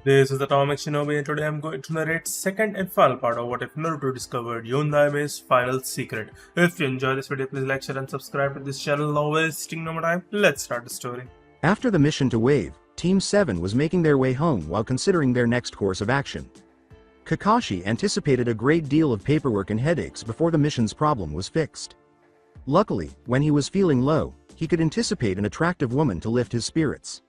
This is Atomic Shinobi and today I'm going to narrate second and final part of What If Naruto discovered Yondaime's final secret. If you enjoy this video, please like, share and subscribe to this channel. Now wasting no more time, let's start the story. After the mission to Wave, Team 7 was making their way home while considering their next course of action. Kakashi anticipated a great deal of paperwork and headaches before the mission's problem was fixed. Luckily, when he was feeling low, he could anticipate an attractive woman to lift his spirits.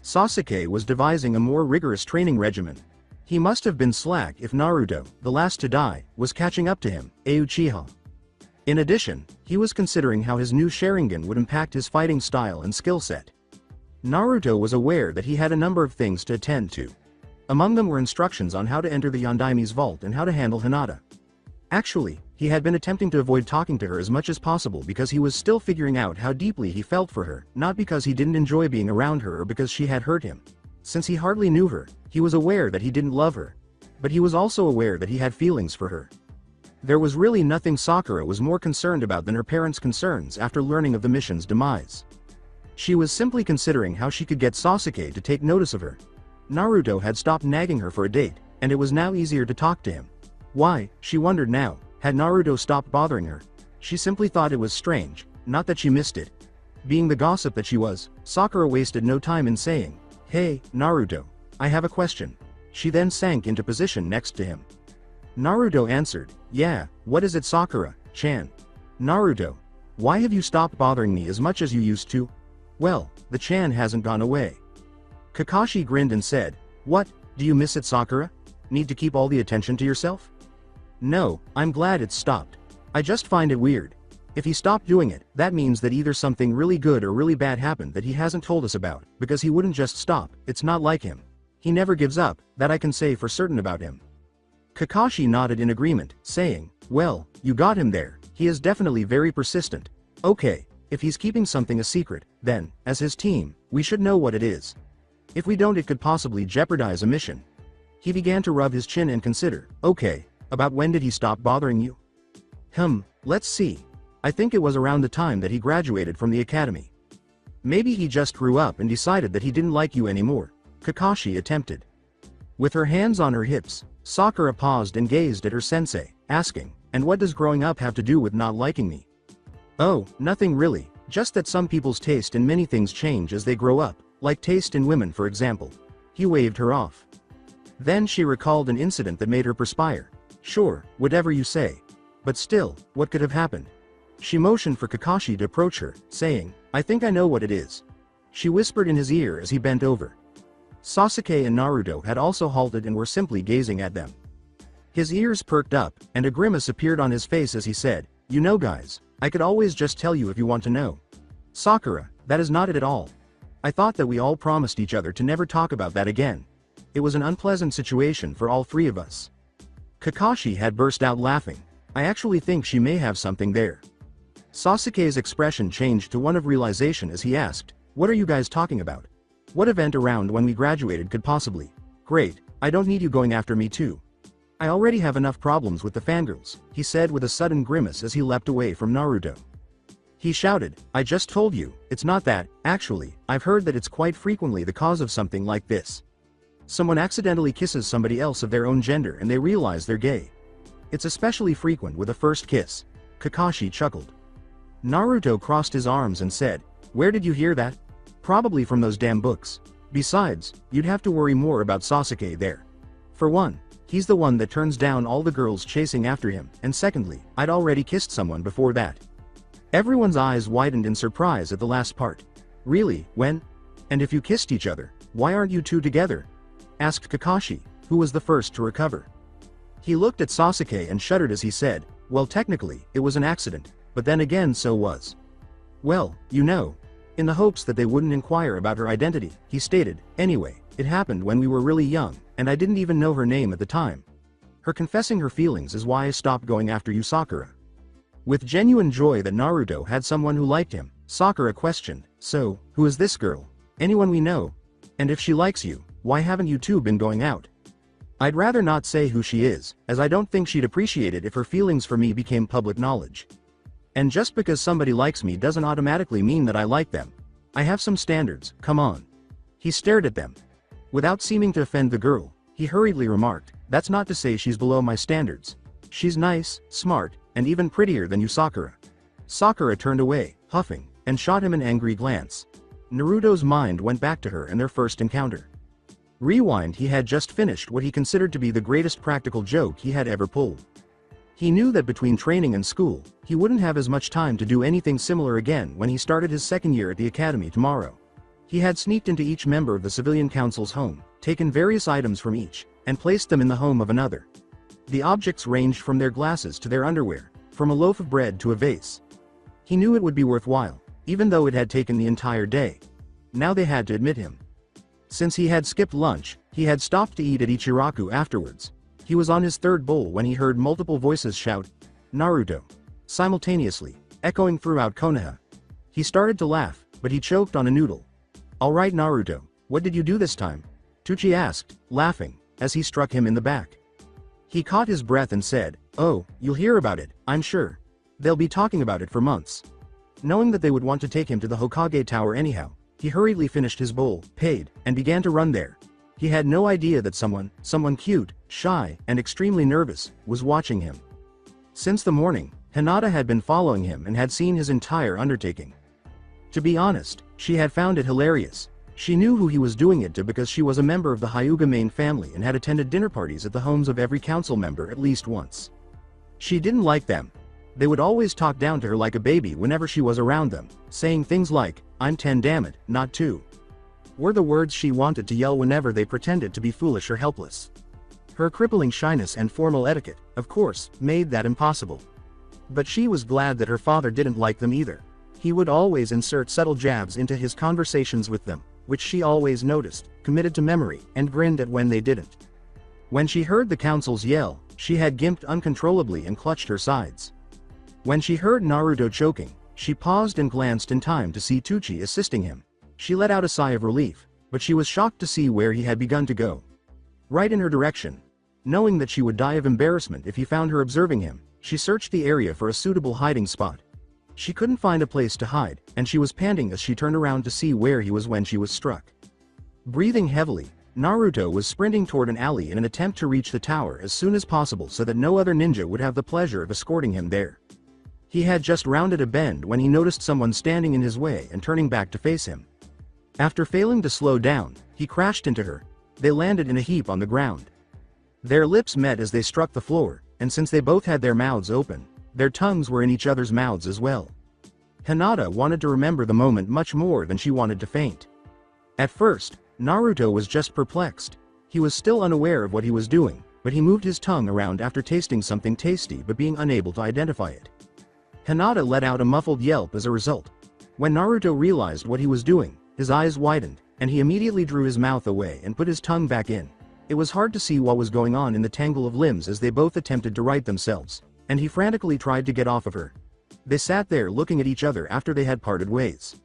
Sasuke was devising a more rigorous training regimen. He must have been slack if Naruto, the last to die, was catching up to him, Uchiha. In addition, he was considering how his new Sharingan would impact his fighting style and skill set. Naruto was aware that he had a number of things to attend to. Among them were instructions on how to enter the Yondaime's vault and how to handle Hinata. Actually, he had been attempting to avoid talking to her as much as possible because he was still figuring out how deeply he felt for her, not because he didn't enjoy being around her or because she had hurt him. Since he hardly knew her, he was aware that he didn't love her. But he was also aware that he had feelings for her. There was really nothing Sakura was more concerned about than her parents' concerns after learning of the mission's demise. She was simply considering how she could get Sasuke to take notice of her. Naruto had stopped nagging her for a date, and it was now easier to talk to him. Why, she wondered now, had Naruto stopped bothering her? She simply thought it was strange, not that she missed it. Being the gossip that she was, Sakura wasted no time in saying, "Hey, Naruto, I have a question." She then sank into position next to him. Naruto answered, "Yeah, what is it, Sakura-chan?" "Naruto, why have you stopped bothering me as much as you used to?" "Well, the Chan hasn't gone away." Kakashi grinned and said, "What, do you miss it, Sakura? Need to keep all the attention to yourself?" "No, I'm glad it's stopped. I just find it weird. If he stopped doing it, that means that either something really good or really bad happened that he hasn't told us about, because he wouldn't just stop. It's not like him. He never gives up, that I can say for certain about him." Kakashi nodded in agreement, saying, "Well, you got him there. He is definitely very persistent. Okay, if he's keeping something a secret, then, as his team, we should know what it is. If we don't, it could possibly jeopardize a mission." He began to rub his chin and consider, "Okay, about when did he stop bothering you?" Let's see. I think it was around the time that he graduated from the academy. Maybe he just grew up and decided that he didn't like you anymore," Kakashi attempted. With her hands on her hips, Sakura paused and gazed at her sensei, asking, "And what does growing up have to do with not liking me?" "Oh, nothing really, just that some people's taste in many things change as they grow up, like taste in women for example." He waved her off. Then she recalled an incident that made her perspire. "Sure, whatever you say. But still, what could have happened?" She motioned for Kakashi to approach her, saying, "I think I know what it is." She whispered in his ear as he bent over. Sasuke and Naruto had also halted and were simply gazing at them. His ears perked up, and a grimace appeared on his face as he said, "You know guys, I could always just tell you if you want to know." "Sakura, that is not it at all. I thought that we all promised each other to never talk about that again. It was an unpleasant situation for all three of us." Kakashi had burst out laughing. "I actually think she may have something there." Sasuke's expression changed to one of realization as he asked, "What are you guys talking about? What event around when we graduated could possibly?" "Great, I don't need you going after me too. I already have enough problems with the fangirls," he said with a sudden grimace as he leapt away from Naruto. He shouted, "I just told you, it's not that. Actually, I've heard that it's quite frequently the cause of something like this. Someone accidentally kisses somebody else of their own gender and they realize they're gay. It's especially frequent with a first kiss." Kakashi chuckled. Naruto crossed his arms and said, "Where did you hear that?" "Probably from those damn books. Besides, you'd have to worry more about Sasuke there. For one, he's the one that turns down all the girls chasing after him, and secondly, I'd already kissed someone before that." Everyone's eyes widened in surprise at the last part. "Really, when? And if you kissed each other, why aren't you two together?" asked Kakashi, who was the first to recover. He looked at Sasuke and shuddered as he said, "Well, technically, it was an accident, but then again so was. Well, you know, in the hopes that they wouldn't inquire about her identity," he stated. "Anyway, it happened when we were really young, and I didn't even know her name at the time. Her confessing her feelings is why I stopped going after you, Sakura." With genuine joy that Naruto had someone who liked him, Sakura questioned, "So, who is this girl? Anyone we know? And if she likes you, why haven't you two been going out?" "I'd rather not say who she is, as I don't think she'd appreciate it if her feelings for me became public knowledge. And just because somebody likes me doesn't automatically mean that I like them. I have some standards, come on." He stared at them. Without seeming to offend the girl, he hurriedly remarked, "That's not to say she's below my standards. She's nice, smart, and even prettier than you, Sakura." Sakura turned away, huffing, and shot him an angry glance. Naruto's mind went back to her and their first encounter. Rewind. He had just finished what he considered to be the greatest practical joke he had ever pulled. He knew that between training and school, he wouldn't have as much time to do anything similar again when he started his second year at the academy tomorrow. He had sneaked into each member of the civilian council's home, taken various items from each, and placed them in the home of another. The objects ranged from their glasses to their underwear, from a loaf of bread to a vase. He knew it would be worthwhile, even though it had taken the entire day. Now they had to admit him. Since he had skipped lunch, he had stopped to eat at Ichiraku afterwards. He was on his third bowl when he heard multiple voices shout, "Naruto!" simultaneously, echoing throughout Konoha. He started to laugh, but he choked on a noodle. "All right, Naruto, what did you do this time?" Tucci asked, laughing, as he struck him in the back. He caught his breath and said, "Oh, you'll hear about it, I'm sure. They'll be talking about it for months." Knowing that they would want to take him to the Hokage Tower anyhow, he hurriedly finished his bowl, paid, and began to run there. He had no idea that someone cute, shy, and extremely nervous, was watching him. Since the morning, Hinata had been following him and had seen his entire undertaking. To be honest, she had found it hilarious. She knew who he was doing it to because she was a member of the Hyuga main family and had attended dinner parties at the homes of every council member at least once. She didn't like them. They would always talk down to her like a baby whenever she was around them, saying things like, "I'm 10, damn it, not 2. Were the words she wanted to yell whenever they pretended to be foolish or helpless. Her crippling shyness and formal etiquette, of course, made that impossible. But she was glad that her father didn't like them either. He would always insert subtle jabs into his conversations with them, which she always noticed, committed to memory, and grinned at when they didn't. When she heard the councils yell, she had gimped uncontrollably and clutched her sides. When she heard Naruto choking, she paused and glanced in time to see Tucci assisting him. She let out a sigh of relief, but she was shocked to see where he had begun to go. Right in her direction. Knowing that she would die of embarrassment if he found her observing him, she searched the area for a suitable hiding spot. She couldn't find a place to hide, and she was panting as she turned around to see where he was when she was struck. Breathing heavily, Naruto was sprinting toward an alley in an attempt to reach the tower as soon as possible so that no other ninja would have the pleasure of escorting him there. He had just rounded a bend when he noticed someone standing in his way and turning back to face him. After failing to slow down, he crashed into her. They landed in a heap on the ground. Their lips met as they struck the floor, and since they both had their mouths open, their tongues were in each other's mouths as well. Hinata wanted to remember the moment much more than she wanted to faint. At first, Naruto was just perplexed. He was still unaware of what he was doing, but he moved his tongue around after tasting something tasty but being unable to identify it. Hinata let out a muffled yelp as a result. When Naruto realized what he was doing, his eyes widened, and he immediately drew his mouth away and put his tongue back in. It was hard to see what was going on in the tangle of limbs as they both attempted to right themselves, and he frantically tried to get off of her. They sat there looking at each other after they had parted ways.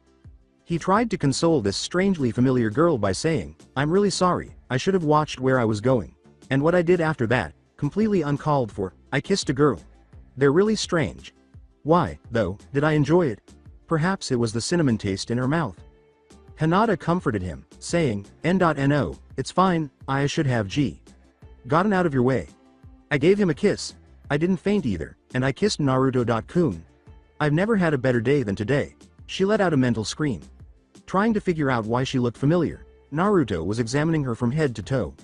He tried to console this strangely familiar girl by saying, "I'm really sorry, I should have watched where I was going. And what I did after that, completely uncalled for, I kissed a girl. They're really strange. Why, though, did I enjoy it? Perhaps it was the cinnamon taste in her mouth." Hinata comforted him, saying, "No, it's fine, I should have gotten out of your way. I gave him a kiss. I didn't faint either, and I kissed Naruto-kun. I've never had a better day than today." She let out a mental scream. Trying to figure out why she looked familiar, Naruto was examining her from head to toe.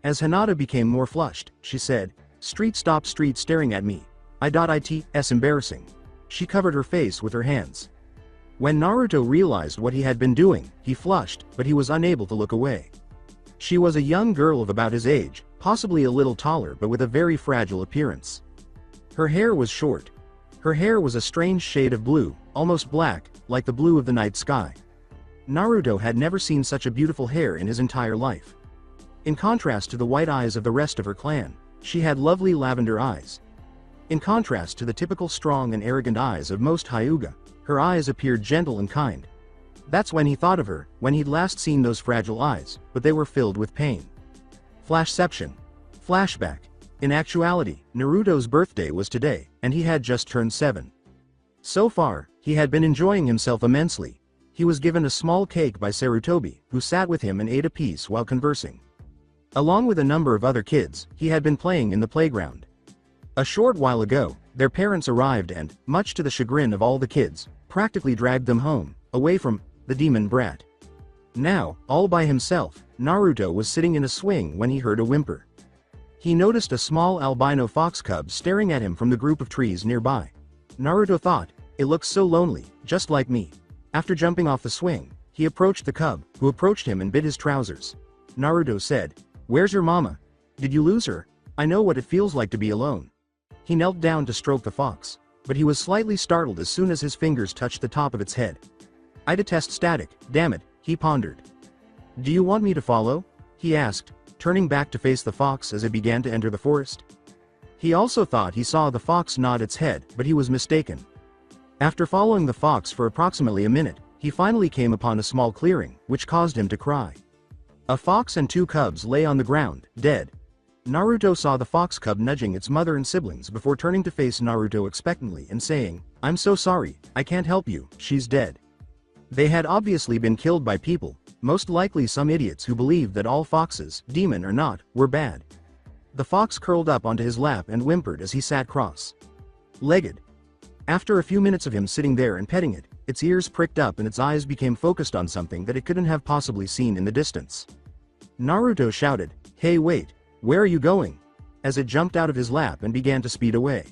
As Hinata became more flushed, she said, "Street staring at me. It's embarrassing." She covered her face with her hands. When Naruto realized what he had been doing, he flushed, but he was unable to look away. She was a young girl of about his age, possibly a little taller but with a very fragile appearance. Her hair was short. Her hair was a strange shade of blue, almost black, like the blue of the night sky. Naruto had never seen such a beautiful hair in his entire life. In contrast to the white eyes of the rest of her clan, she had lovely lavender eyes. In contrast to the typical strong and arrogant eyes of most Hyuga, her eyes appeared gentle and kind. That's when he thought of her, when he'd last seen those fragile eyes, but they were filled with pain. Flashception. Flashback. In actuality, Naruto's birthday was today, and he had just turned 7. So far, he had been enjoying himself immensely. He was given a small cake by Sarutobi, who sat with him and ate a piece while conversing. Along with a number of other kids, he had been playing in the playground. A short while ago, their parents arrived and, much to the chagrin of all the kids, practically dragged them home, away from the demon brat. Now, all by himself, Naruto was sitting in a swing when he heard a whimper. He noticed a small albino fox cub staring at him from the group of trees nearby. Naruto thought, "It looks so lonely, just like me." After jumping off the swing, he approached the cub, who approached him and bit his trousers. Naruto said, "Where's your mama? Did you lose her? I know what it feels like to be alone." He knelt down to stroke the fox, but he was slightly startled as soon as his fingers touched the top of its head. "I detest static, damn it," he pondered. "Do you want me to follow?" he asked, turning back to face the fox as it began to enter the forest. He also thought he saw the fox nod its head, but he was mistaken. After following the fox for approximately a minute, he finally came upon a small clearing, which caused him to cry. A fox and 2 cubs lay on the ground, dead. Naruto saw the fox cub nudging its mother and siblings before turning to face Naruto expectantly and saying, "I'm so sorry, I can't help you, she's dead." They had obviously been killed by people, most likely some idiots who believed that all foxes, demon or not, were bad. The fox curled up onto his lap and whimpered as he sat cross-legged. After a few minutes of him sitting there and petting it, its ears pricked up and its eyes became focused on something that it couldn't have possibly seen in the distance. Naruto shouted, "Hey wait, where are you going?" as it jumped out of his lap and began to speed away.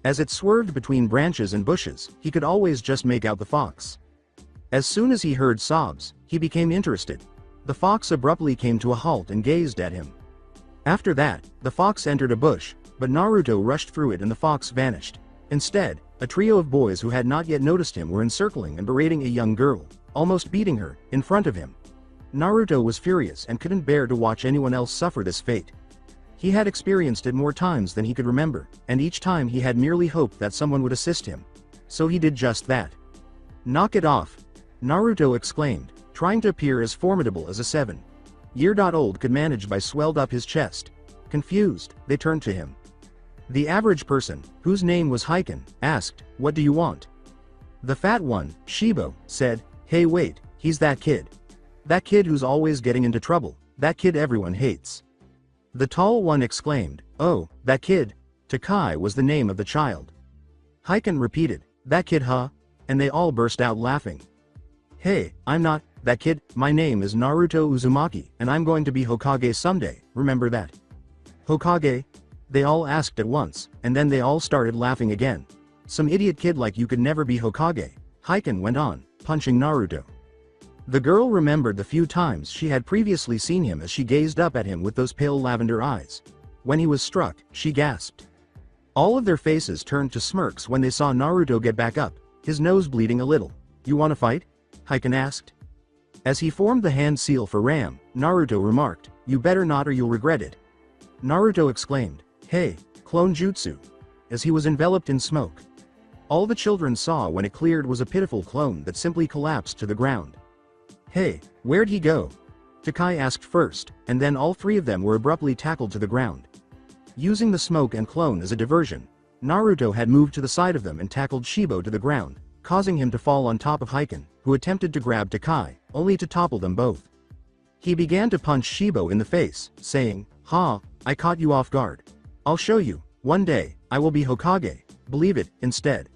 As it swerved between branches and bushes, he could always just make out the fox. As soon as he heard sobs, he became interested. The fox abruptly came to a halt and gazed at him. After that, the fox entered a bush, but Naruto rushed through it and the fox vanished. Instead, a trio of boys who had not yet noticed him were encircling and berating a young girl, almost beating her, in front of him. Naruto was furious and couldn't bear to watch anyone else suffer this fate. He had experienced it more times than he could remember, and each time he had merely hoped that someone would assist him. So he did just that. "Knock it off!" Naruto exclaimed, trying to appear as formidable as a 7-year-old could manage by swelled up his chest. Confused, they turned to him. The average person, whose name was Heiken, asked, "What do you want?" The fat one, Shibo, said, "Hey wait, he's that kid. That kid who's always getting into trouble, that kid everyone hates." The tall one exclaimed, "Oh, that kid." Takai was the name of the child. Heiken repeated, "That kid huh?" And they all burst out laughing. "Hey, I'm not that kid, my name is Naruto Uzumaki, and I'm going to be Hokage someday, remember that?" "Hokage?" They all asked at once, and then they all started laughing again. "Some idiot kid like you could never be Hokage," Heiken went on, punching Naruto. The girl remembered the few times she had previously seen him as she gazed up at him with those pale lavender eyes. When he was struck, she gasped. All of their faces turned to smirks when they saw Naruto get back up, his nose bleeding a little. "You wanna fight?" Heiken asked. As he formed the hand seal for Ram, Naruto remarked, "You better not or you'll regret it." Naruto exclaimed, "Hey, clone jutsu," as he was enveloped in smoke. All the children saw when it cleared was a pitiful clone that simply collapsed to the ground. "Hey, where'd he go?" Takai asked first, and then all 3 of them were abruptly tackled to the ground. Using the smoke and clone as a diversion, Naruto had moved to the side of them and tackled Shibo to the ground, causing him to fall on top of Heiken, who attempted to grab Takai, only to topple them both. He began to punch Shibo in the face, saying, "Ha, I caught you off guard. I'll show you, one day, I will be Hokage, believe it, instead."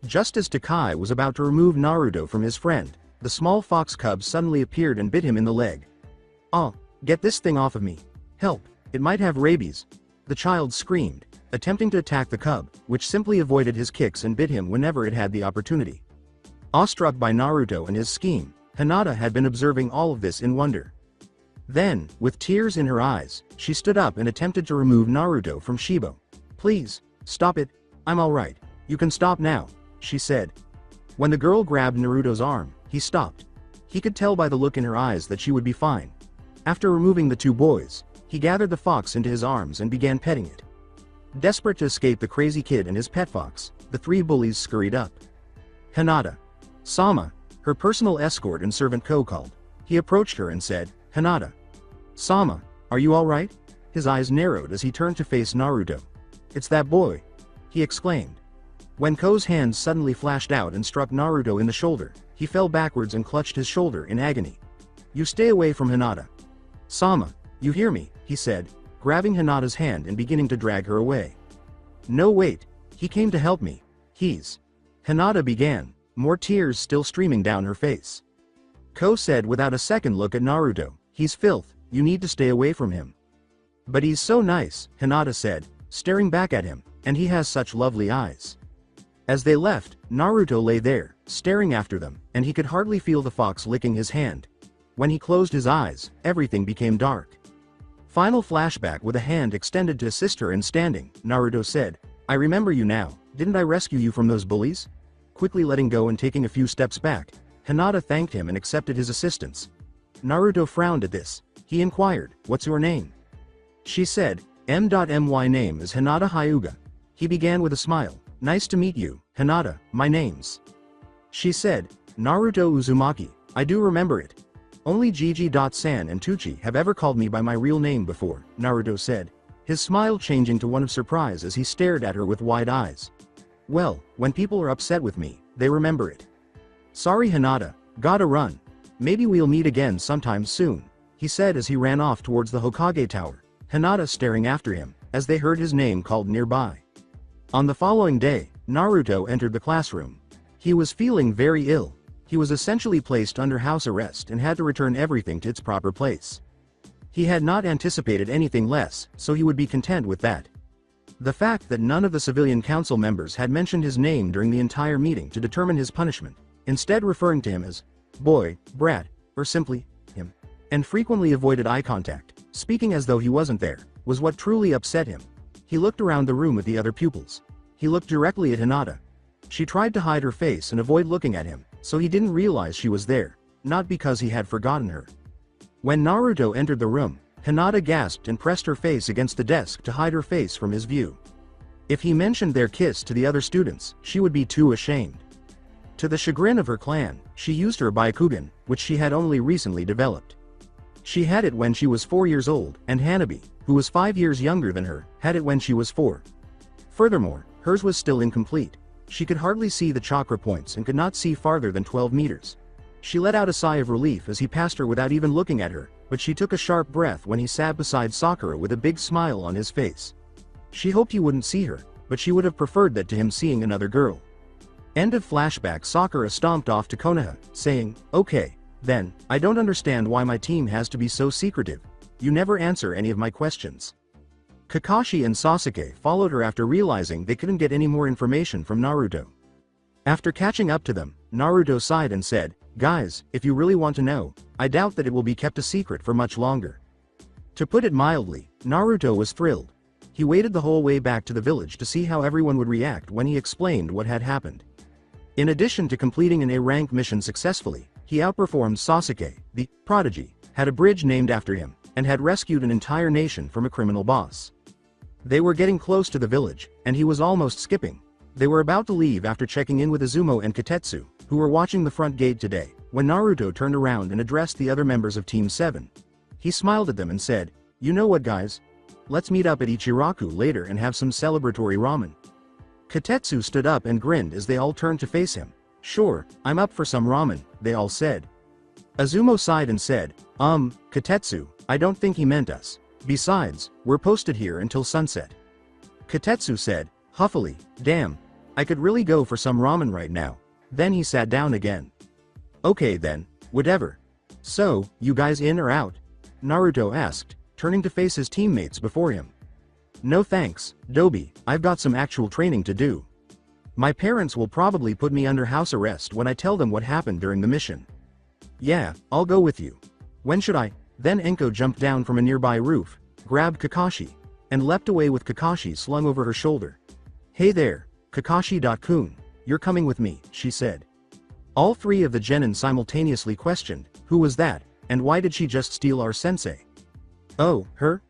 Just as Takai was about to remove Naruto from his friend, the small fox cub suddenly appeared and bit him in the leg. "Oh, get this thing off of me. Help, it might have rabies," the child screamed, attempting to attack the cub, which simply avoided his kicks and bit him whenever it had the opportunity. Awestruck by Naruto and his scheme, Hinata had been observing all of this in wonder. Then, with tears in her eyes, she stood up and attempted to remove Naruto from Shibo. "Please, stop it, I'm alright, you can stop now," she said. When the girl grabbed Naruto's arm, he stopped. He could tell by the look in her eyes that she would be fine. After removing the 2 boys, he gathered the fox into his arms and began petting it. Desperate to escape the crazy kid and his pet fox, the 3 bullies scurried up. Hinata. Sama, her personal escort and servant called. He approached her and said, "Hinata. Sama, are you alright?" His eyes narrowed as he turned to face Naruto. "It's that boy," he exclaimed. When Ko's hand suddenly flashed out and struck Naruto in the shoulder, He fell backwards and clutched his shoulder in agony. "You stay away from Hinata. Sama, you hear me," he said, grabbing Hinata's hand and beginning to drag her away. "No wait, he came to help me. He's..." Hinata began, more tears still streaming down her face. Ko said without a second look at Naruto, "He's filth, you need to stay away from him." "But he's so nice," Hinata said, staring back at him, "and he has such lovely eyes." As they left, Naruto lay there, staring after them, and he could hardly feel the fox licking his hand. When he closed his eyes, everything became dark. Final flashback with a hand extended to assist her in standing, Naruto said, "I remember you now, didn't I rescue you from those bullies?" Quickly letting go and taking a few steps back, Hinata thanked him and accepted his assistance. Naruto frowned at this. He inquired, "What's your name?" She said, "My name is Hinata Hyuga." He began with a smile, "Nice to meet you, Hinata, my name's..." She said, "Naruto Uzumaki, I do remember it. Only Gigi.san and Tucci have ever called me by my real name before," Naruto said, his smile changing to one of surprise as he stared at her with wide eyes. "Well, when people are upset with me, they remember it. Sorry Hinata, gotta run. Maybe we'll meet again sometime soon," he said as he ran off towards the Hokage Tower, Hinata staring after him, as they heard his name called nearby. On the following day, Naruto entered the classroom. He was feeling very ill. He was essentially placed under house arrest and had to return everything to its proper place. He had not anticipated anything less, so he would be content with that. The fact that none of the civilian council members had mentioned his name during the entire meeting to determine his punishment, instead referring to him as boy, brat, or simply him, and frequently avoided eye contact, speaking as though he wasn't there, was what truly upset him. He looked around the room at the other pupils. He looked directly at Hinata. She tried to hide her face and avoid looking at him, so he didn't realize she was there, not because he had forgotten her. When Naruto entered the room, Hinata gasped and pressed her face against the desk to hide her face from his view. If he mentioned their kiss to the other students, she would be too ashamed. To the chagrin of her clan, she used her Byakugan, which she had only recently developed. She had it when she was 4 years old, and Hanabi, who was 5 years younger than her, had it when she was 4. Furthermore, hers was still incomplete. She could hardly see the chakra points and could not see farther than 12 meters. She let out a sigh of relief as he passed her without even looking at her, but she took a sharp breath when he sat beside Sakura with a big smile on his face. She hoped he wouldn't see her, but she would have preferred that to him seeing another girl. End of flashback. Sakura stomped off to Konoha, saying, "Okay, then, I don't understand why my team has to be so secretive. You never answer any of my questions." Kakashi and Sasuke followed her after realizing they couldn't get any more information from Naruto. After catching up to them, Naruto sighed and said, "Guys, if you really want to know, I doubt that it will be kept a secret for much longer." To put it mildly, Naruto was thrilled. He waited the whole way back to the village to see how everyone would react when he explained what had happened. In addition to completing an A-rank mission successfully, he outperformed Sasuke, the prodigy, had a bridge named after him, and had rescued an entire nation from a criminal boss. They were getting close to the village, and he was almost skipping. They were about to leave after checking in with Izumo and Katetsu, who were watching the front gate today, when Naruto turned around and addressed the other members of Team 7. He smiled at them and said, "You know what guys? Let's meet up at Ichiraku later and have some celebratory ramen." Katetsu stood up and grinned as they all turned to face him. "Sure, I'm up for some ramen," they all said. Izumo sighed and said, Katetsu, I don't think he meant us. Besides, we're posted here until sunset." Katetsu said, huffily, "Damn, I could really go for some ramen right now." Then he sat down again. "Okay then, whatever. So, you guys in or out?" Naruto asked, turning to face his teammates before him. "No thanks, Dobi, I've got some actual training to do. My parents will probably put me under house arrest when I tell them what happened during the mission." "Yeah, I'll go with you. When should I?" Then Enko jumped down from a nearby roof, grabbed Kakashi, and leapt away with Kakashi slung over her shoulder. "Hey there, Kakashi-kun, you're coming with me," she said. All three of the genin simultaneously questioned, who was that, and why did she just steal our sensei? "Oh, her?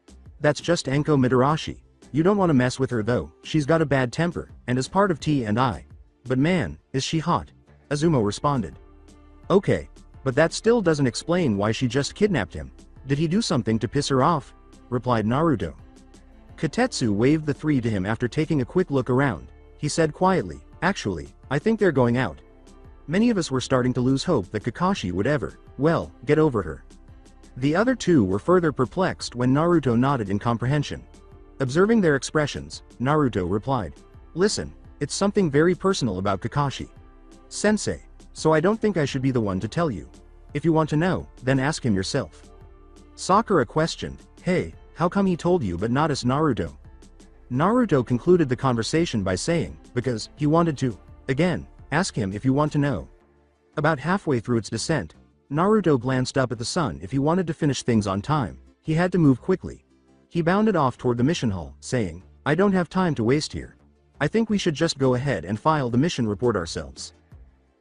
That's just Enko Mitarashi. You don't want to mess with her though, she's got a bad temper, and is part of T&I. But man, is she hot," Izumo responded. "Okay, but that still doesn't explain why she just kidnapped him. Did he do something to piss her off?" replied Naruto. Katetsu waved the three to him after taking a quick look around. He said quietly, "Actually, I think they're going out." Many of us were starting to lose hope that Kakashi would ever, well, get over her. The other two were further perplexed when Naruto nodded in comprehension. Observing their expressions, Naruto replied, "Listen, it's something very personal about Kakashi. Sensei, so I don't think I should be the one to tell you. If you want to know, then ask him yourself." Sakura questioned, "Hey, how come he told you but not us, Naruto?" Naruto concluded the conversation by saying, "Because he wanted to. Again, ask him if you want to know." About halfway through its descent, Naruto glanced up at the sun. If he wanted to finish things on time, he had to move quickly. He bounded off toward the mission hall, saying, "I don't have time to waste here. I think we should just go ahead and file the mission report ourselves."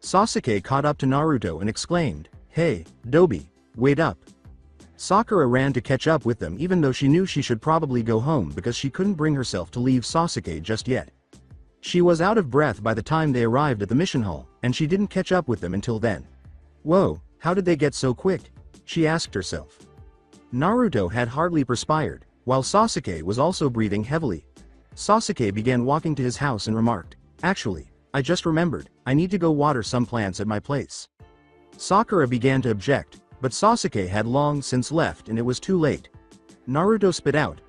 Sasuke caught up to Naruto and exclaimed, "Hey, Dobi, wait up." Sakura ran to catch up with them even though she knew she should probably go home because she couldn't bring herself to leave Sasuke just yet. She was out of breath by the time they arrived at the mission hall, and she didn't catch up with them until then. Whoa, how did they get so quick? She asked herself. Naruto had hardly perspired, while Sasuke was also breathing heavily. Sasuke began walking to his house and remarked, "Actually, I just remembered, I need to go water some plants at my place." Sakura began to object, but Sasuke had long since left and it was too late. Naruto spit out,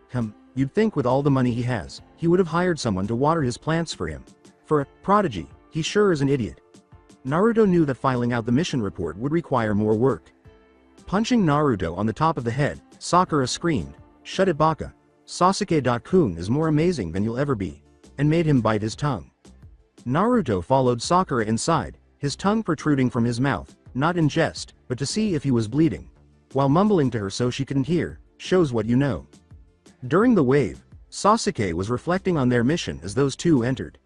You'd think with all the money he has, he would have hired someone to water his plants for him. For a prodigy, he sure is an idiot." Naruto knew that filing out the mission report would require more work. Punching Naruto on the top of the head, Sakura screamed, "Shut it, Baka. Sasuke-kun is more amazing than you'll ever be," and made him bite his tongue. Naruto followed Sakura inside, his tongue protruding from his mouth, not in jest, but to see if he was bleeding. While mumbling to her so she couldn't hear, "Shows what you know." During the wave, Sasuke was reflecting on their mission as those two entered.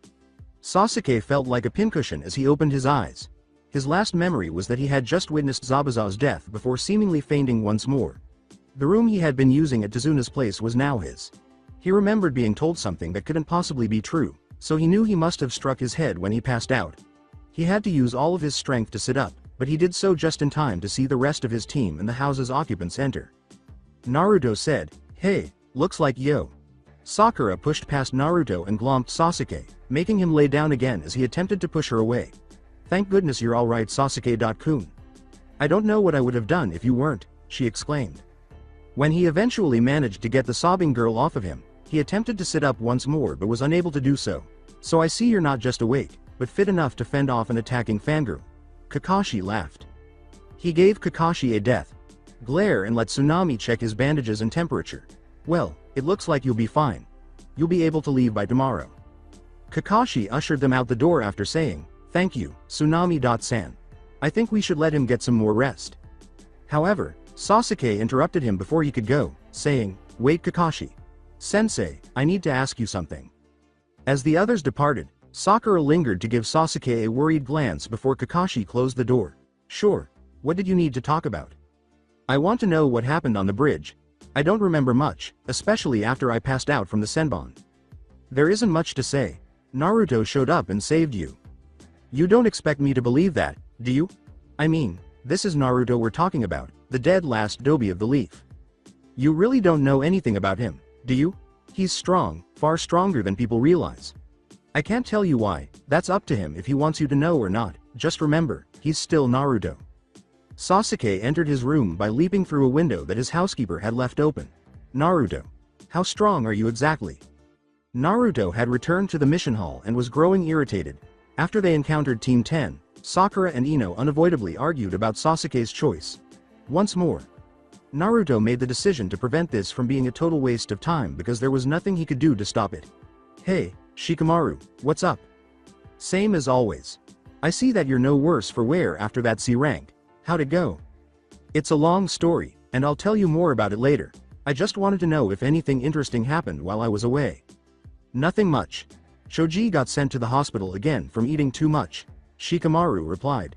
Sasuke felt like a pincushion as he opened his eyes. His last memory was that he had just witnessed Zabuza's death before seemingly fainting once more. The room he had been using at Tazuna's place was now his. He remembered being told something that couldn't possibly be true, so he knew he must have struck his head when he passed out. He had to use all of his strength to sit up, but he did so just in time to see the rest of his team and the house's occupants enter. Naruto said, "Hey, looks like yo." Sakura pushed past Naruto and glomped Sasuke, making him lay down again as he attempted to push her away. "Thank goodness you're alright, Sasuke-kun. I don't know what I would have done if you weren't," she exclaimed. When he eventually managed to get the sobbing girl off of him, he attempted to sit up once more but was unable to do so. "So I see you're not just awake, but fit enough to fend off an attacking fangirl." Kakashi laughed. He gave Kakashi a death glare and let Tsunami check his bandages and temperature. "Well, it looks like you'll be fine. You'll be able to leave by tomorrow." Kakashi ushered them out the door after saying, "Thank you, Tsunami-san. I think we should let him get some more rest." However, Sasuke interrupted him before he could go, saying, "Wait, Kakashi. Sensei, I need to ask you something." As the others departed, Sakura lingered to give Sasuke a worried glance before Kakashi closed the door. "Sure, what did you need to talk about?" "I want to know what happened on the bridge. I don't remember much, especially after I passed out from the Senbon." "There isn't much to say. Naruto showed up and saved you." "You don't expect me to believe that, do you? I mean, this is Naruto we're talking about, the dead last Dobi of the Leaf. You really don't know anything about him, do you? He's strong, far stronger than people realize. I can't tell you why, that's up to him if he wants you to know or not, just remember, he's still Naruto." Sasuke entered his room by leaping through a window that his housekeeper had left open. "Naruto, how strong are you exactly?" Naruto had returned to the mission hall and was growing irritated. After they encountered Team 10, Sakura and Ino unavoidably argued about Sasuke's choice. Once more, Naruto made the decision to prevent this from being a total waste of time because there was nothing he could do to stop it. "Hey, Shikamaru, what's up?" "Same as always. I see that you're no worse for wear after that C rank. How'd it go?" "It's a long story, and I'll tell you more about it later. I just wanted to know if anything interesting happened while I was away." "Nothing much. Shoji got sent to the hospital again from eating too much," Shikamaru replied.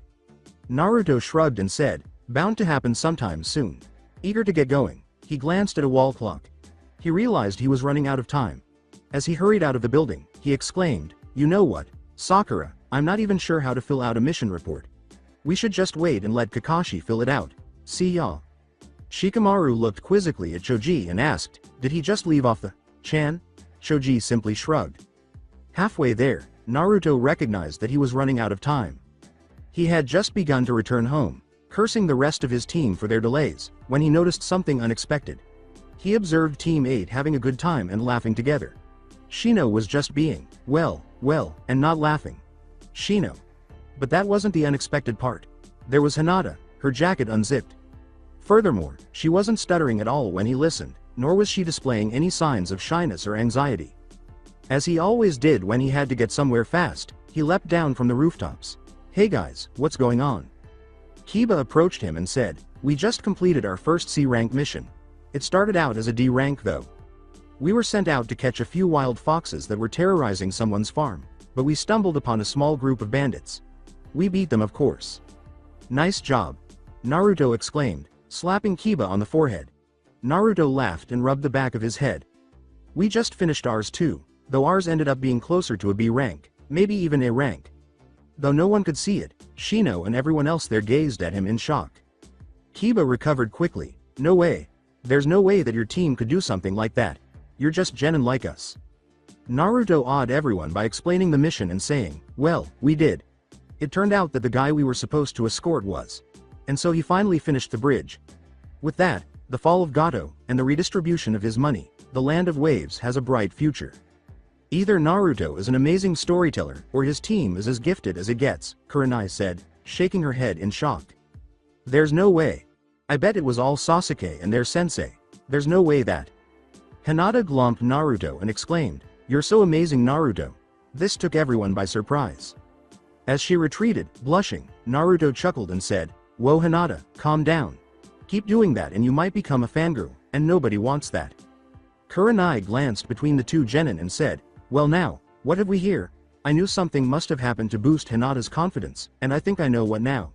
Naruto shrugged and said, "Bound to happen sometime soon." Eager to get going, he glanced at a wall clock. He realized he was running out of time. As he hurried out of the building, he exclaimed, "You know what, Sakura, I'm not even sure how to fill out a mission report. We should just wait and let Kakashi fill it out. See ya." Shikamaru looked quizzically at Shoji and asked, "Did he just leave off the chan?" Shoji simply shrugged. Halfway there, Naruto recognized that he was running out of time. He had just begun to return home, cursing the rest of his team for their delays, when he noticed something unexpected. He observed Team 8 having a good time and laughing together. Shino was just being, well, and not laughing. Shino. But that wasn't the unexpected part. There was Hinata, her jacket unzipped. Furthermore, she wasn't stuttering at all when he listened, nor was she displaying any signs of shyness or anxiety. As he always did when he had to get somewhere fast, he leapt down from the rooftops. "Hey guys, what's going on?" Kiba approached him and said, "We just completed our first C rank mission. It started out as a D rank though. We were sent out to catch a few wild foxes that were terrorizing someone's farm, but we stumbled upon a small group of bandits. We beat them, of course." "Nice job," Naruto exclaimed, slapping Kiba on the forehead. Naruto laughed and rubbed the back of his head. "We just finished ours too, though ours ended up being closer to a B rank, maybe even A rank." Though no one could see it, Shino and everyone else there gazed at him in shock. Kiba recovered quickly. "No way. There's no way that your team could do something like that. You're just genin like us." Naruto awed everyone by explaining the mission and saying, "Well, we did. It turned out that the guy we were supposed to escort was. And so he finally finished the bridge. With that, the fall of Gato, and the redistribution of his money, the Land of Waves has a bright future. Either Naruto is an amazing storyteller, or his team is as gifted as it gets," Kurenai said, shaking her head in shock. "There's no way. I bet it was all Sasuke and their sensei. There's no way that." Hinata glomped Naruto and exclaimed, "You're so amazing, Naruto." This took everyone by surprise. As she retreated, blushing, Naruto chuckled and said, "Whoa Hinata, calm down. Keep doing that and you might become a fangirl, and nobody wants that." Kurenai glanced between the two genin and said, "Well now, what have we here? I knew something must have happened to boost Hinata's confidence, and I think I know what now."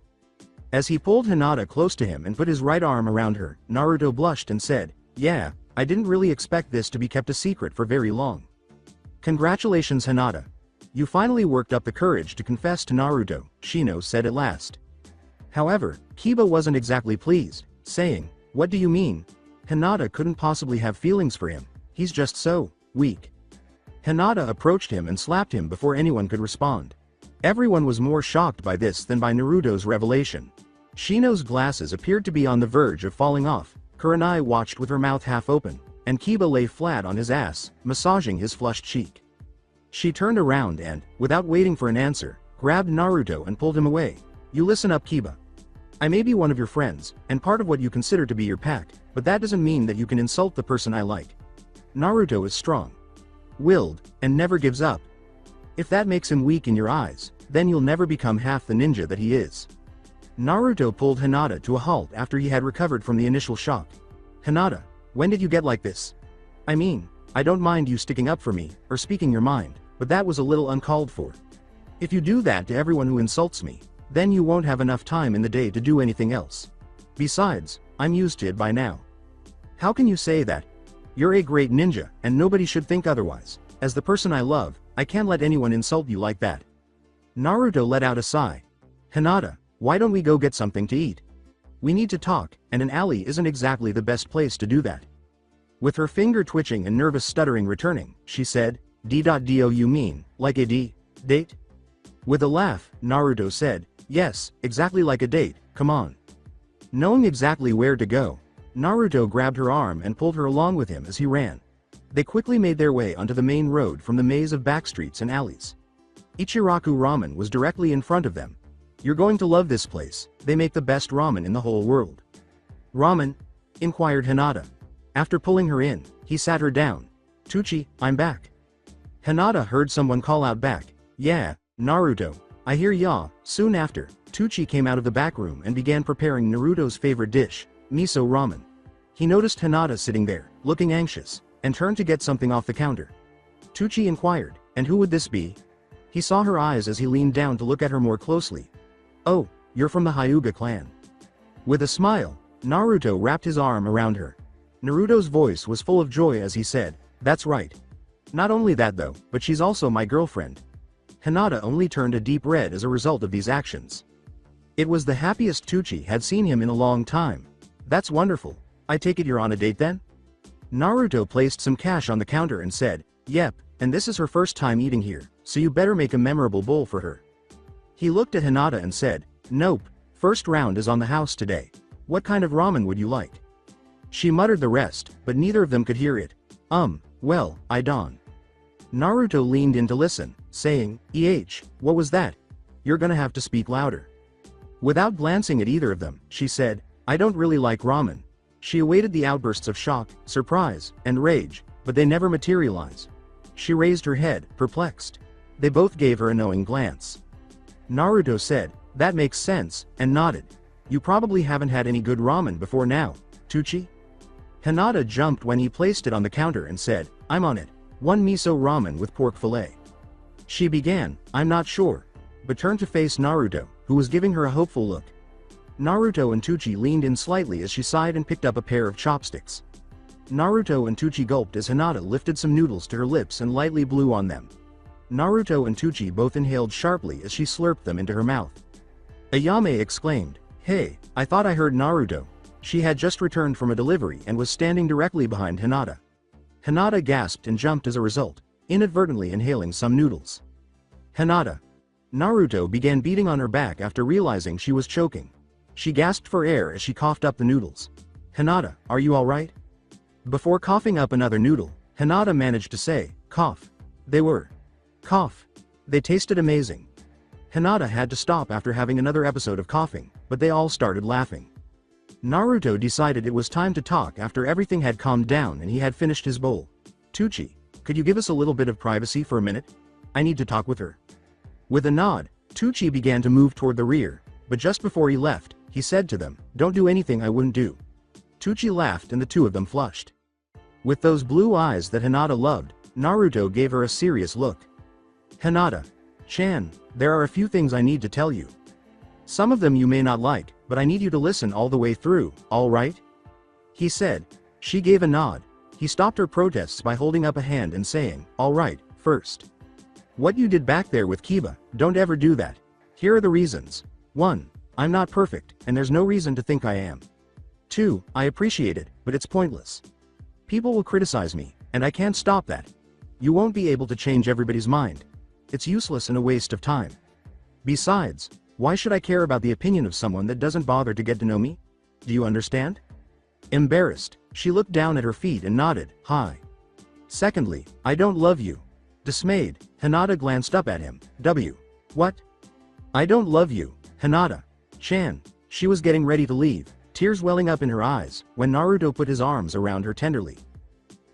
As he pulled Hinata close to him and put his right arm around her, Naruto blushed and said, "Yeah, I didn't really expect this to be kept a secret for very long. Congratulations Hinata. You finally worked up the courage to confess to Naruto," Shino said at last. However, Kiba wasn't exactly pleased, saying, "What do you mean? Hinata couldn't possibly have feelings for him, he's just so weak." Hinata approached him and slapped him before anyone could respond. Everyone was more shocked by this than by Naruto's revelation. Shino's glasses appeared to be on the verge of falling off. Kurenai watched with her mouth half open, and Kiba lay flat on his ass, massaging his flushed cheek. She turned around and, without waiting for an answer, grabbed Naruto and pulled him away. "You listen up Kiba. I may be one of your friends, and part of what you consider to be your pack, but that doesn't mean that you can insult the person I like. Naruto is strong, willed, and never gives up. If that makes him weak in your eyes, then you'll never become half the ninja that he is." Naruto pulled Hinata to a halt after he had recovered from the initial shock. "Hinata, when did you get like this? I mean, I don't mind you sticking up for me, or speaking your mind, but that was a little uncalled for. If you do that to everyone who insults me, then you won't have enough time in the day to do anything else. Besides, I'm used to it by now. How can you say that? You're a great ninja, and nobody should think otherwise. As the person I love, I can't let anyone insult you like that." Naruto let out a sigh. "Hinata, why don't we go get something to eat? We need to talk, and an alley isn't exactly the best place to do that." With her finger twitching and nervous stuttering returning, she said, "Do you mean, like a date?" With a laugh, Naruto said, "Yes, exactly like a date, come on." Knowing exactly where to go, Naruto grabbed her arm and pulled her along with him as he ran. They quickly made their way onto the main road from the maze of backstreets and alleys. Ichiraku Ramen was directly in front of them. "You're going to love this place, they make the best ramen in the whole world." "Ramen?" inquired Hinata. After pulling her in, he sat her down. "Tucci, I'm back." Hinata heard someone call out back, "Yeah, Naruto, I hear ya." Soon after, Tucci came out of the back room and began preparing Naruto's favorite dish, miso ramen. He noticed Hinata sitting there, looking anxious, and turned to get something off the counter. Tucci inquired, "And who would this be?" He saw her eyes as he leaned down to look at her more closely. "Oh, you're from the Hyuga clan." With a smile, Naruto wrapped his arm around her. Naruto's voice was full of joy as he said, "That's right. Not only that though, but she's also my girlfriend." Hinata only turned a deep red as a result of these actions. It was the happiest Tucci had seen him in a long time. "That's wonderful. I take it you're on a date then?" Naruto placed some cash on the counter and said, "Yep, and this is her first time eating here, so you better make a memorable bowl for her." He looked at Hinata and said, Nope, first round is on the house today. What kind of ramen would you like? She muttered the rest, but neither of them could hear it. Well, I don't. Naruto leaned in to listen, saying, what was that? You're gonna have to speak louder. Without glancing at either of them, she said, I don't really like ramen. She awaited the outbursts of shock, surprise, and rage, but they never materialize. She raised her head, perplexed. They both gave her a knowing glance. Naruto said, that makes sense, and nodded. You probably haven't had any good ramen before now, Tucci? Hinata jumped when he placed it on the counter and said, I'm on it. One miso ramen with pork fillet. She began, I'm not sure, but turned to face Naruto, who was giving her a hopeful look. Naruto and Tucci leaned in slightly as she sighed and picked up a pair of chopsticks. Naruto and Tucci gulped as Hinata lifted some noodles to her lips and lightly blew on them. Naruto and Tucci both inhaled sharply as she slurped them into her mouth. Ayame exclaimed, Hey, I thought I heard Naruto. She had just returned from a delivery and was standing directly behind Hinata. Hinata gasped and jumped as a result, inadvertently inhaling some noodles. Hinata. Naruto began beating on her back after realizing she was choking. She gasped for air as she coughed up the noodles. Hinata, are you alright? Before coughing up another noodle, Hinata managed to say, cough. They were. Cough. They tasted amazing. Hinata had to stop after having another episode of coughing, but they all started laughing. Naruto decided it was time to talk after everything had calmed down and he had finished his bowl. Tucci, could you give us a little bit of privacy for a minute? I need to talk with her. With a nod, Tucci began to move toward the rear, but just before he left, he said to them, don't do anything I wouldn't do. Tucci laughed and the two of them flushed. With those blue eyes that Hinata loved, Naruto gave her a serious look. Hinata-chan, there are a few things I need to tell you. Some of them you may not like, but I need you to listen all the way through, alright? He said. She gave a nod. He stopped her protests by holding up a hand and saying, alright, first. What you did back there with Kiba, don't ever do that. Here are the reasons. 1. I'm not perfect, and there's no reason to think I am. 2. I appreciate it, but it's pointless. People will criticize me, and I can't stop that. You won't be able to change everybody's mind. It's useless and a waste of time. Besides, why should I care about the opinion of someone that doesn't bother to get to know me? Do you understand? Embarrassed, she looked down at her feet and nodded, hi. Secondly, I don't love you. Dismayed, Hinata glanced up at him. What? I don't love you, Hinata-chan. She was getting ready to leave, tears welling up in her eyes, when Naruto put his arms around her tenderly.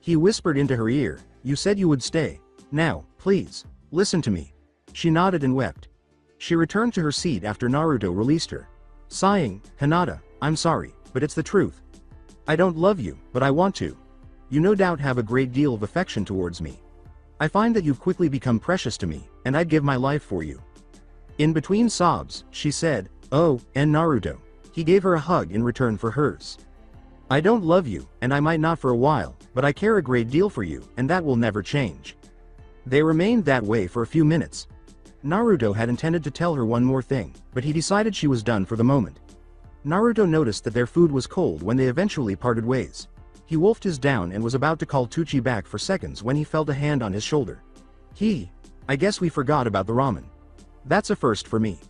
He whispered into her ear, you said you would stay. Now, please, listen to me. She nodded and wept. She returned to her seat after Naruto released her. Sighing, Hinata, I'm sorry, but it's the truth. I don't love you, but I want to. You no doubt have a great deal of affection towards me. I find that you've quickly become precious to me, and I'd give my life for you. In between sobs, she said, oh, and Naruto. He gave her a hug in return for hers. I don't love you, and I might not for a while, but I care a great deal for you, and that will never change. They remained that way for a few minutes. Naruto had intended to tell her one more thing, but he decided she was done for the moment. Naruto noticed that their food was cold when they eventually parted ways. He wolfed his down and was about to call Tucci back for seconds when he felt a hand on his shoulder. I guess we forgot about the ramen. That's a first for me.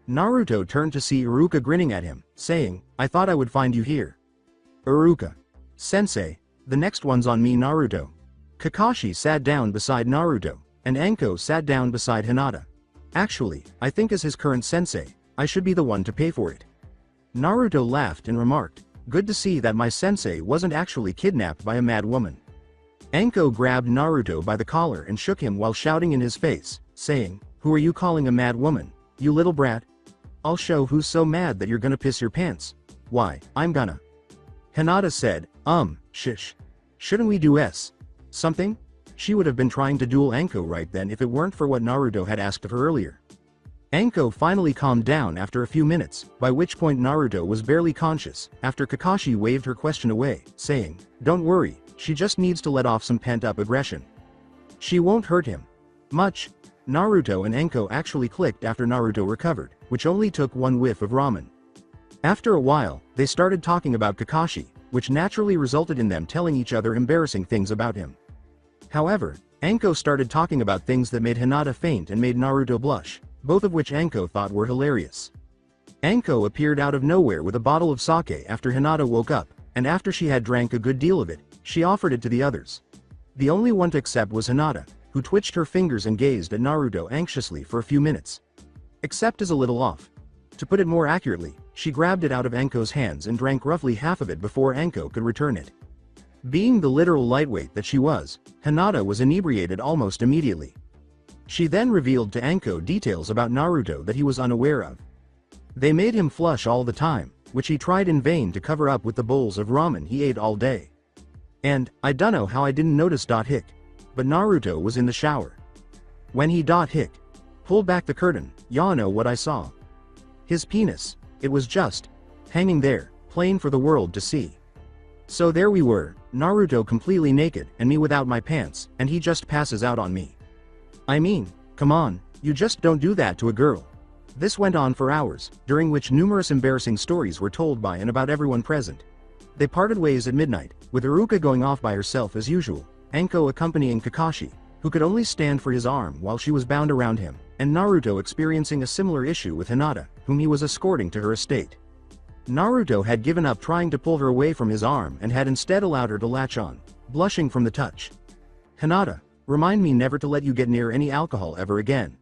Naruto turned to see Iruka grinning at him, saying, I thought I would find you here. Iruka. Sensei, the next one's on me Naruto. Kakashi sat down beside Naruto, and Anko sat down beside Hinata. Actually, I think as his current sensei, I should be the one to pay for it. Naruto laughed and remarked, good to see that my sensei wasn't actually kidnapped by a mad woman. Anko grabbed Naruto by the collar and shook him while shouting in his face, saying, who are you calling a mad woman, you little brat? I'll show who's so mad that you're gonna piss your pants. Why, I'm gonna. Hinata said, shish. Shouldn't we do something? She would have been trying to duel Anko right then if it weren't for what Naruto had asked of her earlier. Anko finally calmed down after a few minutes, by which point Naruto was barely conscious, after Kakashi waved her question away, saying, don't worry, she just needs to let off some pent-up aggression. She won't hurt him. Much. Naruto and Anko actually clicked after Naruto recovered, which only took one whiff of ramen. After a while, they started talking about Kakashi, which naturally resulted in them telling each other embarrassing things about him. However, Anko started talking about things that made Hinata faint and made Naruto blush, both of which Anko thought were hilarious. Anko appeared out of nowhere with a bottle of sake after Hinata woke up, and after she had drank a good deal of it, she offered it to the others. The only one to accept was Hinata, who twitched her fingers and gazed at Naruto anxiously for a few minutes. Accept is a little off. To put it more accurately, she grabbed it out of Anko's hands and drank roughly half of it before Anko could return it. Being the literal lightweight that she was, Hinata was inebriated almost immediately. She then revealed to Anko details about Naruto that he was unaware of. They made him flush all the time, which he tried in vain to cover up with the bowls of ramen he ate all day. And, I dunno how I didn't notice hic. But Naruto was in the shower. When he hic. Pulled back the curtain, y'all know what I saw. His penis. It was just hanging there, plain for the world to see. So there we were, Naruto completely naked and me without my pants, and he just passes out on me. I mean, come on, you just don't do that to a girl. This went on for hours, during which numerous embarrassing stories were told by and about everyone present. They parted ways at midnight, with Iruka going off by herself as usual, Anko accompanying Kakashi, who could only stand for his arm while she was bound around him, and Naruto experiencing a similar issue with Hinata, whom he was escorting to her estate. Naruto had given up trying to pull her away from his arm and had instead allowed her to latch on, blushing from the touch. Hinata, remind me never to let you get near any alcohol ever again.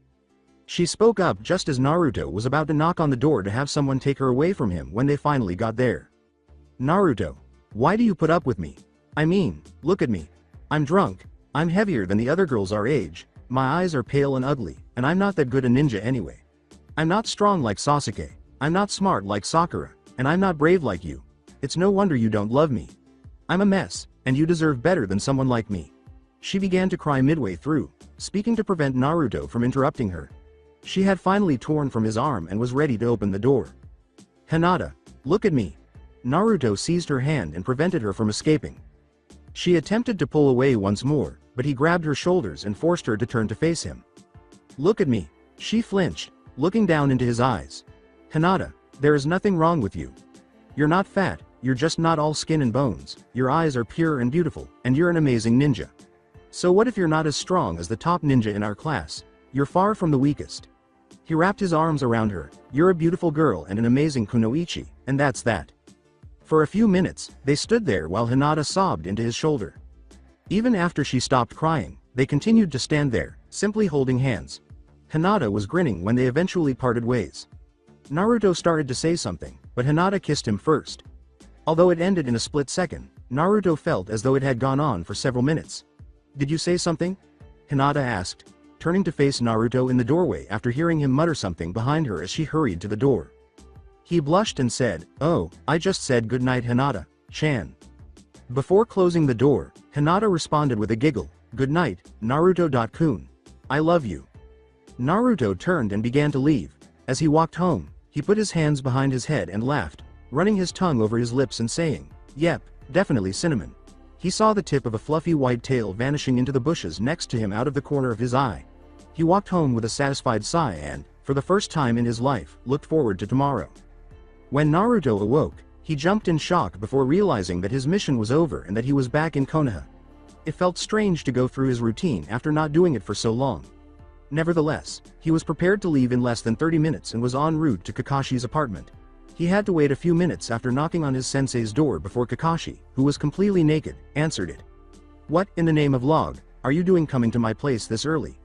She spoke up just as Naruto was about to knock on the door to have someone take her away from him when they finally got there. Naruto, why do you put up with me? I mean, look at me. I'm drunk, I'm heavier than the other girls our age, my eyes are pale and ugly, and I'm not that good a ninja anyway. I'm not strong like Sasuke, I'm not smart like Sakura, and I'm not brave like you. It's no wonder you don't love me. I'm a mess, and you deserve better than someone like me. She began to cry midway through, speaking to prevent Naruto from interrupting her. She had finally torn from his arm and was ready to open the door. Hinata, look at me. Naruto seized her hand and prevented her from escaping. She attempted to pull away once more, but he grabbed her shoulders and forced her to turn to face him. Look at me. She flinched, looking down into his eyes. Hinata, there is nothing wrong with you. You're not fat, you're just not all skin and bones, your eyes are pure and beautiful, and you're an amazing ninja. So what if you're not as strong as the top ninja in our class? You're far from the weakest. He wrapped his arms around her. You're a beautiful girl and an amazing kunoichi, and that's that. For a few minutes, they stood there while Hinata sobbed into his shoulder. Even after she stopped crying, they continued to stand there, simply holding hands. Hinata was grinning when they eventually parted ways. Naruto started to say something, but Hinata kissed him first. Although it ended in a split second, Naruto felt as though it had gone on for several minutes. Did you say something? Hinata asked, turning to face Naruto in the doorway after hearing him mutter something behind her as she hurried to the door. He blushed and said, "Oh, I just said good night Hinata-chan." Before closing the door, Hinata responded with a giggle, "Good night, Naruto-kun. I love you." Naruto turned and began to leave. As he walked home, he put his hands behind his head and laughed, running his tongue over his lips and saying, "Yep, definitely cinnamon." He saw the tip of a fluffy white tail vanishing into the bushes next to him out of the corner of his eye. He walked home with a satisfied sigh and, for the first time in his life, looked forward to tomorrow. When Naruto awoke, he jumped in shock before realizing that his mission was over and that he was back in Konoha. It felt strange to go through his routine after not doing it for so long. Nevertheless, he was prepared to leave in less than 30 minutes and was en route to Kakashi's apartment. He had to wait a few minutes after knocking on his sensei's door before Kakashi, who was completely naked, answered it. "What, in the name of Log, are you doing coming to my place this early?"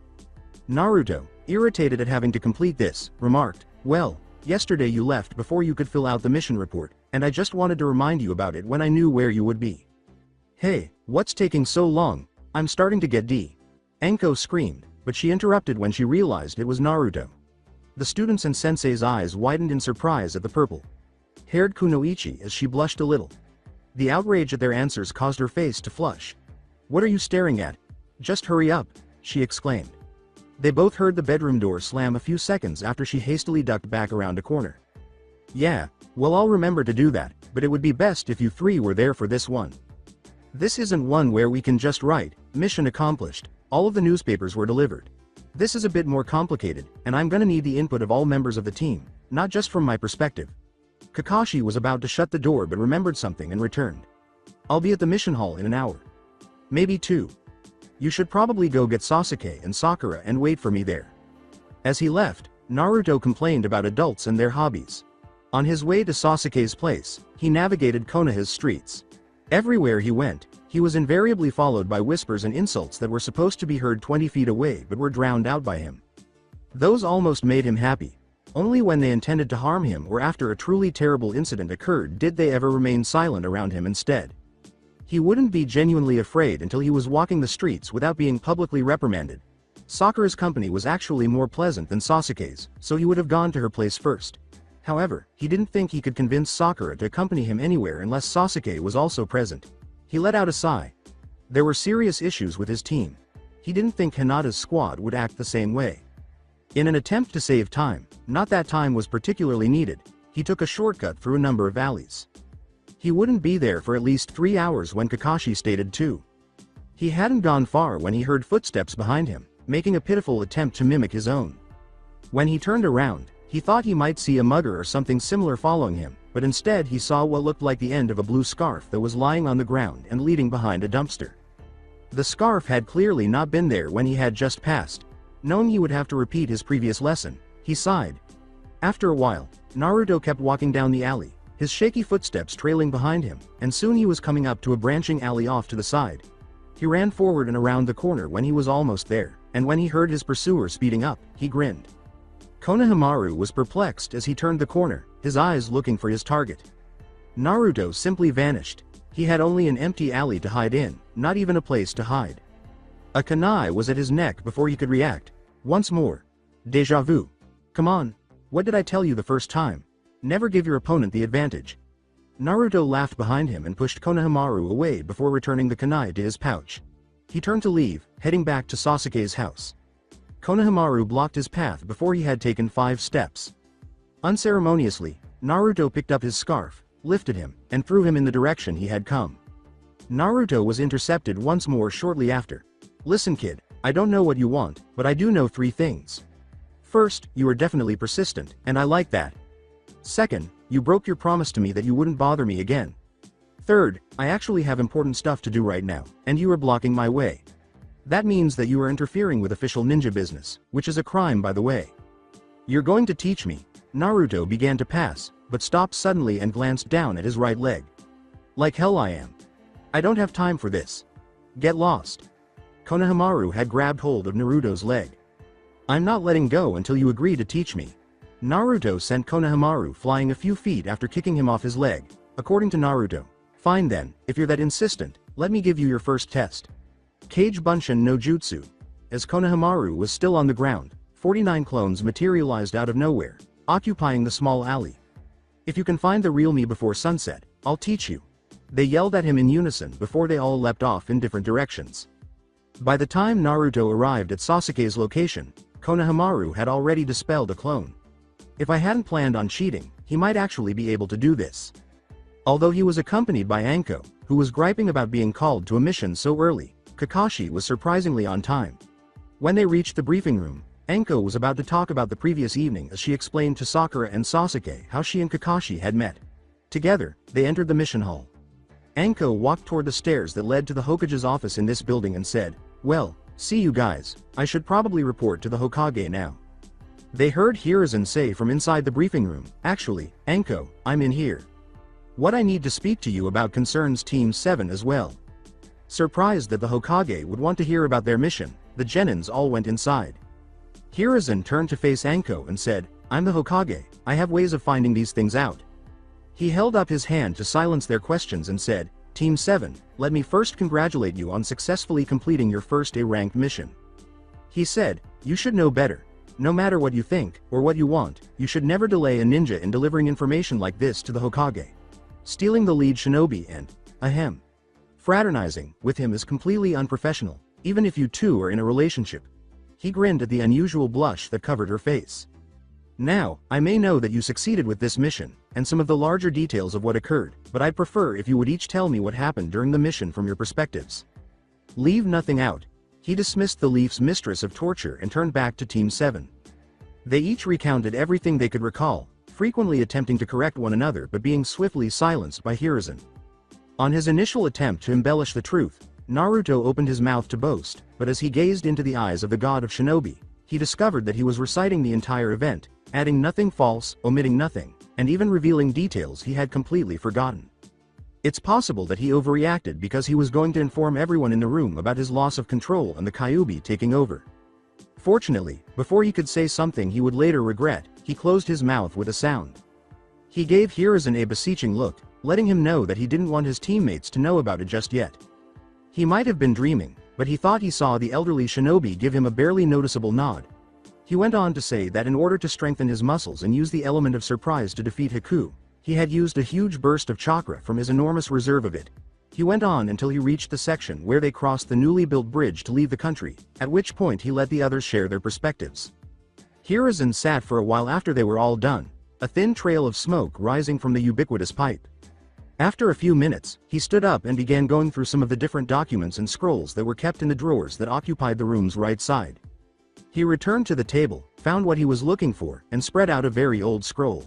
Naruto, irritated at having to complete this, remarked, "Well, yesterday you left before you could fill out the mission report, and I just wanted to remind you about it when I knew where you would be." "Hey, what's taking so long? I'm starting to get D." Anko screamed, but she interrupted when she realized it was Naruto. The students and sensei's eyes widened in surprise at the purple-haired kunoichi as she blushed a little. The outrage at their answers caused her face to flush. "What are you staring at? Just hurry up," she exclaimed. They both heard the bedroom door slam a few seconds after she hastily ducked back around a corner. "Yeah, well, I'll remember to do that, but it would be best if you three were there for this one. This isn't one where we can just write, 'Mission accomplished,' all of the newspapers were delivered. This is a bit more complicated, and I'm gonna need the input of all members of the team, not just from my perspective." Kakashi was about to shut the door but remembered something and returned. "I'll be at the mission hall in an hour. Maybe 2. You should probably go get Sasuke and Sakura and wait for me there." As he left, Naruto complained about adults and their hobbies. On his way to Sasuke's place, he navigated Konoha's streets. Everywhere he went, he was invariably followed by whispers and insults that were supposed to be heard 20 feet away but were drowned out by him. Those almost made him happy. Only when they intended to harm him or after a truly terrible incident occurred did they ever remain silent around him instead. He wouldn't be genuinely afraid until he was walking the streets without being publicly reprimanded. Sakura's company was actually more pleasant than Sasuke's, so he would have gone to her place first. However, he didn't think he could convince Sakura to accompany him anywhere unless Sasuke was also present. He let out a sigh. There were serious issues with his team. He didn't think Hinata's squad would act the same way. In an attempt to save time, not that time was particularly needed, he took a shortcut through a number of alleys. He wouldn't be there for at least 3 hours when Kakashi stated 2. He hadn't gone far when he heard footsteps behind him, making a pitiful attempt to mimic his own. When he turned around, he thought he might see a mugger or something similar following him, but instead he saw what looked like the end of a blue scarf that was lying on the ground and leading behind a dumpster. The scarf had clearly not been there when he had just passed. Knowing he would have to repeat his previous lesson, he sighed. After a while, Naruto kept walking down the alley, his shaky footsteps trailing behind him, and soon he was coming up to a branching alley off to the side. He ran forward and around the corner when he was almost there, and when he heard his pursuer speeding up, he grinned. Konohamaru was perplexed as he turned the corner, his eyes looking for his target. Naruto simply vanished. He had only an empty alley to hide in, not even a place to hide. A kunai was at his neck before he could react. Once more. Déjà vu. Come on. What did I tell you the first time? Never give your opponent the advantage. Naruto laughed behind him and pushed Konohamaru away before returning the kunai to his pouch. He turned to leave, heading back to Sasuke's house. Konohamaru blocked his path before he had taken 5 steps. Unceremoniously, Naruto picked up his scarf, lifted him, and threw him in the direction he had come. Naruto was intercepted once more shortly after. Listen kid, I don't know what you want, but I do know 3 things. First, you are definitely persistent, and I like that. Second, you broke your promise to me that you wouldn't bother me again. Third, I actually have important stuff to do right now, and you are blocking my way. That means that you are interfering with official ninja business, which is a crime by the way. You're going to teach me. Naruto began to pass, but stopped suddenly and glanced down at his right leg. Like hell I am. I don't have time for this. Get lost. Konohamaru had grabbed hold of Naruto's leg. I'm not letting go until you agree to teach me. Naruto sent Konohamaru flying a few feet after kicking him off his leg. According to Naruto, fine then, if you're that insistent, let me give you your first test. Kage Bunshin no Jutsu. As Konohamaru was still on the ground, 49 clones materialized out of nowhere, occupying the small alley. If you can find the real me before sunset, I'll teach you. They yelled at him in unison before they all leapt off in different directions. By the time Naruto arrived at Sasuke's location, Konohamaru had already dispelled a clone. If I hadn't planned on cheating, he might actually be able to do this. Although he was accompanied by Anko, who was griping about being called to a mission so early, Kakashi was surprisingly on time. When they reached the briefing room, Anko was about to talk about the previous evening as she explained to Sakura and Sasuke how she and Kakashi had met. Together, they entered the mission hall. Anko walked toward the stairs that led to the Hokage's office in this building and said, "Well, see you guys, I should probably report to the Hokage now." They heard Hiruzen say from inside the briefing room, "Actually, Anko, I'm in here. What I need to speak to you about concerns Team 7 as well." Surprised that the Hokage would want to hear about their mission, the Genins all went inside. Hiruzen turned to face Anko and said, "I'm the Hokage, I have ways of finding these things out." He held up his hand to silence their questions and said, "Team 7, let me first congratulate you on successfully completing your first A-ranked mission." He said, "You should know better. No matter what you think, or what you want, you should never delay a ninja in delivering information like this to the Hokage. Stealing the lead shinobi and, ahem. Fraternizing with him is completely unprofessional, even if you two are in a relationship." He grinned at the unusual blush that covered her face. "Now, I may know that you succeeded with this mission, and some of the larger details of what occurred, but I'd prefer if you would each tell me what happened during the mission from your perspectives. Leave nothing out." He dismissed the Leaf's mistress of torture and turned back to Team 7. They each recounted everything they could recall, frequently attempting to correct one another but being swiftly silenced by Hiruzen. On his initial attempt to embellish the truth, Naruto opened his mouth to boast, but as he gazed into the eyes of the god of shinobi, he discovered that he was reciting the entire event, adding nothing false, omitting nothing. and even revealing details he had completely forgotten. It's possible that he overreacted because he was going to inform everyone in the room about his loss of control and the Kyuubi taking over. Fortunately, before he could say something he would later regret, he closed his mouth with a sound. He gave Hiruzen a beseeching look, letting him know that he didn't want his teammates to know about it just yet. He might have been dreaming, but he thought he saw the elderly shinobi give him a barely noticeable nod. He went on to say that in order to strengthen his muscles and use the element of surprise to defeat Haku, he had used a huge burst of chakra from his enormous reserve of it. He went on until he reached the section where they crossed the newly built bridge to leave the country, at which point he let the others share their perspectives. Hiruzen sat for a while after they were all done, a thin trail of smoke rising from the ubiquitous pipe. After a few minutes, he stood up and began going through some of the different documents and scrolls that were kept in the drawers that occupied the room's right side. He returned to the table, found what he was looking for, and spread out a very old scroll.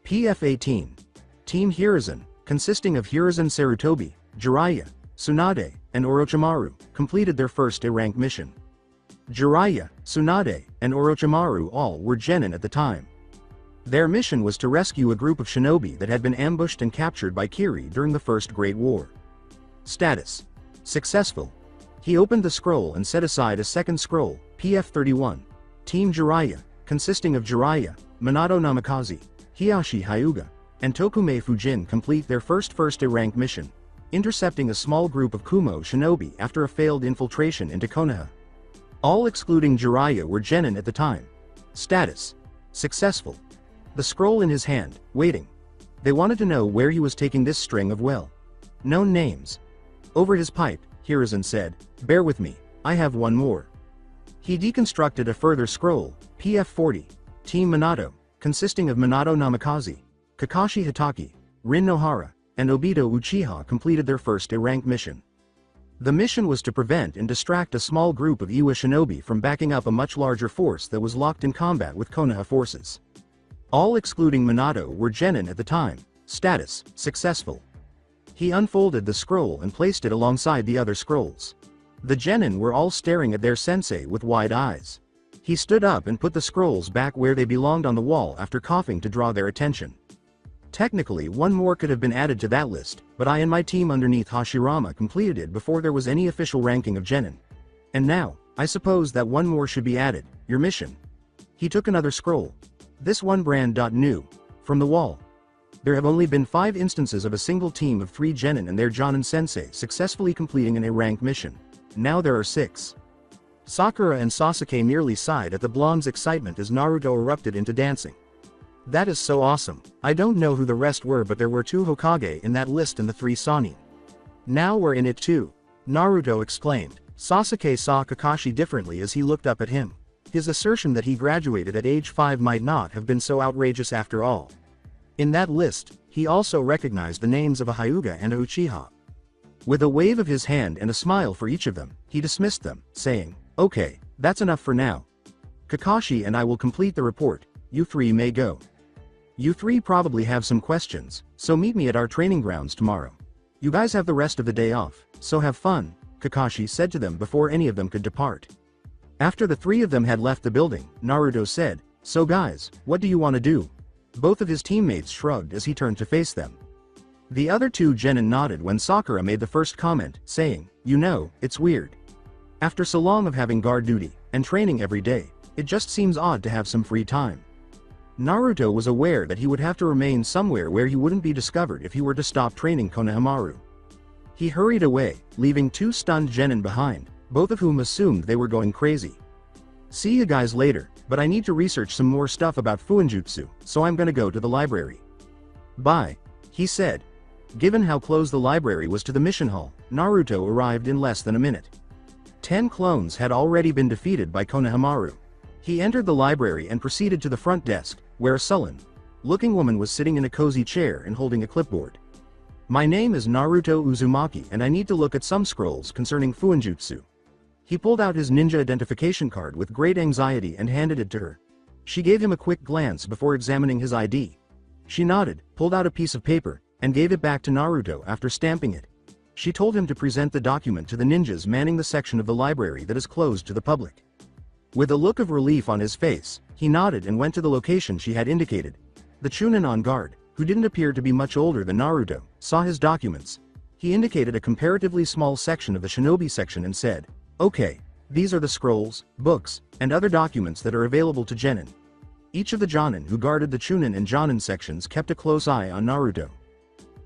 PF-18. Team Hiruzen, consisting of Hiruzen Sarutobi, Jiraiya, Tsunade, and Orochimaru, completed their first A-rank mission. Jiraiya, Tsunade, and Orochimaru all were genin at the time. Their mission was to rescue a group of shinobi that had been ambushed and captured by Kiri during the First Great War. Status: successful. He opened the scroll and set aside a second scroll, PF-31. Team Jiraiya, consisting of Jiraiya, Minato Namikaze, Hiyashi Hyuga, and Tokume Fujin complete their first A-rank mission, intercepting a small group of Kumo shinobi after a failed infiltration into Konoha. All excluding Jiraiya were genin at the time. Status: successful. The scroll in his hand, waiting. They wanted to know where he was taking this string of known names. Over his pipe, Hiruzen said, "Bear with me, I have one more." He deconstructed a further scroll, PF-40. Team Minato, consisting of Minato Namikaze, Kakashi Hatake, Rin Nohara, and Obito Uchiha completed their first A-rank mission. The mission was to prevent and distract a small group of Iwa shinobi from backing up a much larger force that was locked in combat with Konoha forces. All excluding Minato were genin at the time. Status: successful. He unfolded the scroll and placed it alongside the other scrolls. The genin were all staring at their sensei with wide eyes. He stood up and put the scrolls back where they belonged on the wall after coughing to draw their attention. Technically, one more could have been added to that list, but I and my team underneath Hashirama completed it before there was any official ranking of genin. And now, I suppose that one more should be added. Your mission. He took another scroll. This one brand. New. From the wall. There have only been 5 instances of a single team of 3 genin and their Jonin sensei successfully completing an A-rank mission. Now there are 6. Sakura and Sasuke nearly sighed at the blonde's excitement as Naruto erupted into dancing. That is so awesome. I don't know who the rest were, but there were 2 Hokage in that list and the 3 Sannin. Now we're in it too. Naruto exclaimed. Sasuke saw Kakashi differently as he looked up at him. His assertion that he graduated at age 5 might not have been so outrageous after all. In that list, he also recognized the names of a Hyuga and a Uchiha. With a wave of his hand and a smile for each of them, he dismissed them, saying, "Okay, that's enough for now. Kakashi and I will complete the report, you 3 may go. You 3 probably have some questions, so meet me at our training grounds tomorrow. You guys have the rest of the day off, so have fun," Kakashi said to them before any of them could depart. After the 3 of them had left the building, Naruto said, "So guys, what do you want to do?" Both of his teammates shrugged as he turned to face them. The other 2 genin nodded when Sakura made the first comment, saying, "You know, it's weird. After so long of having guard duty, and training every day, it just seems odd to have some free time." Naruto was aware that he would have to remain somewhere where he wouldn't be discovered if he were to stop training Konohamaru. He hurried away, leaving 2 stunned genin behind, both of whom assumed they were going crazy. "See you guys later, but I need to research some more stuff about Fuinjutsu, so I'm gonna go to the library." "Bye," he said. Given how close the library was to the mission hall, Naruto arrived in less than a minute. 10 clones had already been defeated by Konohamaru. He entered the library and proceeded to the front desk, where a sullen-looking woman was sitting in a cozy chair and holding a clipboard. "My name is Naruto Uzumaki and I need to look at some scrolls concerning Fuinjutsu." He pulled out his ninja identification card with great anxiety and handed it to her. She gave him a quick glance before examining his ID. She nodded, pulled out a piece of paper, and gave it back to Naruto after stamping it. She told him to present the document to the ninjas manning the section of the library that is closed to the public. With a look of relief on his face, he nodded and went to the location she had indicated. The Chunin on guard, who didn't appear to be much older than Naruto, saw his documents. He indicated a comparatively small section of the shinobi section and said, "Okay, these are the scrolls, books, and other documents that are available to genin." Each of the jonin who guarded the Chunin and jonin sections kept a close eye on Naruto.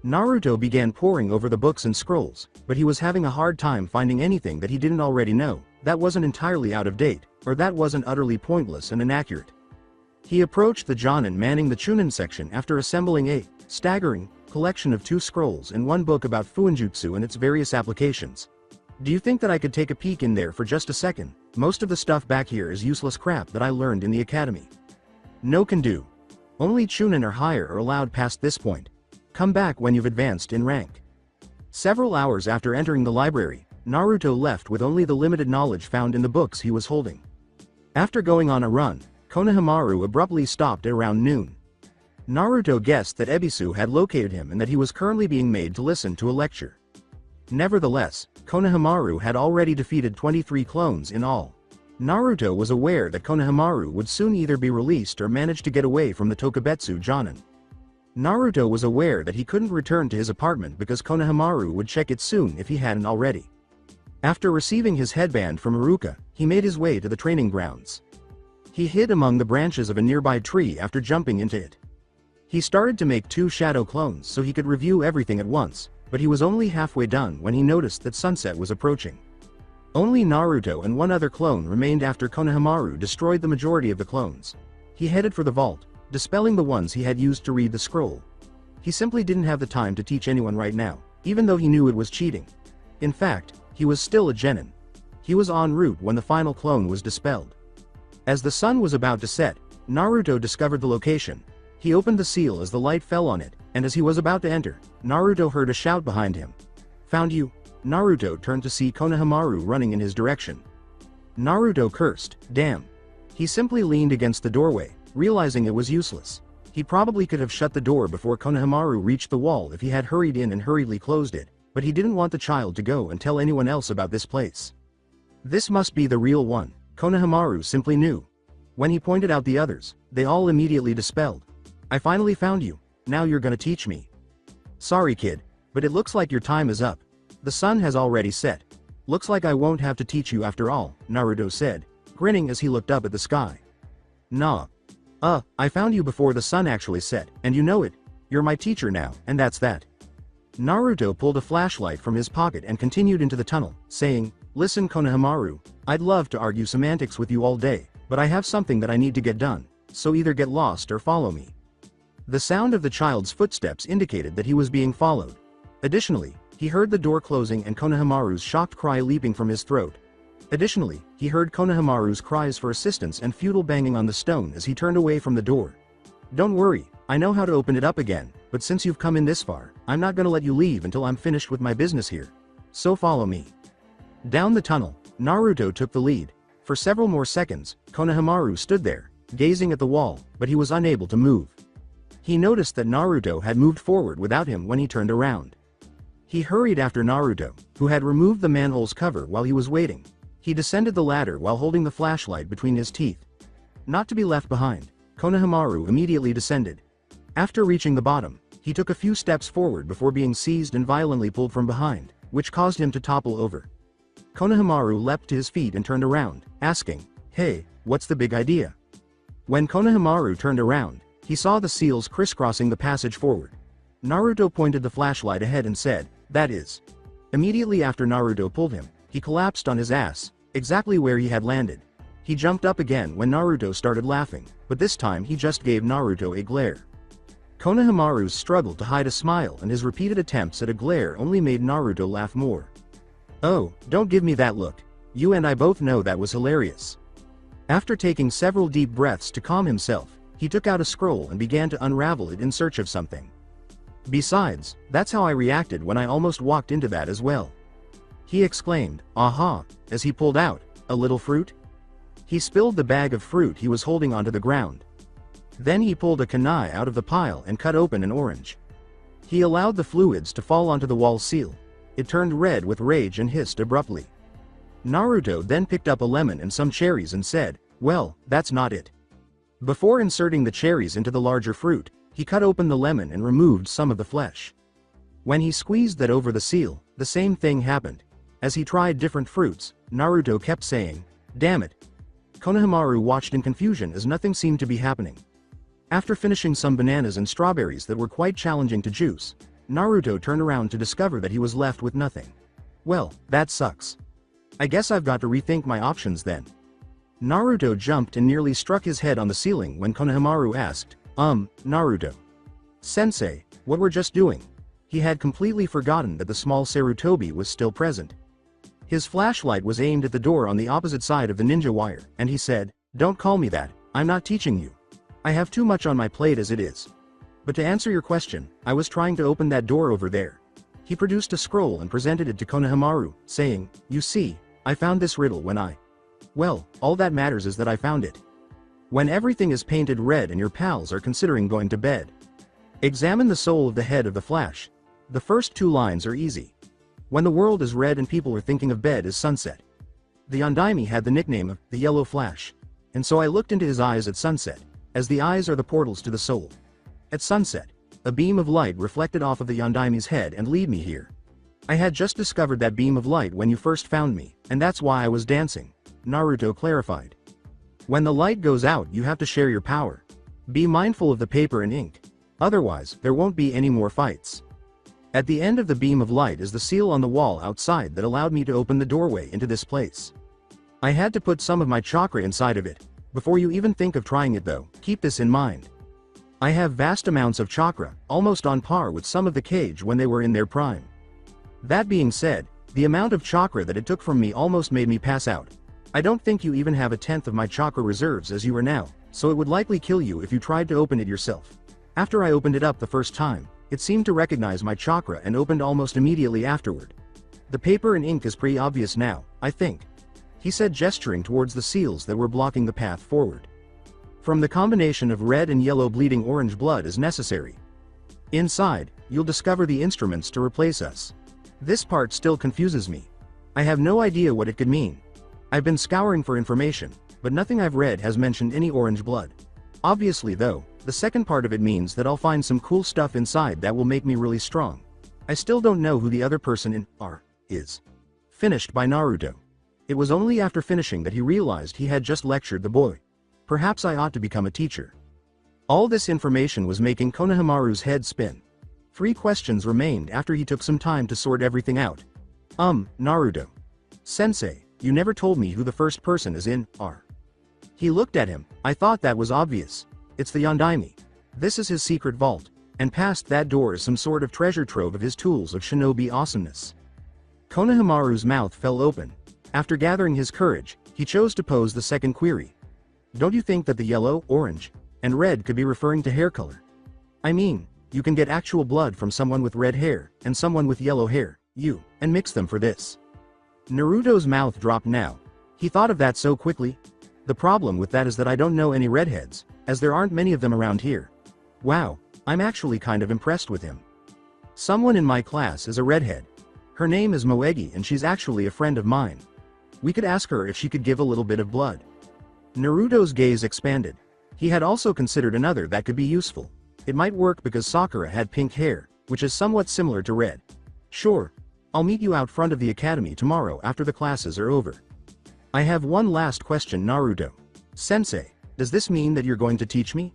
Naruto began poring over the books and scrolls, but he was having a hard time finding anything that he didn't already know, that wasn't entirely out of date, or that wasn't utterly pointless and inaccurate. He approached the jonin manning the Chunin section after assembling a staggering collection of 2 scrolls and 1 book about Fuinjutsu and its various applications. "Do you think that I could take a peek in there for just a second? Most of the stuff back here is useless crap that I learned in the academy." "No can do. Only Chunin or higher are allowed past this point. Come back when you've advanced in rank." Several hours after entering the library, Naruto left with only the limited knowledge found in the books he was holding. After going on a run, Konohamaru abruptly stopped at around noon. Naruto guessed that Ebisu had located him and that he was currently being made to listen to a lecture. Nevertheless, Konohamaru had already defeated 23 clones in all. Naruto was aware that Konohamaru would soon either be released or manage to get away from the Tokubetsu Jonin. Naruto was aware that he couldn't return to his apartment because Konohamaru would check it soon if he hadn't already. After receiving his headband from Iruka, he made his way to the training grounds. He hid among the branches of a nearby tree after jumping into it. He started to make 2 shadow clones so he could review everything at once, but he was only halfway done when he noticed that sunset was approaching. Only Naruto and 1 other clone remained after Konohamaru destroyed the majority of the clones. He headed for the vault, dispelling the ones he had used to read the scroll. He simply didn't have the time to teach anyone right now, even though he knew it was cheating. In fact, he was still a genin. He was en route when the final clone was dispelled. As the sun was about to set, Naruto discovered the location. He opened the seal as the light fell on it, and as he was about to enter, Naruto heard a shout behind him. "Found you." Naruto turned to see Konohamaru running in his direction. Naruto cursed, "Damn." He simply leaned against the doorway, realizing it was useless. He probably could have shut the door before Konohamaru reached the wall if he had hurried in and hurriedly closed it, but he didn't want the child to go and tell anyone else about this place. This must be the real one, Konohamaru simply knew. When he pointed out the others, they all immediately dispelled. "I finally found you, now you're gonna teach me." "Sorry kid, but it looks like your time is up. The sun has already set. Looks like I won't have to teach you after all," Naruto said, grinning as he looked up at the sky. "Nah. I found you before the sun actually set, and you know it. You're my teacher now, and that's that." Naruto pulled a flashlight from his pocket and continued into the tunnel, saying, "Listen Konohamaru, I'd love to argue semantics with you all day, but I have something that I need to get done, so either get lost or follow me." The sound of the child's footsteps indicated that he was being followed. Additionally, he heard the door closing and Konohamaru's shocked cry leaping from his throat. Additionally, he heard Konohamaru's cries for assistance and futile banging on the stone as he turned away from the door. "Don't worry, I know how to open it up again, but since you've come in this far, I'm not gonna let you leave until I'm finished with my business here. So follow me." Down the tunnel, Naruto took the lead. For several more seconds, Konohamaru stood there, gazing at the wall, but he was unable to move. He noticed that Naruto had moved forward without him when he turned around. He hurried after Naruto, who had removed the manhole's cover while he was waiting. He descended the ladder while holding the flashlight between his teeth. Not to be left behind, Konohamaru immediately descended. After reaching the bottom, he took a few steps forward before being seized and violently pulled from behind, which caused him to topple over. Konohamaru leapt to his feet and turned around, asking, "Hey, what's the big idea?" When Konohamaru turned around, he saw the seals crisscrossing the passage forward. Naruto pointed the flashlight ahead and said, "That is." Immediately after Naruto pulled him, he collapsed on his ass, exactly where he had landed. He jumped up again when Naruto started laughing, but this time he just gave Naruto a glare. Konohamaru struggled to hide a smile and his repeated attempts at a glare only made Naruto laugh more. "Oh, don't give me that look. You and I both know that was hilarious." After taking several deep breaths to calm himself, he took out a scroll and began to unravel it in search of something. "Besides, that's how I reacted when I almost walked into that as well," he exclaimed, "Aha," as he pulled out a little fruit. He spilled the bag of fruit he was holding onto the ground. Then he pulled a kunai out of the pile and cut open an orange. He allowed the fluids to fall onto the wall seal. It turned red with rage and hissed abruptly. Naruto then picked up a lemon and some cherries and said, "Well, that's not it." Before inserting the cherries into the larger fruit, He cut open the lemon and removed some of the flesh. When he squeezed that over the seal, the same thing happened. As he tried different fruits, Naruto kept saying, "Damn it." Konohamaru watched in confusion as nothing seemed to be happening. After finishing some bananas and strawberries that were quite challenging to juice, Naruto turned around to discover that he was left with nothing. Well, that sucks. I guess I've got to rethink my options then. Naruto jumped and nearly struck his head on the ceiling when Konohamaru asked, Naruto. Sensei, what we're just doing? He had completely forgotten that the small Sarutobi was still present. His flashlight was aimed at the door on the opposite side of the ninja wire, and he said, "Don't call me that, I'm not teaching you. I have too much on my plate as it is. But to answer your question, I was trying to open that door over there." He produced a scroll and presented it to Konohamaru, saying, "You see, I found this riddle when Well, all that matters is that I found it. When everything is painted red and your pals are considering going to bed. Examine the soul of the head of the flash. The first 2 lines are easy. When the world is red and people are thinking of bed as sunset. The Yondaime had the nickname of the Yellow Flash, and so I looked into his eyes at sunset, as the eyes are the portals to the soul. At sunset, a beam of light reflected off of the Yondaime's head and lead me here. I had just discovered that beam of light when you first found me, and that's why I was dancing," Naruto clarified. "When the light goes out, you have to share your power. Be mindful of the paper and ink. Otherwise, there won't be any more fights. At the end of the beam of light is the seal on the wall outside that allowed me to open the doorway into this place. I had to put some of my chakra inside of it. Before you even think of trying it though, keep this in mind. I have vast amounts of chakra, almost on par with some of the Kage when they were in their prime. That being said, the amount of chakra that it took from me almost made me pass out. I don't think you even have 1/10 of my chakra reserves as you are now, so it would likely kill you if you tried to open it yourself. After I opened it up the first time, it seemed to recognize my chakra and opened almost immediately afterward. The paper and ink is pretty obvious now, I think," he said, gesturing towards the seals that were blocking the path forward. "From the combination of red and yellow bleeding orange blood is necessary. Inside, you'll discover the instruments to replace us. This part still confuses me. I have no idea what it could mean. I've been scouring for information, but nothing I've read has mentioned any orange blood. Obviously though, the second part of it means that I'll find some cool stuff inside that will make me really strong. I still don't know who the other person in R is." Finished by Naruto. It was only after finishing that he realized he had just lectured the boy. Perhaps I ought to become a teacher. All this information was making Konohamaru's head spin. 3 questions remained after he took some time to sort everything out. Naruto. Sensei, you never told me who the first person is in R. He looked at him. I thought that was obvious. It's the Yondaime. This is his secret vault, and past that door is some sort of treasure trove of his tools of shinobi awesomeness. Konohamaru's mouth fell open. After gathering his courage, he chose to pose the second query. Don't you think that the yellow, orange, and red could be referring to hair color? I mean, you can get actual blood from someone with red hair, and someone with yellow hair, and mix them for this. Naruto's mouth dropped now. He thought of that so quickly. The problem with that is that I don't know any redheads, as there aren't many of them around here. Wow, I'm actually kind of impressed with him. Someone in my class is a redhead. Her name is Moegi and she's actually a friend of mine. We could ask her if she could give a little bit of blood. Naruto's gaze expanded. He had also considered another that could be useful. It might work because Sakura had pink hair, which is somewhat similar to red. Sure. I'll meet you out front of the academy tomorrow after the classes are over. I have one last question, Naruto. Sensei, does this mean that you're going to teach me?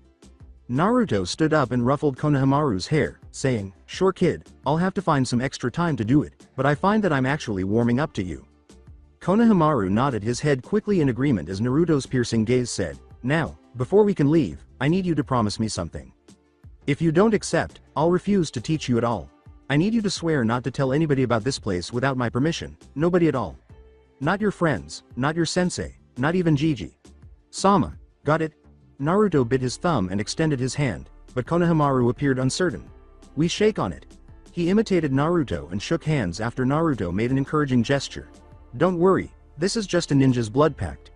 Naruto stood up and ruffled Konohamaru's hair, saying, Sure kid, I'll have to find some extra time to do it, but I find that I'm actually warming up to you. Konohamaru nodded his head quickly in agreement as Naruto's piercing gaze said, Now, before we can leave, I need you to promise me something. If you don't accept, I'll refuse to teach you at all. I need you to swear not to tell anybody about this place without my permission, nobody at all. Not your friends, not your sensei, not even Gigi. Sama, got it? Naruto bit his thumb and extended his hand, but Konohamaru appeared uncertain. We shake on it. He imitated Naruto and shook hands after Naruto made an encouraging gesture. Don't worry, this is just a ninja's blood pact.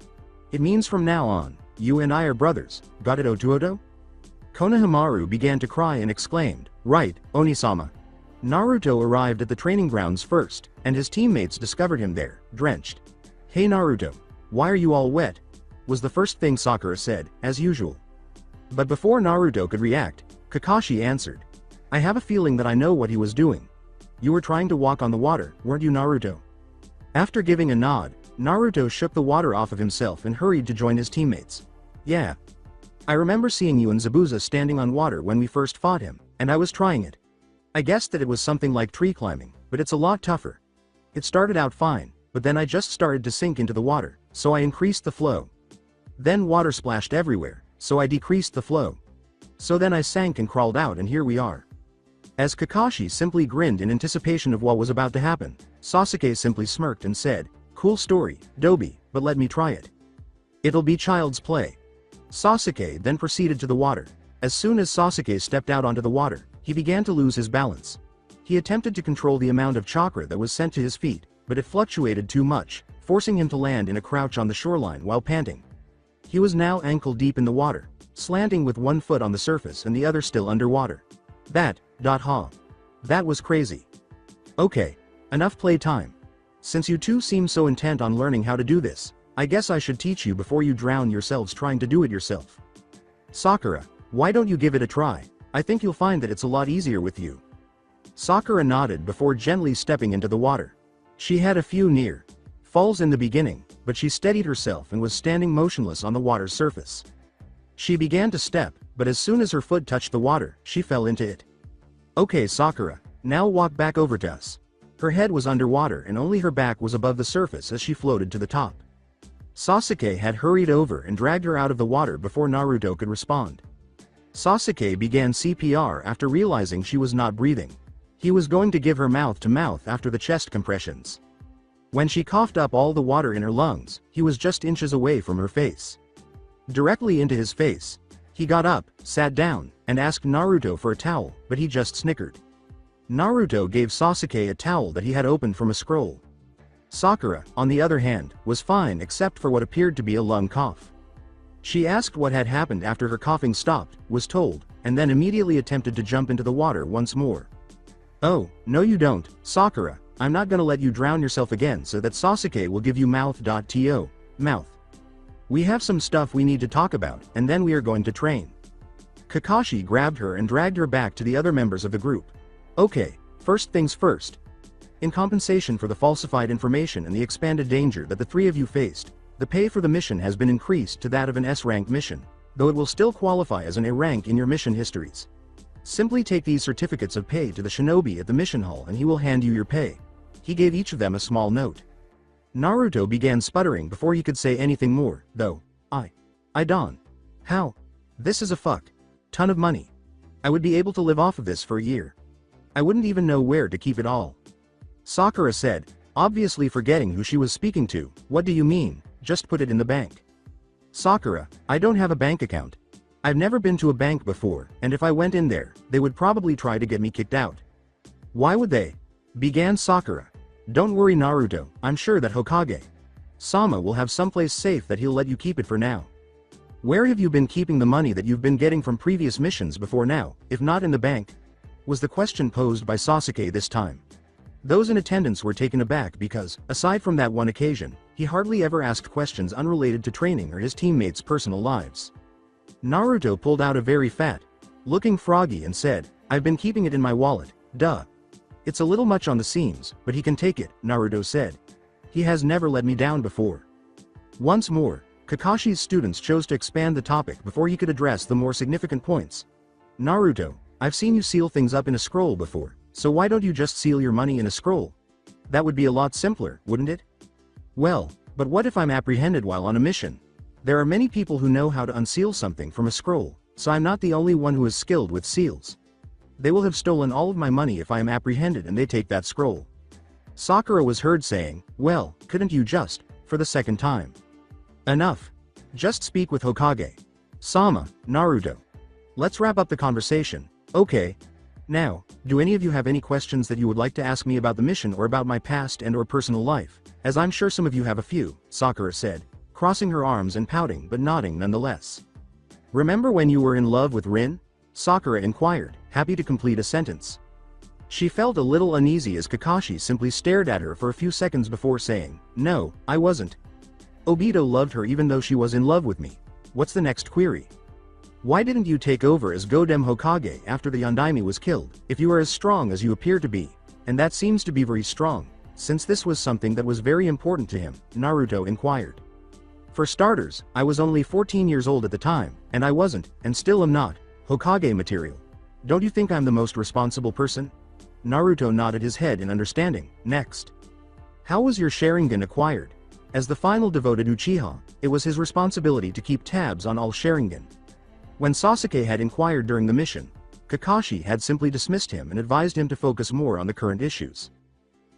It means from now on, you and I are brothers, got it Otuoto? Konohamaru began to cry and exclaimed, Right, Onisama. Naruto arrived at the training grounds first, and his teammates discovered him there, drenched. Hey Naruto, why are you all wet? Was the first thing Sakura said, as usual. But before Naruto could react, Kakashi answered. I have a feeling that I know what he was doing. You were trying to walk on the water, weren't you, Naruto? After giving a nod, Naruto shook the water off of himself and hurried to join his teammates. Yeah. I remember seeing you and Zabuza standing on water when we first fought him, and I was trying it. I guessed that it was something like tree climbing, but it's a lot tougher. It started out fine, but then I just started to sink into the water, so I increased the flow. Then water splashed everywhere, so I decreased the flow. So then I sank and crawled out, and here we are. As Kakashi simply grinned in anticipation of what was about to happen, Sasuke simply smirked and said, Cool story, Dobi, but let me try it. It'll be child's play. Sasuke then proceeded to the water. As soon as Sasuke stepped out onto the water, he began to lose his balance. He attempted to control the amount of chakra that was sent to his feet, but it fluctuated too much, forcing him to land in a crouch on the shoreline while panting. He was now ankle deep in the water, slanting with one foot on the surface and the other still underwater. That was crazy. Okay, enough playtime. Since you two seem so intent on learning how to do this, I guess I should teach you before you drown yourselves trying to do it yourself. Sakura, why don't you give it a try? I think you'll find that it's a lot easier with you. Sakura nodded before gently stepping into the water. She had a few near falls in the beginning, but she steadied herself and was standing motionless on the water's surface. She began to step, but as soon as her foot touched the water, she fell into it. Okay, Sakura, now walk back over to us. Her head was underwater and only her back was above the surface as she floated to the top. Sasuke had hurried over and dragged her out of the water before Naruto could respond. Sasuke began CPR after realizing she was not breathing. He was going to give her mouth-to-mouth after the chest compressions. When she coughed up all the water in her lungs, he was just inches away from her face. Directly into his face. He got up, sat down, and asked Naruto for a towel, but he just snickered. Naruto gave Sasuke a towel that he had opened from a scroll. Sakura, on the other hand, was fine except for what appeared to be a lung cough. She asked what had happened after her coughing stopped, was told, and then immediately attempted to jump into the water once more. Oh, no you don't, Sakura, I'm not gonna let you drown yourself again so that Sasuke will give you mouth.to, mouth. We have some stuff we need to talk about, and then we are going to train. Kakashi grabbed her and dragged her back to the other members of the group. Okay, first things first. In compensation for the falsified information and the expanded danger that the three of you faced, the pay for the mission has been increased to that of an S-rank mission, though it will still qualify as an A rank in your mission histories. Simply take these certificates of pay to the shinobi at the mission hall and he will hand you your pay. He gave each of them a small note. Naruto began sputtering before he could say anything more, though. I don't. How? This is a ton of money. I would be able to live off of this for a year. I wouldn't even know where to keep it all. Sakura said, obviously forgetting who she was speaking to. What do you mean? Just put it in the bank. Sakura, I don't have a bank account. I've never been to a bank before, and if I went in there, they would probably try to get me kicked out. Why would they? Began Sakura. Don't worry Naruto, I'm sure that Hokage Sama will have someplace safe that he'll let you keep it for now. Where have you been keeping the money that you've been getting from previous missions before now, if not in the bank? Was the question posed by Sasuke this time. Those in attendance were taken aback because, aside from that one occasion, he hardly ever asked questions unrelated to training or his teammates' personal lives. Naruto pulled out a very fat-looking froggy and said, I've been keeping it in my wallet, duh. It's a little much on the seams, but he can take it, Naruto said. He has never let me down before. Once more, Kakashi's students chose to expand the topic before he could address the more significant points. Naruto, I've seen you seal things up in a scroll before, so why don't you just seal your money in a scroll? That would be a lot simpler, wouldn't it? Well, but what if I'm apprehended while on a mission? There are many people who know how to unseal something from a scroll, so I'm not the only one who is skilled with seals. They will have stolen all of my money if I am apprehended and they take that scroll. Sakura was heard saying, well, couldn't you just, for the second time? Enough. Just speak with Hokage Sama, Naruto. Let's wrap up the conversation, okay? Now, do any of you have any questions that you would like to ask me about the mission or about my past and or personal life, as I'm sure some of you have a few, Sakura said, crossing her arms and pouting but nodding nonetheless. Remember when you were in love with Rin? Sakura inquired, happy to complete a sentence. She felt a little uneasy as Kakashi simply stared at her for a few seconds before saying, no, I wasn't. Obito loved her even though she was in love with me. What's the next query? Why didn't you take over as Godem Hokage after the Yondaime was killed, if you are as strong as you appear to be? And that seems to be very strong. Since this was something that was very important to him, Naruto inquired. For starters, I was only 14 years old at the time, and I wasn't, and still am not, Hokage material. Don't you think I'm the most responsible person? Naruto nodded his head in understanding. Next. How was your Sharingan acquired? As the final devoted Uchiha, it was his responsibility to keep tabs on all Sharingan. When Sasuke had inquired during the mission, Kakashi had simply dismissed him and advised him to focus more on the current issues.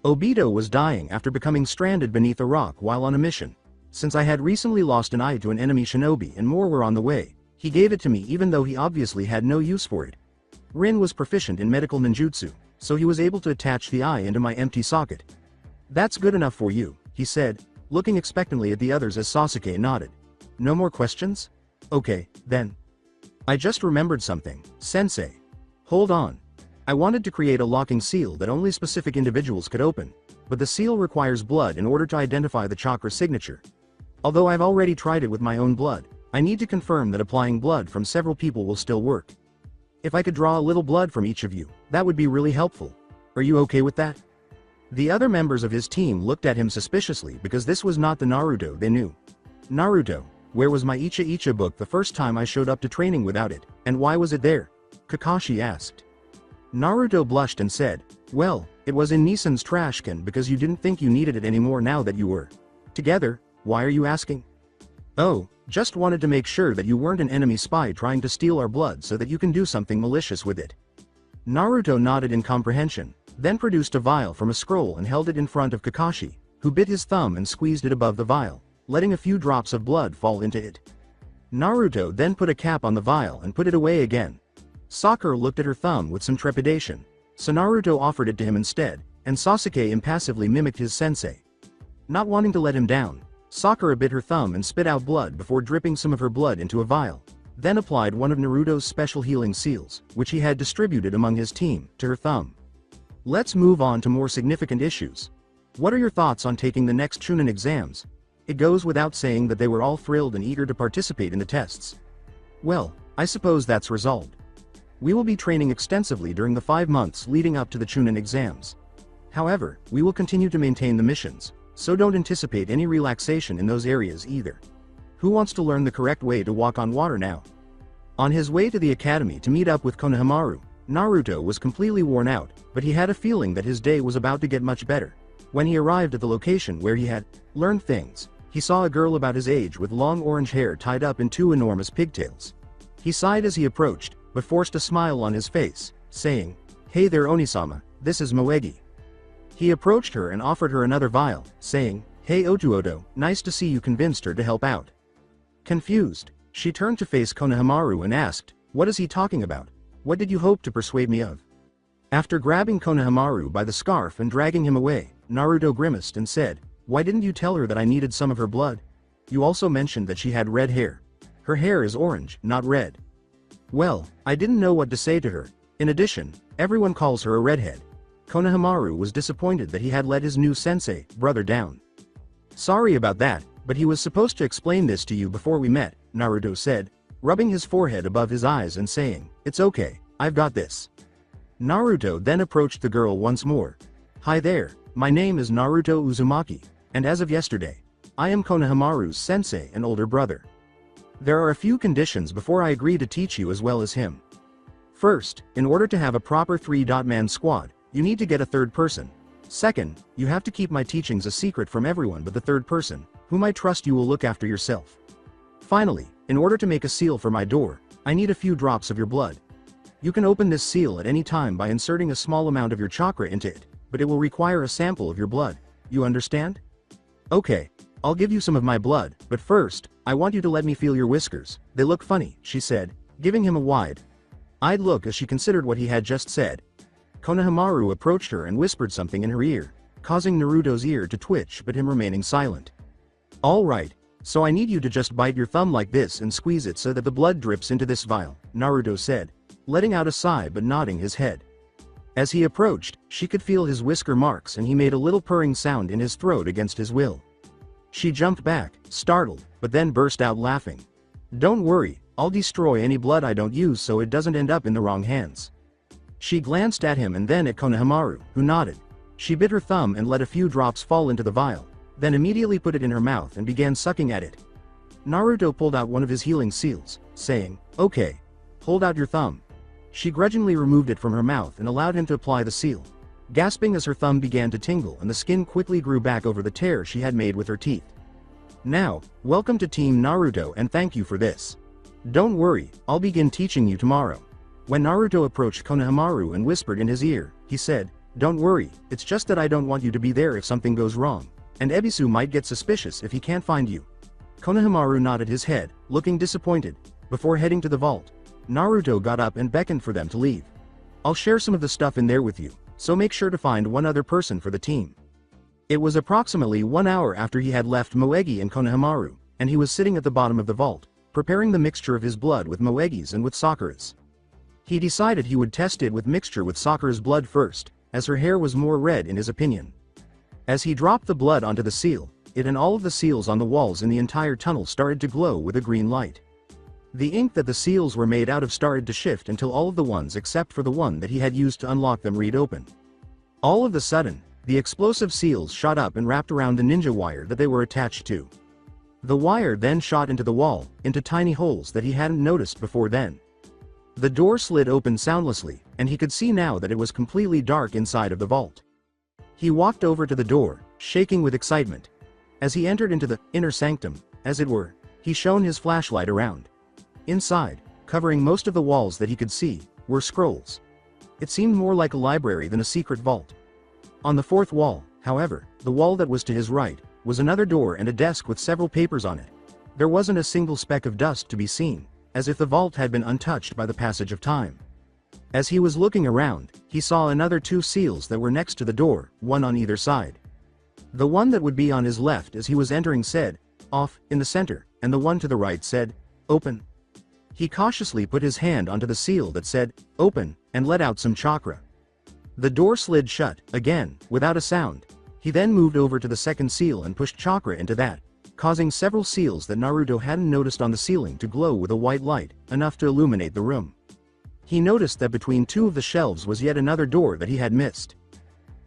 Obito was dying after becoming stranded beneath a rock while on a mission. Since I had recently lost an eye to an enemy shinobi and more were on the way, he gave it to me even though he obviously had no use for it. Rin was proficient in medical ninjutsu, so he was able to attach the eye into my empty socket. That's good enough for you, he said, looking expectantly at the others as Sasuke nodded. No more questions? Okay, then. I just remembered something, Sensei. Hold on. I wanted to create a locking seal that only specific individuals could open, but the seal requires blood in order to identify the chakra signature. Although I've already tried it with my own blood, I need to confirm that applying blood from several people will still work. If I could draw a little blood from each of you, that would be really helpful. Are you okay with that? The other members of his team looked at him suspiciously because this was not the Naruto they knew. Naruto, where was my Icha Icha book the first time I showed up to training without it, and why was it there? Kakashi asked. Naruto blushed and said, well, it was in Nissan's trash can because you didn't think you needed it anymore now that you were together. Why are you asking? Oh, just wanted to make sure that you weren't an enemy spy trying to steal our blood so that you can do something malicious with it. Naruto nodded in comprehension, then produced a vial from a scroll and held it in front of Kakashi, who bit his thumb and squeezed it above the vial, letting a few drops of blood fall into it. Naruto then put a cap on the vial and put it away again. Sakura looked at her thumb with some trepidation, so Naruto offered it to him instead, and Sasuke impassively mimicked his sensei. Not wanting to let him down, Sakura bit her thumb and spit out blood before dripping some of her blood into a vial, then applied one of Naruto's special healing seals, which he had distributed among his team, to her thumb. Let's move on to more significant issues. What are your thoughts on taking the next Chunin exams? It goes without saying that they were all thrilled and eager to participate in the tests. Well, I suppose that's resolved. We will be training extensively during the 5 months leading up to the Chunin exams. However, we will continue to maintain the missions, so don't anticipate any relaxation in those areas either. Who wants to learn the correct way to walk on water now? On his way to the academy to meet up with Konohamaru, Naruto was completely worn out, but he had a feeling that his day was about to get much better. When he arrived at the location where he had learned things, he saw a girl about his age with long orange hair tied up in 2 enormous pigtails. He sighed as he approached, but forced a smile on his face, saying, "Hey there Onisama, this is Moegi." He approached her and offered her another vial, saying, "Hey Otuoto, nice to see you convinced her to help out." Confused, she turned to face Konohamaru and asked, "What is he talking about? What did you hope to persuade me of?" After grabbing Konohamaru by the scarf and dragging him away, Naruto grimaced and said, "Why didn't you tell her that I needed some of her blood? You also mentioned that she had red hair. Her hair is orange, not red." Well, I didn't know what to say to her. In addition, everyone calls her a redhead. Konohamaru was disappointed that he had let his new sensei, brother, down. "Sorry about that, but he was supposed to explain this to you before we met," Naruto said, rubbing his forehead above his eyes and saying, "It's okay, I've got this." Naruto then approached the girl once more. "Hi there, my name is Naruto Uzumaki, and as of yesterday, I am Konohamaru's sensei and older brother. There are a few conditions before I agree to teach you as well as him. First, in order to have a proper 3-man squad, you need to get a third person. Second, you have to keep my teachings a secret from everyone but the third person, whom I trust you will look after yourself. Finally, in order to make a seal for my door, I need a few drops of your blood. You can open this seal at any time by inserting a small amount of your chakra into it, but it will require a sample of your blood. You understand? Okay, I'll give you some of my blood, but first, I want you to let me feel your whiskers. They look funny," she said, giving him a wide-eyed look as she considered what he had just said. Konohamaru approached her and whispered something in her ear, causing Naruto's ear to twitch but him remaining silent. "All right, so I need you to just bite your thumb like this and squeeze it so that the blood drips into this vial," Naruto said, letting out a sigh but nodding his head. As he approached, she could feel his whisker marks and he made a little purring sound in his throat against his will. She jumped back, startled, but then burst out laughing. "Don't worry, I'll destroy any blood I don't use so it doesn't end up in the wrong hands. She glanced at him and then at Konohamaru, who nodded. She bit her thumb and let a few drops fall into the vial, then immediately put it in her mouth and began sucking at it. Naruto pulled out one of his healing seals, saying, "Okay. Hold out your thumb." She grudgingly removed it from her mouth and allowed him to apply the seal, gasping as her thumb began to tingle and the skin quickly grew back over the tear she had made with her teeth. "Now, welcome to Team Naruto and thank you for this. Don't worry, I'll begin teaching you tomorrow." When Naruto approached Konohamaru and whispered in his ear, he said, "Don't worry, it's just that I don't want you to be there if something goes wrong, and Ebisu might get suspicious if he can't find you." Konohamaru nodded his head, looking disappointed. Before heading to the vault, Naruto got up and beckoned for them to leave. "I'll share some of the stuff in there with you, so make sure to find one other person for the team." It was approximately 1 hour after he had left Moegi and Konohamaru, and he was sitting at the bottom of the vault, preparing the mixture of his blood with Moegi's and with Sakura's. He decided he would test it with mixture with Sakura's blood first, as her hair was more red in his opinion. As he dropped the blood onto the seal, it and all of the seals on the walls in the entire tunnel started to glow with a green light. The ink that the seals were made out of started to shift until all of the ones except for the one that he had used to unlock them read open. All of a sudden, the explosive seals shot up and wrapped around the ninja wire that they were attached to. The wire then shot into the wall, into tiny holes that he hadn't noticed before then. The door slid open soundlessly, and he could see now that it was completely dark inside of the vault. He walked over to the door, shaking with excitement. As he entered into the inner sanctum, as it were, he shone his flashlight around. Inside, covering most of the walls that he could see, were scrolls. It seemed more like a library than a secret vault. On the fourth wall, however, the wall that was to his right, was another door and a desk with several papers on it. There wasn't a single speck of dust to be seen, as if the vault had been untouched by the passage of time. As he was looking around, he saw another 2 seals that were next to the door, one on either side. The one that would be on his left as he was entering said, "Off," in the center, and the one to the right said, "Open." He cautiously put his hand onto the seal that said, "Open," and let out some chakra. The door slid shut, again, without a sound. He then moved over to the second seal and pushed chakra into that, causing several seals that Naruto hadn't noticed on the ceiling to glow with a white light, enough to illuminate the room. He noticed that between 2 of the shelves was yet another door that he had missed.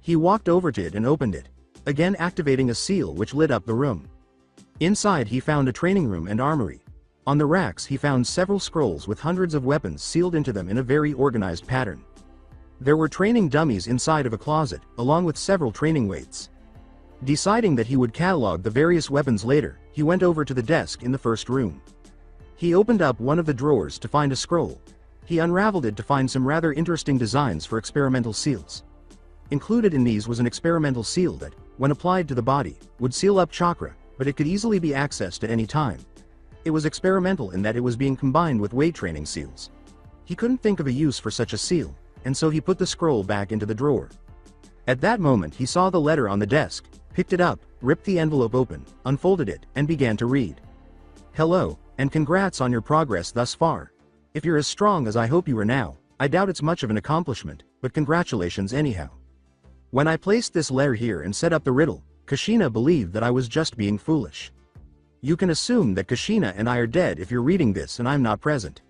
He walked over to it and opened it, again activating a seal which lit up the room. Inside he found a training room and armory. On the racks he found several scrolls with hundreds of weapons sealed into them in a very organized pattern. There were training dummies inside of a closet, along with several training weights. Deciding that he would catalog the various weapons later, he went over to the desk in the first room. He opened up one of the drawers to find a scroll. He unraveled it to find some rather interesting designs for experimental seals. Included in these was an experimental seal that, when applied to the body, would seal up chakra, but it could easily be accessed at any time. It was experimental in that it was being combined with weight training seals. He couldn't think of a use for such a seal, and so he put the scroll back into the drawer. At that moment he saw the letter on the desk, picked it up, ripped the envelope open, unfolded it, and began to read. "Hello, and congrats on your progress thus far. If you're as strong as I hope you are now, I doubt it's much of an accomplishment, but congratulations anyhow. When I placed this letter here and set up the riddle, Kushina believed that I was just being foolish. You can assume that Kushina and I are dead if you're reading this and I'm not present.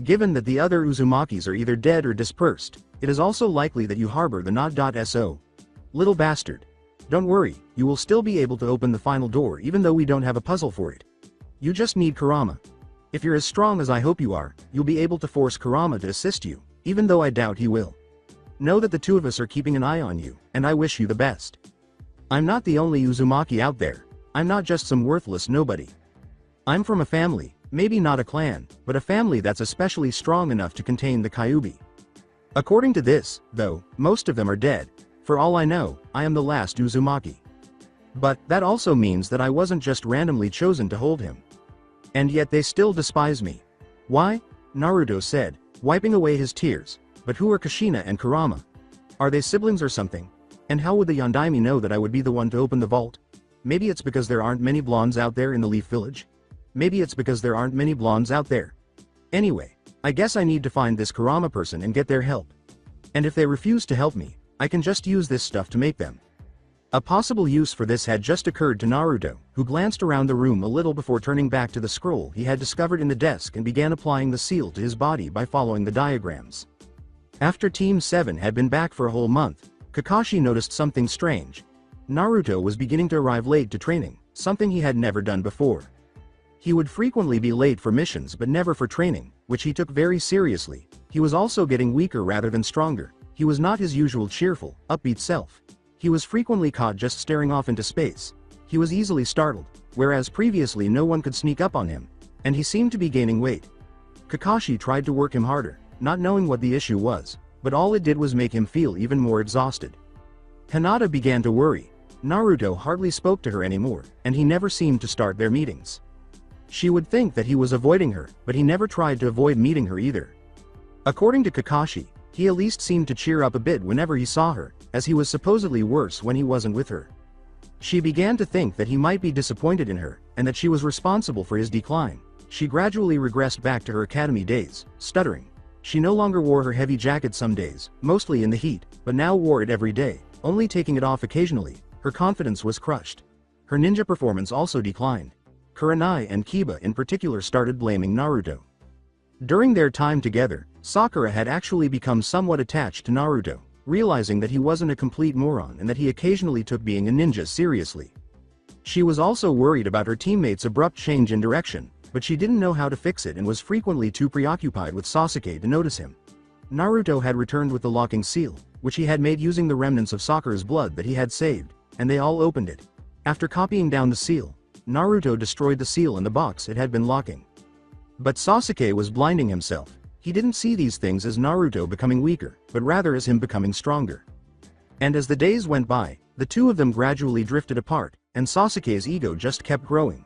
Given that the other Uzumakis are either dead or dispersed, it is also likely that you harbor the not.so. Little bastard. Don't worry, you will still be able to open the final door even though we don't have a puzzle for it. You just need Kurama. If you're as strong as I hope you are, you'll be able to force Kurama to assist you, even though I doubt he will. Know that the 2 of us are keeping an eye on you, and I wish you the best. I'm not the only Uzumaki out there. I'm not just some worthless nobody. I'm from a family, maybe not a clan, but a family that's especially strong enough to contain the Kyuubi. According to this, though, most of them are dead. For all I know, I am the last Uzumaki. But that also means that I wasn't just randomly chosen to hold him. And yet they still despise me. Why? Naruto said, wiping away his tears. But who are Kushina and Kurama? Are they siblings or something? And how would the Yondaime know that I would be the one to open the vault? Maybe it's because there aren't many blondes out there in the Leaf Village? Maybe it's because there aren't many blondes out there. Anyway, I guess I need to find this Kurama person and get their help. And if they refuse to help me, I can just use this stuff to make them. A possible use for this had just occurred to Naruto, who glanced around the room a little before turning back to the scroll he had discovered in the desk and began applying the seal to his body by following the diagrams. After Team 7 had been back for a whole month, Kakashi noticed something strange. Naruto was beginning to arrive late to training, something he had never done before. He would frequently be late for missions but never for training, which he took very seriously. He was also getting weaker rather than stronger. He was not his usual cheerful, upbeat self. He was frequently caught just staring off into space. He was easily startled, whereas previously no one could sneak up on him, and he seemed to be gaining weight. Kakashi tried to work him harder, not knowing what the issue was, but all it did was make him feel even more exhausted. Hinata began to worry. Naruto hardly spoke to her anymore, and he never seemed to start their meetings. She would think that he was avoiding her, but he never tried to avoid meeting her either. According to Kakashi, he at least seemed to cheer up a bit whenever he saw her, as he was supposedly worse when he wasn't with her. She began to think that he might be disappointed in her, and that she was responsible for his decline. She gradually regressed back to her academy days, stuttering. She no longer wore her heavy jacket some days, mostly in the heat, but now wore it every day, only taking it off occasionally. Her confidence was crushed. Her ninja performance also declined. Kurenai and Kiba in particular started blaming Naruto. During their time together, Sakura had actually become somewhat attached to Naruto, realizing that he wasn't a complete moron and that he occasionally took being a ninja seriously. She was also worried about her teammates' abrupt change in direction, but she didn't know how to fix it and was frequently too preoccupied with Sasuke to notice him. Naruto had returned with the locking seal, which he had made using the remnants of Sakura's blood that he had saved, and they all opened it. After copying down the seal, Naruto destroyed the seal in the box it had been locking. But Sasuke was blinding himself. He didn't see these things as Naruto becoming weaker, but rather as him becoming stronger. And as the days went by, the two of them gradually drifted apart, and Sasuke's ego just kept growing.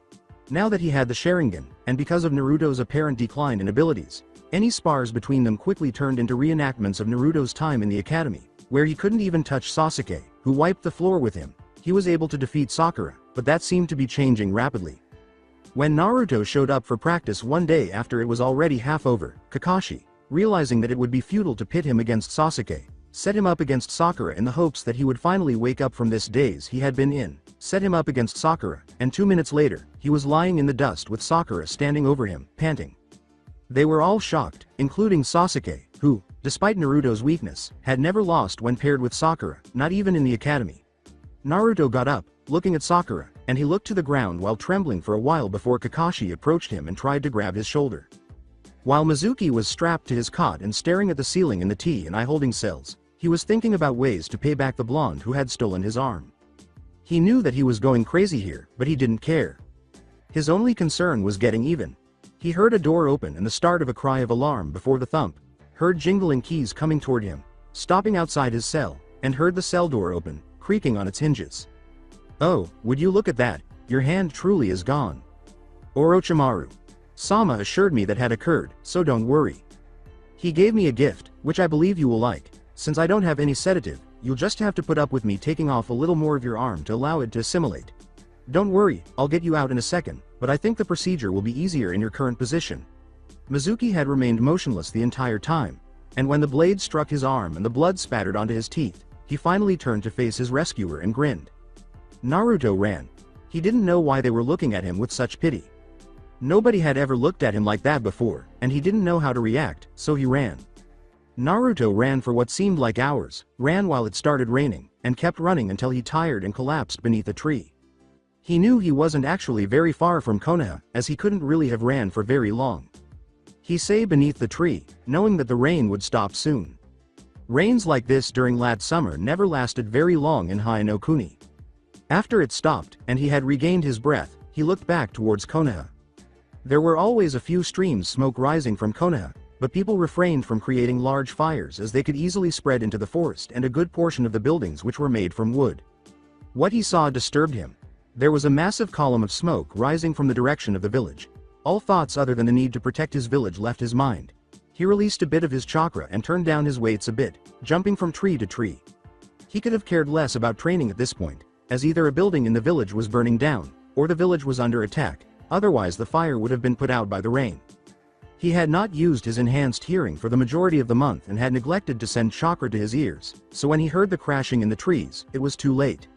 Now that he had the Sharingan, and because of Naruto's apparent decline in abilities, any spars between them quickly turned into reenactments of Naruto's time in the academy, where he couldn't even touch Sasuke, who wiped the floor with him. He was able to defeat Sakura, but that seemed to be changing rapidly. When Naruto showed up for practice one day after it was already half over, Kakashi, realizing that it would be futile to pit him against Sasuke, set him up against Sakura in the hopes that he would finally wake up from this daze he had been in, set him up against Sakura, and 2 minutes later, he was lying in the dust with Sakura standing over him, panting. They were all shocked, including Sasuke, who, despite Naruto's weakness, had never lost when paired with Sakura, not even in the academy. Naruto got up, looking at Sakura, and he looked to the ground while trembling for a while before Kakashi approached him and tried to grab his shoulder. While Mizuki was strapped to his cot and staring at the ceiling in the T and I holding cells, he was thinking about ways to pay back the blonde who had stolen his arm. He knew that he was going crazy here, but he didn't care. His only concern was getting even. He heard a door open and the start of a cry of alarm before the thump, heard jingling keys coming toward him, stopping outside his cell, and heard the cell door open, creaking on its hinges. "Oh, would you look at that, your hand truly is gone." Orochimaru Sama assured me that had occurred, so don't worry. He gave me a gift, which I believe you will like. Since I don't have any sedative, you'll just have to put up with me taking off a little more of your arm to allow it to assimilate. Don't worry, I'll get you out in a second, but I think the procedure will be easier in your current position. Mizuki had remained motionless the entire time, and when the blade struck his arm and the blood spattered onto his teeth, he finally turned to face his rescuer and grinned. Naruto ran. He didn't know why they were looking at him with such pity. Nobody had ever looked at him like that before, and he didn't know how to react, so he ran. Naruto ran for what seemed like hours, ran while it started raining, and kept running until he tired and collapsed beneath a tree. He knew he wasn't actually very far from Konoha, as he couldn't really have ran for very long. He sat beneath the tree, knowing that the rain would stop soon. Rains like this during late summer never lasted very long in High no Kuni. After it stopped, and he had regained his breath, he looked back towards Konoha. There were always a few streams smoke rising from Konoha, but people refrained from creating large fires as they could easily spread into the forest and a good portion of the buildings which were made from wood. What he saw disturbed him. There was a massive column of smoke rising from the direction of the village. All thoughts other than the need to protect his village left his mind. He released a bit of his chakra and turned down his weights a bit, jumping from tree to tree. He could have cared less about training at this point, as either a building in the village was burning down, or the village was under attack, otherwise the fire would have been put out by the rain. He had not used his enhanced hearing for the majority of the month and had neglected to send chakra to his ears, so when he heard the crashing in the trees, it was too late.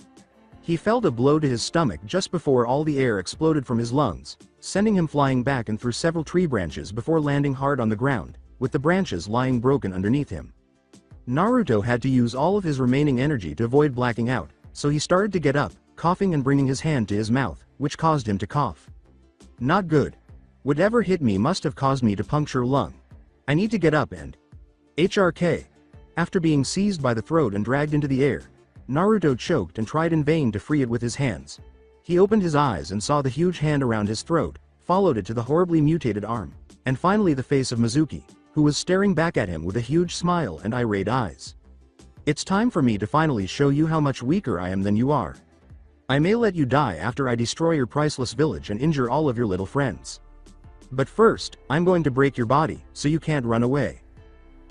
He felt a blow to his stomach just before all the air exploded from his lungs, sending him flying back and through several tree branches before landing hard on the ground, with the branches lying broken underneath him. Naruto had to use all of his remaining energy to avoid blacking out, so he started to get up, coughing and bringing his hand to his mouth, which caused him to cough. Not good. Whatever hit me must have caused me to puncture a lung. I need to get up and… HRK. After being seized by the throat and dragged into the air, Naruto choked and tried in vain to free it with his hands. He opened his eyes and saw the huge hand around his throat, followed it to the horribly mutated arm, and finally the face of Mizuki, who was staring back at him with a huge smile and irate eyes. It's time for me to finally show you how much weaker I am than you are. I may let you die after I destroy your priceless village and injure all of your little friends. But first, I'm going to break your body, so you can't run away.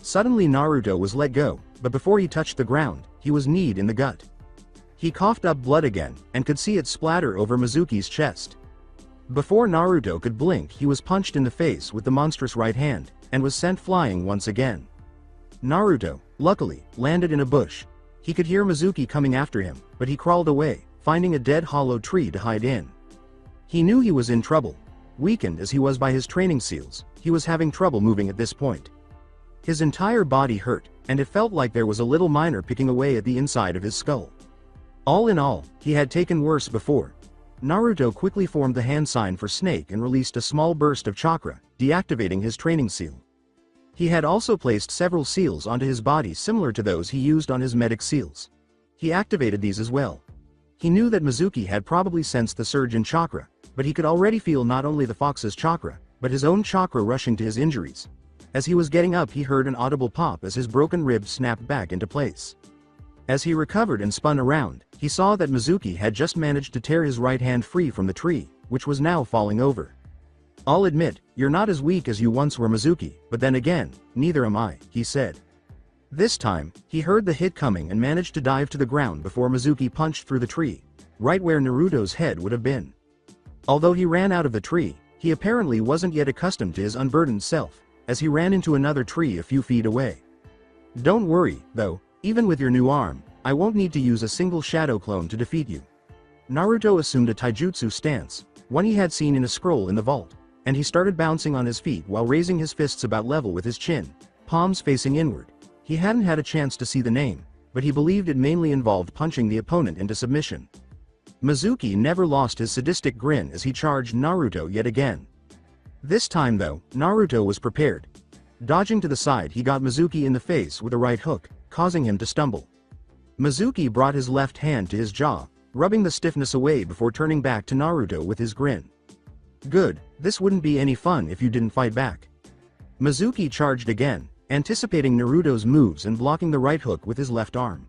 Suddenly Naruto was let go, but before he touched the ground, he was kneed in the gut. He coughed up blood again, and could see it splatter over Mizuki's chest. Before Naruto could blink, he was punched in the face with the monstrous right hand, and was sent flying once again. Naruto, luckily, landed in a bush. He could hear Mizuki coming after him, but he crawled away, finding a dead hollow tree to hide in. He knew he was in trouble. Weakened as he was by his training seals, he was having trouble moving at this point. His entire body hurt, and it felt like there was a little miner picking away at the inside of his skull. All in all, he had taken worse before. Naruto quickly formed the hand sign for Snake and released a small burst of chakra, deactivating his training seal. He had also placed several seals onto his body similar to those he used on his medic seals. He activated these as well. He knew that Mizuki had probably sensed the surge in chakra, but he could already feel not only the fox's chakra, but his own chakra rushing to his injuries. As he was getting up, he heard an audible pop as his broken ribs snapped back into place. As he recovered and spun around, he saw that Mizuki had just managed to tear his right hand free from the tree, which was now falling over. I'll admit, you're not as weak as you once were, Mizuki, but then again, neither am I, he said. This time, he heard the hit coming and managed to dive to the ground before Mizuki punched through the tree, right where Naruto's head would have been. Although he ran out of the tree, he apparently wasn't yet accustomed to his unburdened self, as he ran into another tree a few feet away. Don't worry, though, even with your new arm, I won't need to use a single shadow clone to defeat you. Naruto assumed a taijutsu stance, one he had seen in a scroll in the vault, and he started bouncing on his feet while raising his fists about level with his chin, palms facing inward. He hadn't had a chance to see the name, but he believed it mainly involved punching the opponent into submission. Mizuki never lost his sadistic grin as he charged Naruto yet again. This time though, Naruto was prepared. Dodging to the side, he got Mizuki in the face with a right hook, causing him to stumble. Mizuki brought his left hand to his jaw, rubbing the stiffness away before turning back to Naruto with his grin. Good, this wouldn't be any fun if you didn't fight back. Mizuki charged again, anticipating Naruto's moves and blocking the right hook with his left arm.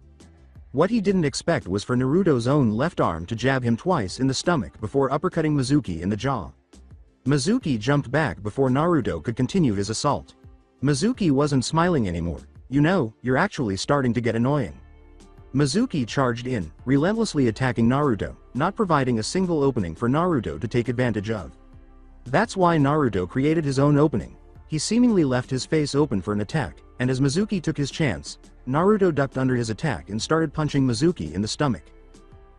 What he didn't expect was for Naruto's own left arm to jab him twice in the stomach before uppercutting Mizuki in the jaw. Mizuki jumped back before Naruto could continue his assault. Mizuki wasn't smiling anymore. You know, you're actually starting to get annoying. Mizuki charged in, relentlessly attacking Naruto, not providing a single opening for Naruto to take advantage of. That's why Naruto created his own opening. He seemingly left his face open for an attack, and as Mizuki took his chance, Naruto ducked under his attack and started punching Mizuki in the stomach.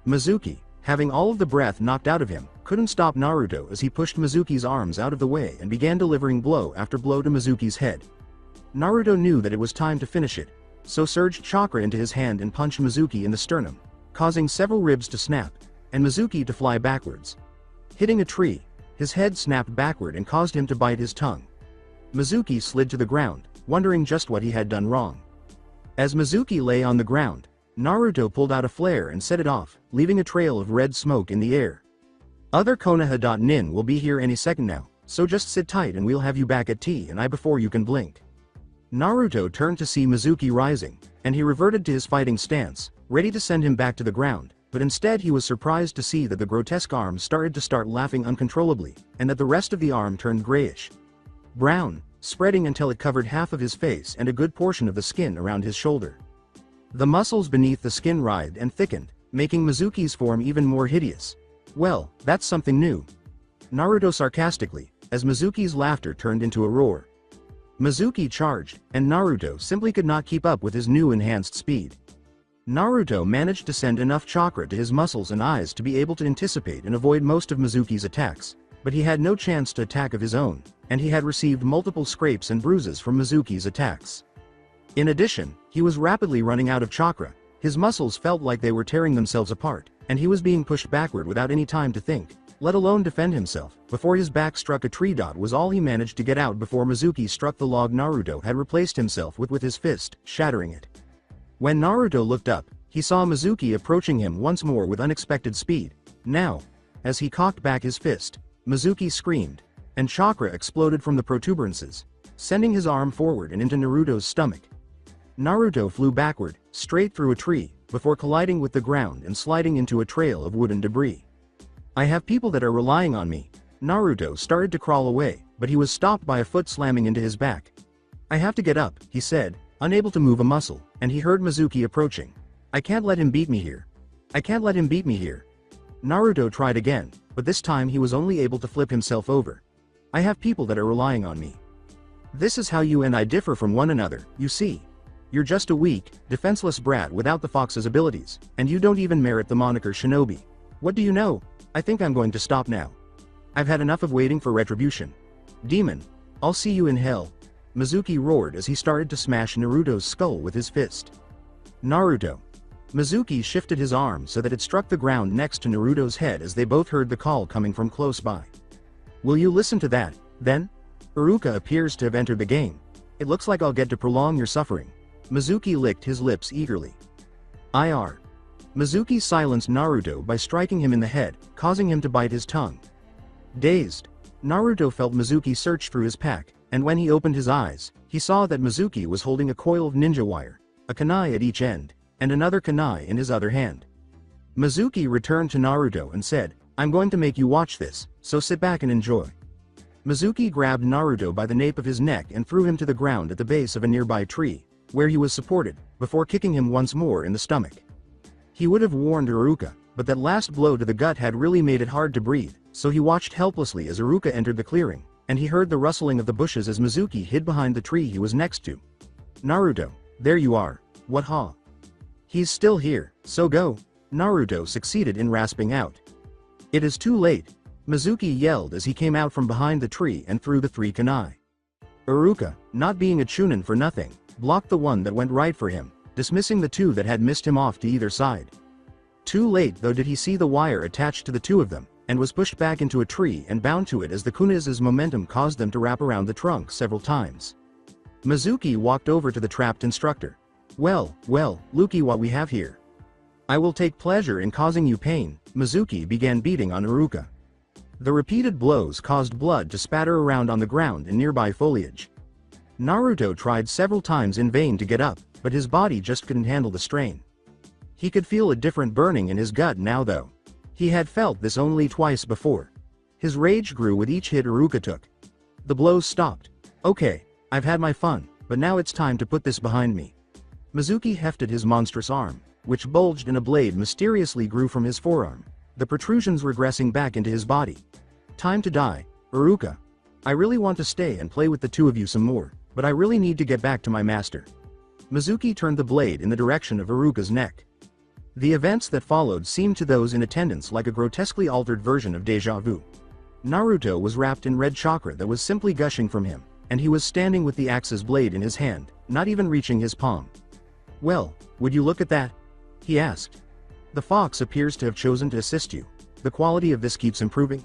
Mizuki, having all of the breath knocked out of him, couldn't stop Naruto as he pushed Mizuki's arms out of the way and began delivering blow after blow to Mizuki's head. Naruto knew that it was time to finish it, so surged chakra into his hand and punched Mizuki in the sternum, causing several ribs to snap, and Mizuki to fly backwards. Hitting a tree, his head snapped backward and caused him to bite his tongue. Mizuki slid to the ground, wondering just what he had done wrong. As Mizuki lay on the ground, Naruto pulled out a flare and set it off, leaving a trail of red smoke in the air. Other Konoha.nin will be here any second now, so just sit tight and we'll have you back at T and I before you can blink. Naruto turned to see Mizuki rising, and he reverted to his fighting stance, ready to send him back to the ground, but instead he was surprised to see that the grotesque arm started to start laughing uncontrollably, and that the rest of the arm turned grayish brown, spreading until it covered half of his face and a good portion of the skin around his shoulder. The muscles beneath the skin writhed and thickened, making Mizuki's form even more hideous. Well, that's something new. Naruto sarcastically, as Mizuki's laughter turned into a roar. Mizuki charged, and Naruto simply could not keep up with his new enhanced speed. Naruto managed to send enough chakra to his muscles and eyes to be able to anticipate and avoid most of Mizuki's attacks, but he had no chance to attack of his own, and he had received multiple scrapes and bruises from Mizuki's attacks. In addition, he was rapidly running out of chakra, his muscles felt like they were tearing themselves apart, and he was being pushed backward without any time to think, let alone defend himself. Before his back struck a tree, was all he managed to get out before Mizuki struck the log Naruto had replaced himself with his fist, shattering it. When Naruto looked up, he saw Mizuki approaching him once more with unexpected speed. Now, as he cocked back his fist, Mizuki screamed, and chakra exploded from the protuberances, sending his arm forward and into Naruto's stomach. Naruto flew backward, straight through a tree, before colliding with the ground and sliding into a trail of wooden debris. I have people that are relying on me. Naruto started to crawl away, but he was stopped by a foot slamming into his back. I have to get up, he said, unable to move a muscle, and he heard Mizuki approaching. I can't let him beat me here. I can't let him beat me here. Naruto tried again, but this time he was only able to flip himself over. I have people that are relying on me. This is how you and I differ from one another, you see. You're just a weak, defenseless brat without the fox's abilities, and you don't even merit the moniker shinobi. What do you know? I think I'm going to stop now. I've had enough of waiting for retribution. Demon, I'll see you in hell. Mizuki roared as he started to smash Naruto's skull with his fist. Naruto. Mizuki shifted his arm so that it struck the ground next to Naruto's head as they both heard the call coming from close by. Will you listen to that, then? Iruka appears to have entered the game. It looks like I'll get to prolong your suffering. Mizuki licked his lips eagerly. IR. Mizuki silenced Naruto by striking him in the head, causing him to bite his tongue. Dazed, Naruto felt Mizuki search through his pack, and when he opened his eyes, he saw that Mizuki was holding a coil of ninja wire, a kunai at each end, and another kunai in his other hand. Mizuki returned to Naruto and said, I'm going to make you watch this, so sit back and enjoy. Mizuki grabbed Naruto by the nape of his neck and threw him to the ground at the base of a nearby tree, where he was supported, before kicking him once more in the stomach. He would have warned Iruka, but that last blow to the gut had really made it hard to breathe, so he watched helplessly as Iruka entered the clearing, and he heard the rustling of the bushes as Mizuki hid behind the tree he was next to. Naruto, there you are, what ha? He's still here, so go. Naruto succeeded in rasping out. It is too late, Mizuki yelled as he came out from behind the tree and threw the 3 kunai. Iruka, not being a chunin for nothing, blocked the one that went right for him, dismissing the 2 that had missed him off to either side. Too late though did he see the wire attached to the 2 of them, and was pushed back into a tree and bound to it as the kunai's momentum caused them to wrap around the trunk several times. Mizuki walked over to the trapped instructor. Well, looky what we have here. I will take pleasure in causing you pain. Mizuki began beating on Iruka. The repeated blows caused blood to spatter around on the ground and nearby foliage. Naruto tried several times in vain to get up, but his body just couldn't handle the strain. He could feel a different burning in his gut now though. He had felt this only twice before. His rage grew with each hit Iruka took. The blows stopped. Okay, I've had my fun, but now it's time to put this behind me. Mizuki hefted his monstrous arm, which bulged and a blade mysteriously grew from his forearm, the protrusions regressing back into his body. Time to die, Iruka. I really want to stay and play with the 2 of you some more, but I really need to get back to my master. Mizuki turned the blade in the direction of Iruka's neck. The events that followed seemed to those in attendance like a grotesquely altered version of deja vu. Naruto was wrapped in red chakra that was simply gushing from him, and he was standing with the axe's blade in his hand, not even reaching his palm. Well, would you look at that? He asked. The fox appears to have chosen to assist you. The quality of this keeps improving.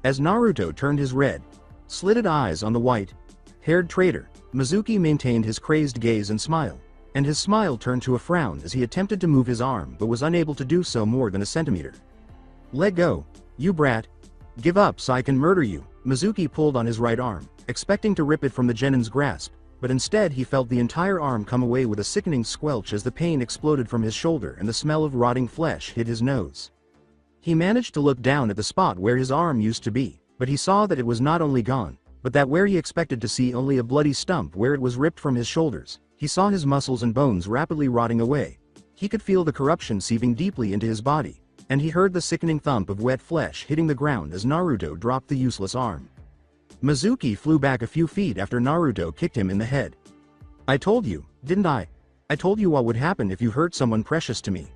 As Naruto turned his red, slitted eyes on the white-haired traitor, Mizuki maintained his crazed gaze and smile, and his smile turned to a frown as he attempted to move his arm but was unable to do so more than a centimeter. Let go, you brat. Give up so I can murder you. Mizuki pulled on his right arm, expecting to rip it from the genin's grasp, but instead he felt the entire arm come away with a sickening squelch as the pain exploded from his shoulder and the smell of rotting flesh hit his nose. He managed to look down at the spot where his arm used to be, but he saw that it was not only gone, but that where he expected to see only a bloody stump where it was ripped from his shoulders, he saw his muscles and bones rapidly rotting away. He could feel the corruption seeping deeply into his body, and he heard the sickening thump of wet flesh hitting the ground as Naruto dropped the useless arm. Mizuki flew back a few feet after Naruto kicked him in the head. I told you, didn't I? I told you what would happen if you hurt someone precious to me.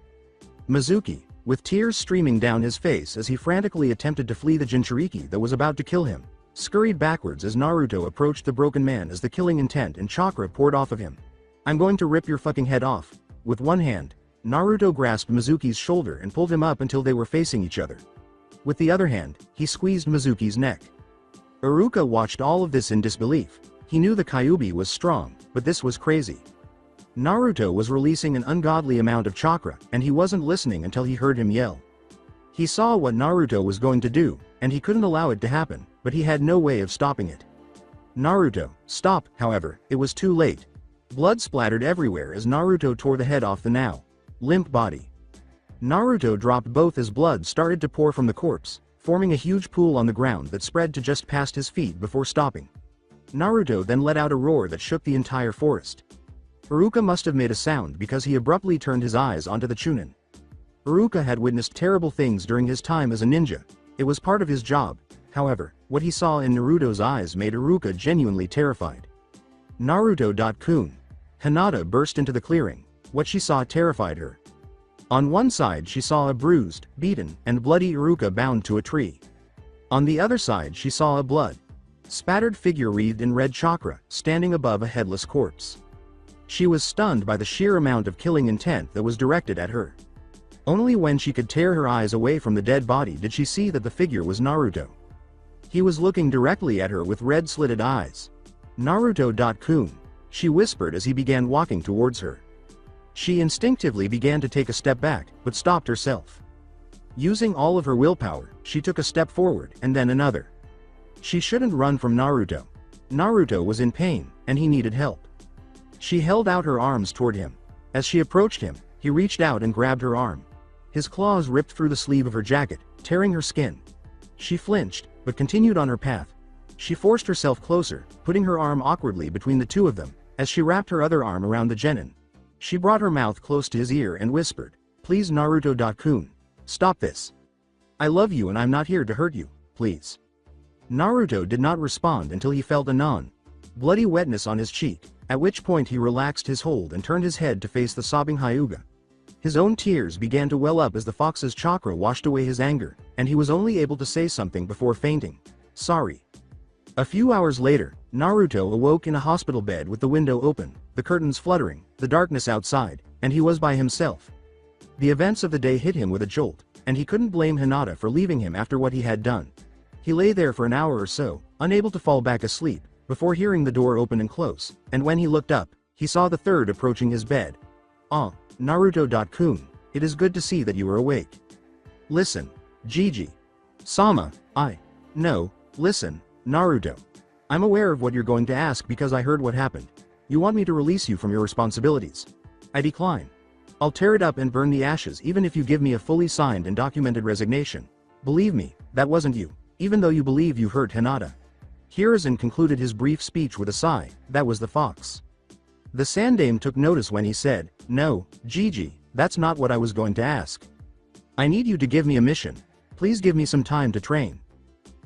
Mizuki, with tears streaming down his face as he frantically attempted to flee the Jinchuriki that was about to kill him, scurried backwards as Naruto approached the broken man as the killing intent and chakra poured off of him. I'm going to rip your fucking head off. With one hand, Naruto grasped Mizuki's shoulder and pulled him up until they were facing each other. With the other hand, he squeezed Mizuki's neck. Iruka watched all of this in disbelief. He knew the Kyuubi was strong, but this was crazy. Naruto was releasing an ungodly amount of chakra, and he wasn't listening until he heard him yell. He saw what Naruto was going to do, and he couldn't allow it to happen, but he had no way of stopping it. Naruto, stop, however, it was too late. Blood splattered everywhere as Naruto tore the head off the now limp body. Naruto dropped both as blood started to pour from the corpse, forming a huge pool on the ground that spread to just past his feet before stopping. Naruto then let out a roar that shook the entire forest. Iruka must have made a sound because he abruptly turned his eyes onto the Chunin. Iruka had witnessed terrible things during his time as a ninja. It was part of his job. However, what he saw in Naruto's eyes made Iruka genuinely terrified. Naruto.kun. Hinata burst into the clearing. What she saw terrified her. On one side she saw a bruised, beaten, and bloody Iruka bound to a tree. On the other side she saw a blood-spattered figure wreathed in red chakra, standing above a headless corpse. She was stunned by the sheer amount of killing intent that was directed at her. Only when she could tear her eyes away from the dead body did she see that the figure was Naruto. He was looking directly at her with red-slitted eyes. Naruto.kun, she whispered as he began walking towards her. She instinctively began to take a step back, but stopped herself. Using all of her willpower, she took a step forward and then another. She shouldn't run from Naruto. Naruto was in pain, and he needed help. She held out her arms toward him. As she approached him, he reached out and grabbed her arm. His claws ripped through the sleeve of her jacket, tearing her skin. She flinched, but continued on her path. She forced herself closer, putting her arm awkwardly between the two of them, as she wrapped her other arm around the genin. She brought her mouth close to his ear and whispered, "Please Naruto.kun. Stop this. I love you and I'm not here to hurt you, please." Naruto did not respond until he felt a bloody wetness on his cheek, at which point he relaxed his hold and turned his head to face the sobbing Hyuga. His own tears began to well up as the fox's chakra washed away his anger, and he was only able to say something before fainting. "Sorry." A few hours later, Naruto awoke in a hospital bed with the window open, the curtains fluttering, the darkness outside, and he was by himself. The events of the day hit him with a jolt, and he couldn't blame Hinata for leaving him after what he had done. He lay there for an hour or so, unable to fall back asleep, before hearing the door open and close, and when he looked up, he saw the third approaching his bed. "Ah, Naruto.kun, it is good to see that you are awake. Listen, Gigi. Sama, no, listen, Naruto. I'm aware of what you're going to ask because I heard what happened. You want me to release you from your responsibilities. I decline. I'll tear it up and burn the ashes even if you give me a fully signed and documented resignation. Believe me, that wasn't you, even though you believe you hurt Hinata." Hiruzen concluded his brief speech with a sigh. That was the fox. The Sandame took notice when he said, "No, Gigi, that's not what I was going to ask. I need you to give me a mission. Please give me some time to train.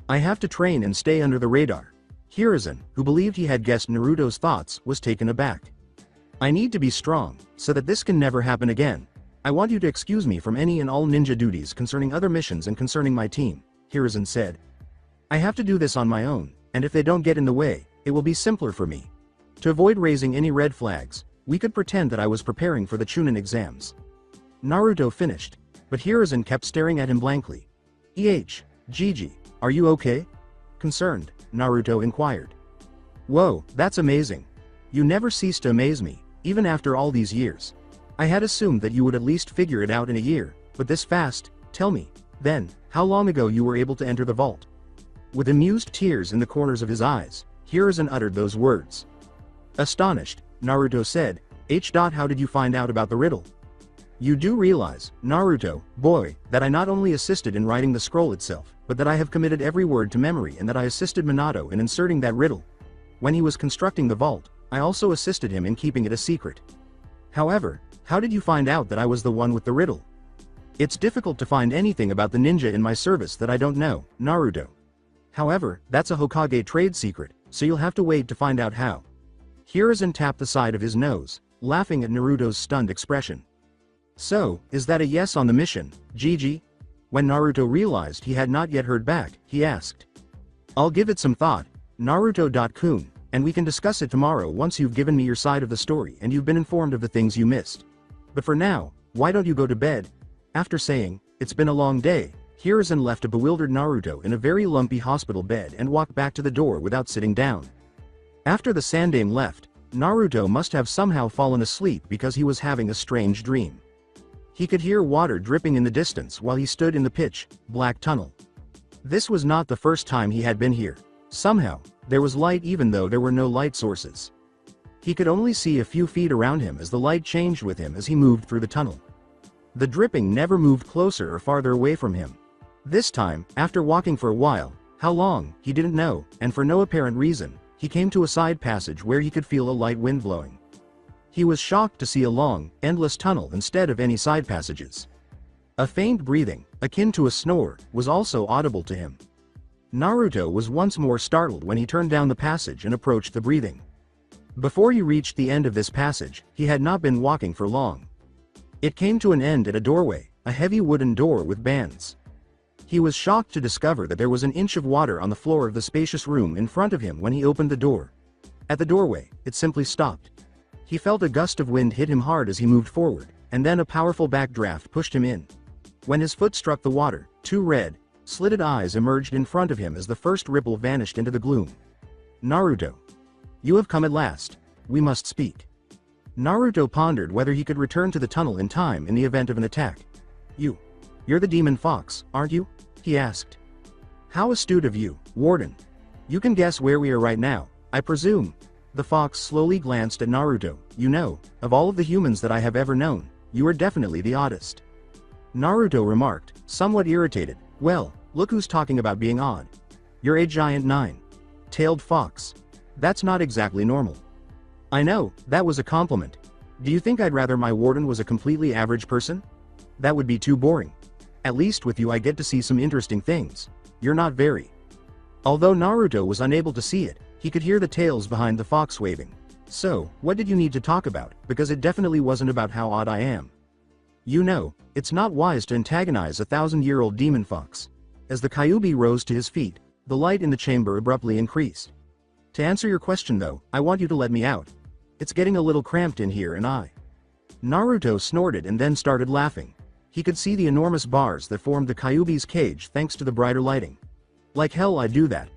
I have to train and stay under the radar." Hiruzen, who believed he had guessed Naruto's thoughts, was taken aback. "I need to be strong, so that this can never happen again. I want you to excuse me from any and all ninja duties concerning other missions and concerning my team," Hiruzen said. "I have to do this on my own, and if they don't get in the way, it will be simpler for me. To avoid raising any red flags, we could pretend that I was preparing for the Chunin exams." Naruto finished, but Hiruzen kept staring at him blankly. Gigi, are you okay?" Concerned, Naruto inquired. "Whoa, that's amazing. You never cease to amaze me, even after all these years. I had assumed that you would at least figure it out in a year, but this fast. Tell me, then, how long ago you were able to enter the vault?" With amused tears in the corners of his eyes, Hiruzen uttered those words. Astonished, Naruto said, "How did you find out about the riddle?" "You do realize, Naruto, boy, that I not only assisted in writing the scroll itself, but that I have committed every word to memory and that I assisted Minato in inserting that riddle. When he was constructing the vault, I also assisted him in keeping it a secret. However, how did you find out that I was the one with the riddle?" "It's difficult to find anything about the ninja in my service that I don't know, Naruto. However, that's a Hokage trade secret, so you'll have to wait to find out how." Hiruzen tapped the side of his nose. laughing at Naruto's stunned expression. "So, is that a yes on the mission, Gigi?" When Naruto realized he had not yet heard back, he asked. "I'll give it some thought, Naruto-kun, and we can discuss it tomorrow once you've given me your side of the story and you've been informed of the things you missed. But for now, why don't you go to bed?" After saying, "It's been a long day," Hiruzen left a bewildered Naruto in a very lumpy hospital bed and walked back to the door without sitting down. After the Sandaime left, Naruto must have somehow fallen asleep because he was having a strange dream. He could hear water dripping in the distance while he stood in the pitch black tunnel. This was not the first time he had been here. Somehow, there was light even though there were no light sources. He could only see a few feet around him as the light changed with him as he moved through the tunnel. The dripping never moved closer or farther away from him. This time, after walking for a while, how long, he didn't know, and for no apparent reason, he came to a side passage where he could feel a light wind blowing. He was shocked to see a long, endless tunnel instead of any side passages. A faint breathing, akin to a snore, was also audible to him. Naruto was once more startled when he turned down the passage and approached the breathing. Before he reached the end of this passage, he had not been walking for long. It came to an end at a doorway, a heavy wooden door with bands. He was shocked to discover that there was an inch of water on the floor of the spacious room in front of him when he opened the door. At the doorway, it simply stopped. He felt a gust of wind hit him hard as he moved forward, and then a powerful backdraft pushed him in. When his foot struck the water, two red, slitted eyes emerged in front of him as the first ripple vanished into the gloom. "Naruto. You have come at last. We must speak." Naruto pondered whether he could return to the tunnel in time in the event of an attack. You're the demon fox, aren't you?" he asked. "How astute of you, Warden. You can guess where we are right now, I presume." The fox slowly glanced at Naruto. "You know, of all of the humans that I have ever known, you are definitely the oddest." Naruto remarked, somewhat irritated, "Well, look who's talking about being odd. You're a giant nine-tailed fox. That's not exactly normal." "I know, that was a compliment. Do you think I'd rather my warden was a completely average person? That would be too boring. At least with you I get to see some interesting things. You're not very." Although Naruto was unable to see it, he could hear the tails behind the fox waving. "So, what did you need to talk about? Because it definitely wasn't about how odd I am. You know, it's not wise to antagonize a 1,000-year-old demon fox." As the Kyuubi rose to his feet, the light in the chamber abruptly increased. "To answer your question though, I want you to let me out. It's getting a little cramped in here and I..." Naruto snorted and then started laughing. He could see the enormous bars that formed the Kyuubi's cage thanks to the brighter lighting. "Like hell I'd do that.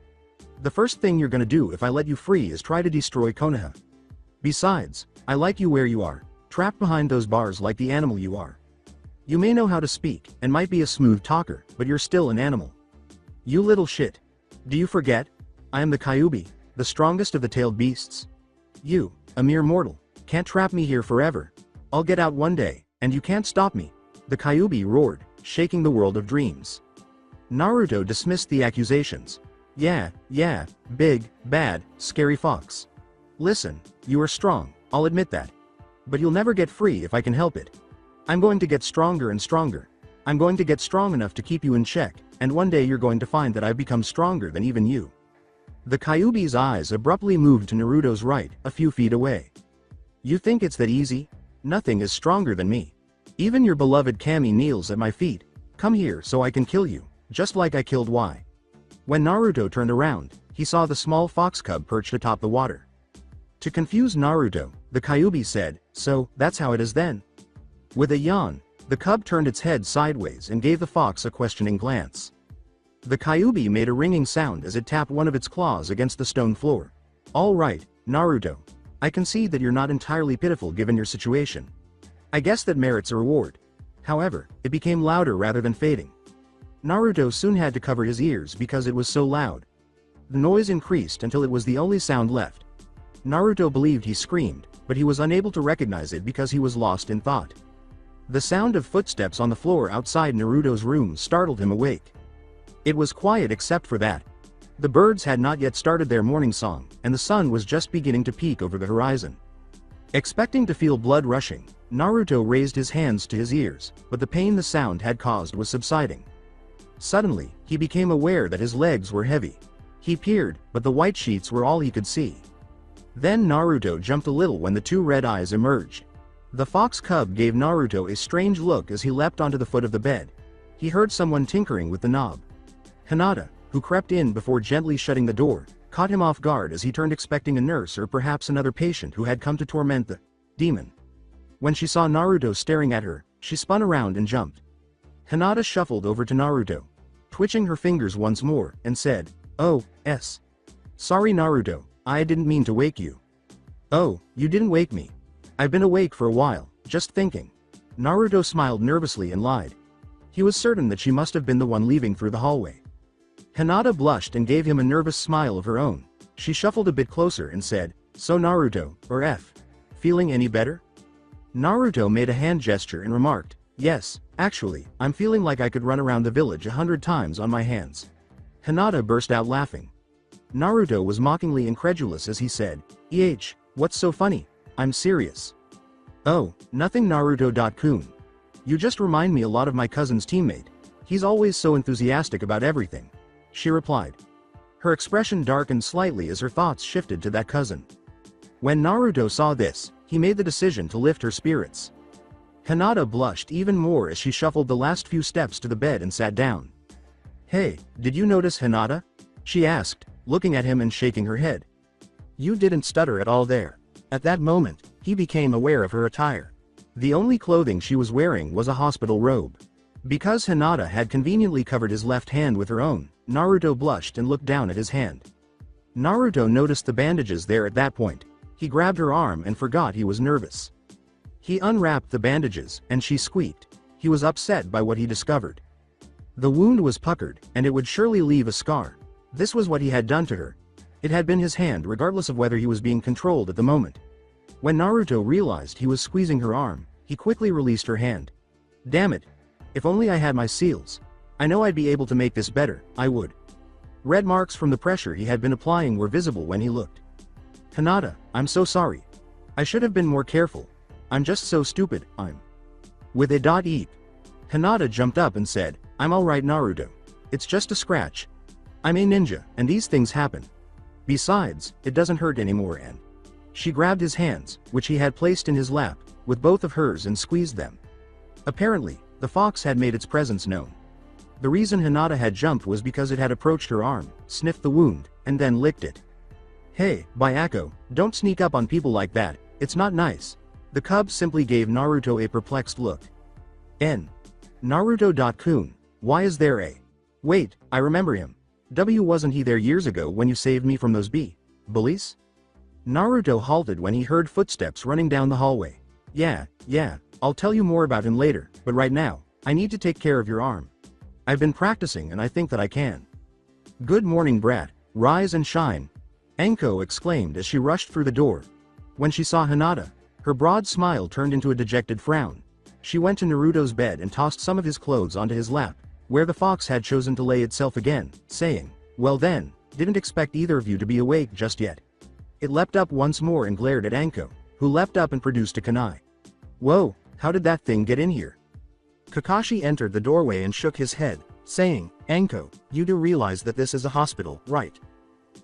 The first thing you're gonna do if I let you free is try to destroy Konoha. Besides, I like you where you are, trapped behind those bars like the animal you are. You may know how to speak, and might be a smooth talker, but you're still an animal. You little shit. Do you forget? I am the Kyuubi, the strongest of the tailed beasts. You, a mere mortal, can't trap me here forever. I'll get out one day, and you can't stop me." The Kyuubi roared, shaking the world of dreams. Naruto dismissed the accusations. Yeah, big, bad, scary fox. "Listen, you are strong, I'll admit that. But you'll never get free if I can help it. I'm going to get stronger and stronger. I'm going to get strong enough to keep you in check, and one day you're going to find that I've become stronger than even you." The Kyuubi's eyes abruptly moved to Naruto's right, a few feet away. "You think it's that easy? Nothing is stronger than me. Even your beloved Kami kneels at my feet. Come here so I can kill you, just like I killed Y." When Naruto turned around, he saw the small fox cub perched atop the water. To confuse Naruto, the Kyuubi said, "So, that's how it is then?" With a yawn, the cub turned its head sideways and gave the fox a questioning glance. The Kyuubi made a ringing sound as it tapped one of its claws against the stone floor. "All right, Naruto. I concede that you're not entirely pitiful given your situation. I guess that merits a reward." However, it became louder rather than fading. Naruto soon had to cover his ears because it was so loud. The noise increased until it was the only sound left. Naruto believed he screamed, but he was unable to recognize it because he was lost in thought. The sound of footsteps on the floor outside Naruto's room startled him awake. It was quiet except for that. The birds had not yet started their morning song, and the sun was just beginning to peek over the horizon. Expecting to feel blood rushing, Naruto raised his hands to his ears, but the pain the sound had caused was subsiding. Suddenly, he became aware that his legs were heavy. He peered, but the white sheets were all he could see. Then Naruto jumped a little when the two red eyes emerged. The fox cub gave Naruto a strange look as he leapt onto the foot of the bed. He heard someone tinkering with the knob. Hinata, who crept in before gently shutting the door, caught him off guard as he turned expecting a nurse or perhaps another patient who had come to torment the demon. When she saw Naruto staring at her, she spun around and jumped. Hinata shuffled over to Naruto, twitching her fingers once more, and said, "Oh, s. Sorry Naruto, I didn't mean to wake you." "Oh, you didn't wake me. I've been awake for a while, just thinking." Naruto smiled nervously and lied. He was certain that she must have been the one leaving through the hallway. Hinata blushed and gave him a nervous smile of her own. She shuffled a bit closer and said, "So Naruto, or F. Feeling any better?" Naruto made a hand gesture and remarked, "Yes, actually, I'm feeling like I could run around the village 100 times on my hands." Hinata burst out laughing. Naruto was mockingly incredulous as he said, What's so funny? I'm serious." "Oh, nothing Naruto-kun. You just remind me a lot of my cousin's teammate. He's always so enthusiastic about everything," she replied. Her expression darkened slightly as her thoughts shifted to that cousin. When Naruto saw this, he made the decision to lift her spirits. Hinata blushed even more as she shuffled the last few steps to the bed and sat down. "Hey, did you notice Hinata?" she asked, looking at him and shaking her head. "You didn't stutter at all there." At that moment, he became aware of her attire. The only clothing she was wearing was a hospital robe. Because Hinata had conveniently covered his left hand with her own, Naruto blushed and looked down at his hand. Naruto noticed the bandages there at that point. He grabbed her arm and forgot he was nervous. He unwrapped the bandages, and she squeaked. He was upset by what he discovered. The wound was puckered, and it would surely leave a scar. This was what he had done to her. It had been his hand regardless of whether he was being controlled at the moment. When Naruto realized he was squeezing her arm, he quickly released her hand. "Damn it. If only I had my seals. I know I'd be able to make this better, I would." Red marks from the pressure he had been applying were visible when he looked. "Hinata, I'm so sorry. I should have been more careful. I'm just so stupid, I'm." With a eep. Hinata jumped up and said, "I'm alright Naruto. It's just a scratch. I'm a ninja, and these things happen. Besides, it doesn't hurt anymore," and she grabbed his hands, which he had placed in his lap, with both of hers and squeezed them. Apparently, the fox had made its presence known. The reason Hinata had jumped was because it had approached her arm, sniffed the wound, and then licked it. "Hey, Byako, don't sneak up on people like that, it's not nice." The cub simply gave Naruto a perplexed look. Naruto-kun, why is there a... Wait, I remember him. Wasn't he there years ago when you saved me from those bullies? Naruto halted when he heard footsteps running down the hallway. Yeah, I'll tell you more about him later, but right now, I need to take care of your arm. I've been practicing and I think that I can. Good morning brat, rise and shine. Anko exclaimed as she rushed through the door. When she saw Hinata, her broad smile turned into a dejected frown. She went to Naruto's bed and tossed some of his clothes onto his lap, where the fox had chosen to lay itself again, saying, "Well then, didn't expect either of you to be awake just yet." It leapt up once more and glared at Anko, who leapt up and produced a kunai. "Whoa, how did that thing get in here?" Kakashi entered the doorway and shook his head, saying, "Anko, you do realize that this is a hospital, right?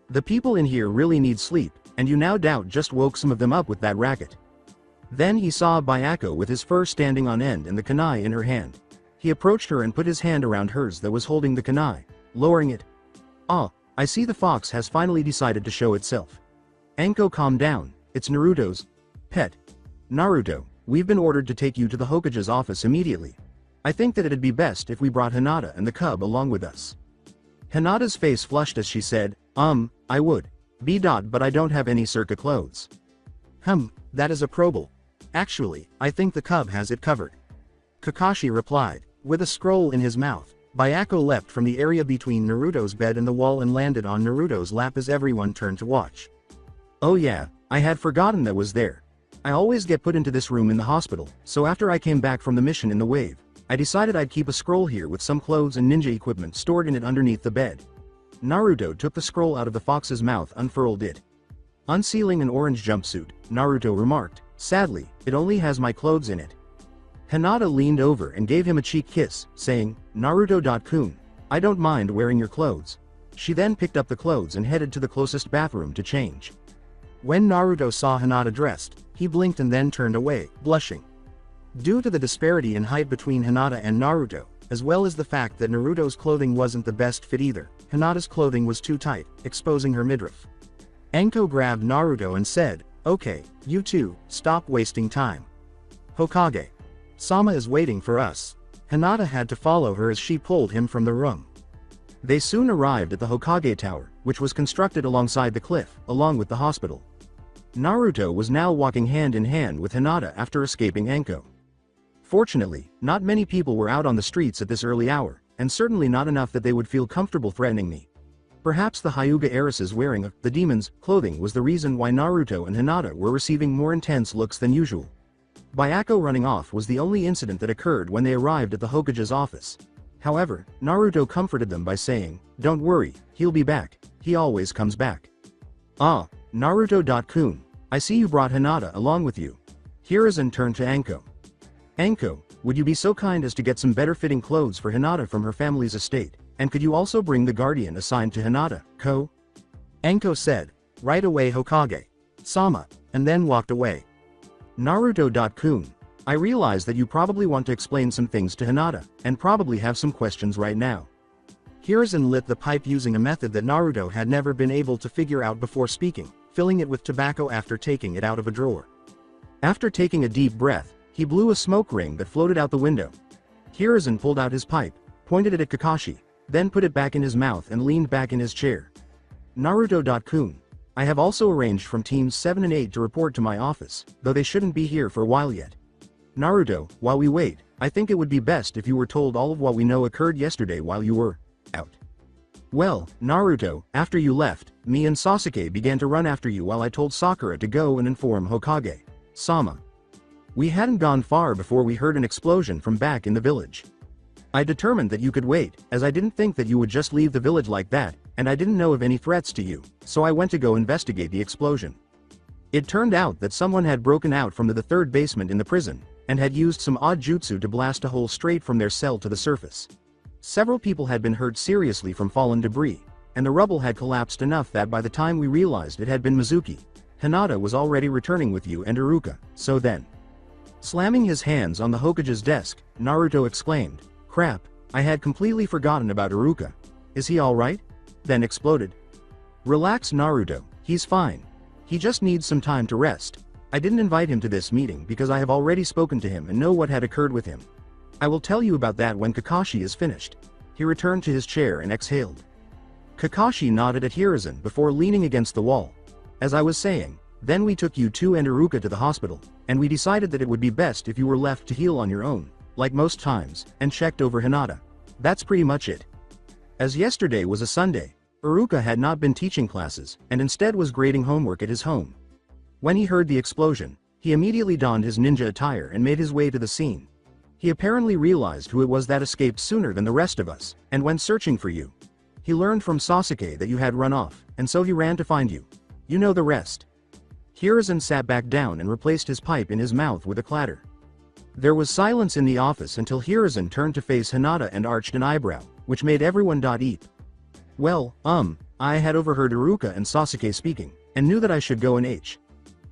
The people in here really need sleep, and you now doubt just woke some of them up with that racket." Then he saw Byako with his fur standing on end and the kunai in her hand. He approached her and put his hand around hers that was holding the kunai, lowering it. "Ah, I see the fox has finally decided to show itself." Anko calmed down, "It's Naruto's pet. Naruto, we've been ordered to take you to the Hokage's office immediately. I think that it'd be best if we brought Hinata and the cub along with us." Hinata's face flushed as she said, I would. But I don't have any circa clothes." That is a probable. Actually, I think the cub has it covered." Kakashi replied. With a scroll in his mouth, Byako leapt from the area between Naruto's bed and the wall and landed on Naruto's lap as everyone turned to watch. "Oh yeah, I had forgotten that was there. I always get put into this room in the hospital, so after I came back from the mission in the wave, I decided I'd keep a scroll here with some clothes and ninja equipment stored in it underneath the bed." Naruto took the scroll out of the fox's mouth, unfurled it. Unsealing an orange jumpsuit, Naruto remarked, "Sadly, it only has my clothes in it." Hinata leaned over and gave him a cheek kiss, saying, "Naruto-kun, I don't mind wearing your clothes." She then picked up the clothes and headed to the closest bathroom to change. When Naruto saw Hinata dressed, he blinked and then turned away, blushing. Due to the disparity in height between Hinata and Naruto, as well as the fact that Naruto's clothing wasn't the best fit either, Hinata's clothing was too tight, exposing her midriff. Anko grabbed Naruto and said, "Okay, you two, stop wasting time. Hokage. Sama is waiting for us." Hinata had to follow her as she pulled him from the room. They soon arrived at the Hokage Tower, which was constructed alongside the cliff, along with the hospital. Naruto was now walking hand in hand with Hinata after escaping Anko. Fortunately, not many people were out on the streets at this early hour, and certainly not enough that they would feel comfortable threatening me. Perhaps the Hyuga heiress's wearing of the demon's clothing was the reason why Naruto and Hinata were receiving more intense looks than usual. Bayako running off was the only incident that occurred when they arrived at the Hokage's office. However, Naruto comforted them by saying, "Don't worry, he'll be back, he always comes back." "Ah, Naruto-kun, I see you brought Hinata along with you." Hiruzen turned to Anko. "Anko, would you be so kind as to get some better-fitting clothes for Hinata from her family's estate, and could you also bring the guardian assigned to Hinata, Ko?" Anko said, "Right away Hokage. Sama," and then walked away. Naruto-kun, I realize that you probably want to explain some things to Hinata, and probably have some questions right now. Hiruzen lit the pipe using a method that Naruto had never been able to figure out before speaking, filling it with tobacco after taking it out of a drawer. After taking a deep breath, he blew a smoke ring that floated out the window. Hiruzen pulled out his pipe, pointed it at Kakashi, then put it back in his mouth and leaned back in his chair. Naruto-kun, I have also arranged from teams 7 and 8 to report to my office, though they shouldn't be here for a while yet. Naruto, while we wait, I think it would be best if you were told all of what we know occurred yesterday while you were out. Well, Naruto, after you left, me and Sasuke began to run after you while I told Sakura to go and inform Hokage Sama. We hadn't gone far before we heard an explosion from back in the village. I determined that you could wait, as I didn't think that you would just leave the village like that, and I didn't know of any threats to you, so I went to go investigate the explosion. It turned out that someone had broken out from the third basement in the prison, and had used some odd jutsu to blast a hole straight from their cell to the surface. Several people had been hurt seriously from fallen debris, and the rubble had collapsed enough that by the time we realized it had been Mizuki, Hinata was already returning with you and Iruka, so then. Slamming his hands on the Hokage's desk, Naruto exclaimed, "Crap, I had completely forgotten about Iruka. Is he alright?" Then exploded. "Relax Naruto, he's fine. He just needs some time to rest. I didn't invite him to this meeting because I have already spoken to him and know what had occurred with him. I will tell you about that when Kakashi is finished." He returned to his chair and exhaled. Kakashi nodded at Hiruzen before leaning against the wall. "As I was saying, then we took you two and Iruka to the hospital, and we decided that it would be best if you were left to heal on your own, like most times, and checked over Hinata. That's pretty much it." As yesterday was a Sunday, Iruka had not been teaching classes, and instead was grading homework at his home. When he heard the explosion, he immediately donned his ninja attire and made his way to the scene. He apparently realized who it was that escaped sooner than the rest of us, and went searching for you. He learned from Sasuke that you had run off, and so he ran to find you. You know the rest. Hiruzen sat back down and replaced his pipe in his mouth with a clatter. There was silence in the office until Hiruzen turned to face Hinata and arched an eyebrow, which made everyone eep. "Well, I had overheard Iruka and Sasuke speaking, and knew that I should go and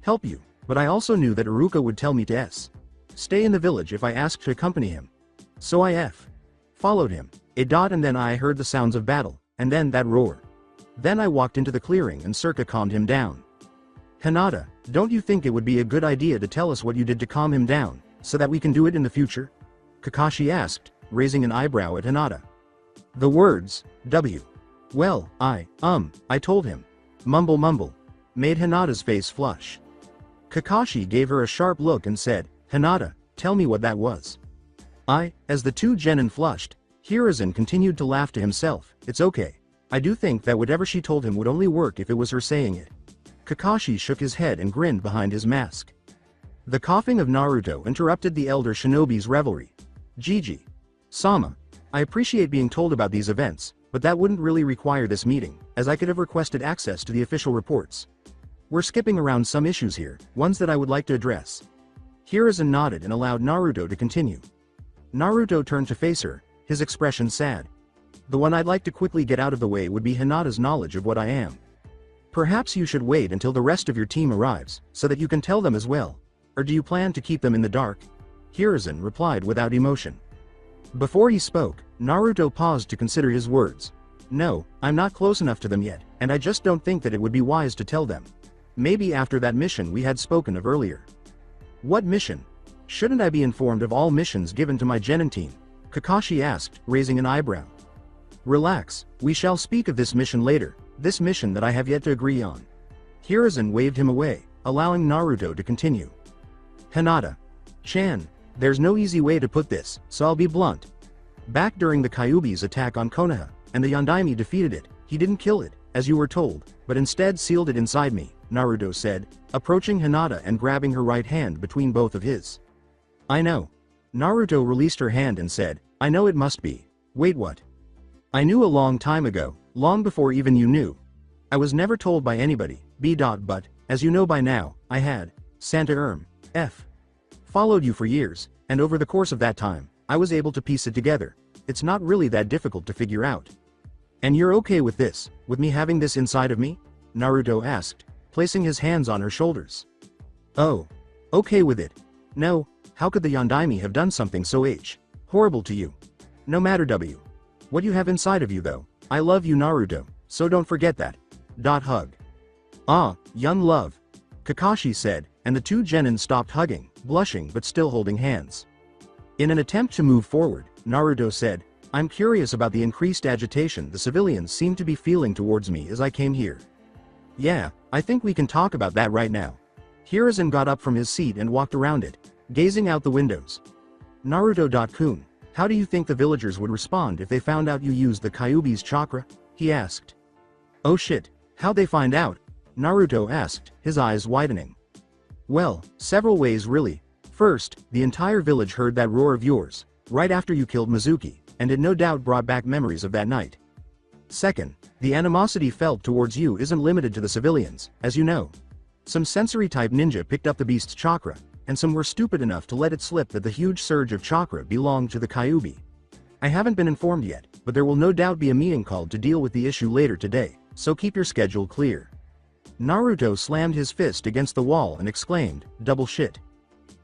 help you, but I also knew that Iruka would tell me to stay in the village if I asked to accompany him. So I followed him, and then I heard the sounds of battle, and then that roar. Then I walked into the clearing and Circa calmed him down." "Hinata, don't you think it would be a good idea to tell us what you did to calm him down, so that we can do it in the future?" Kakashi asked, raising an eyebrow at Hinata. The words, "Well, I told him," mumble, made Hinata's face flush. Kakashi gave her a sharp look and said, "Hinata, tell me what that was." As the two genin flushed, Hiruzen continued to laugh to himself. "It's okay. I do think that whatever she told him would only work if it was her saying it." Kakashi shook his head and grinned behind his mask. The coughing of Naruto interrupted the elder shinobi's revelry. "Gigi. Sama. I appreciate being told about these events, but that wouldn't really require this meeting, as I could have requested access to the official reports. We're skipping around some issues here, ones that I would like to address." Hiruzen nodded and allowed Naruto to continue. Naruto turned to face her, his expression sad. "The one I'd like to quickly get out of the way would be Hinata's knowledge of what I am." Perhaps you should wait until the rest of your team arrives, so that you can tell them as well. Or do you plan to keep them in the dark? Hiruzen replied without emotion. Before he spoke, Naruto paused to consider his words. No, I'm not close enough to them yet, and I just don't think that it would be wise to tell them. Maybe after that mission we had spoken of earlier. What mission? Shouldn't I be informed of all missions given to my genin team? Kakashi asked, raising an eyebrow. Relax, we shall speak of this mission later, this mission that I have yet to agree on. Hiruzen waved him away, allowing Naruto to continue. Hinata-chan, there's no easy way to put this, so I'll be blunt. Back during the Kyuubi's attack on Konoha, and the Yondaime defeated it, he didn't kill it, as you were told, but instead sealed it inside me, Naruto said, approaching Hinata and grabbing her right hand between both of his. I know. Naruto released her hand and said, I know it must be. Wait, what? I knew a long time ago, long before even you knew. I was never told by anybody, but, as you know by now, I had, Santa F. Followed you for years, and over the course of that time, I was able to piece it together. It's not really that difficult to figure out. And you're okay with this, with me having this inside of me? Naruto asked, placing his hands on her shoulders. Oh. Okay with it. No, how could the Yondaime have done something so horrible to you? No matter what you have inside of you though, I love you Naruto, so don't forget that. Hug. Ah, young love. Kakashi said, and the two genin stopped hugging, blushing but still holding hands. In an attempt to move forward, Naruto said, I'm curious about the increased agitation the civilians seem to be feeling towards me as I came here. Yeah, I think we can talk about that right now. Hiruzen got up from his seat and walked around it, gazing out the windows. Naruto-kun, how do you think the villagers would respond if they found out you used the Kyuubi's chakra? He asked. Oh shit, how'd they find out? Naruto asked, his eyes widening. Well, several ways really. First, the entire village heard that roar of yours, right after you killed Mizuki, and it no doubt brought back memories of that night. Second, the animosity felt towards you isn't limited to the civilians, as you know. Some sensory-type ninja picked up the beast's chakra, and some were stupid enough to let it slip that the huge surge of chakra belonged to the Kyuubi. I haven't been informed yet, but there will no doubt be a meeting called to deal with the issue later today, so keep your schedule clear. Naruto slammed his fist against the wall and exclaimed, double shit.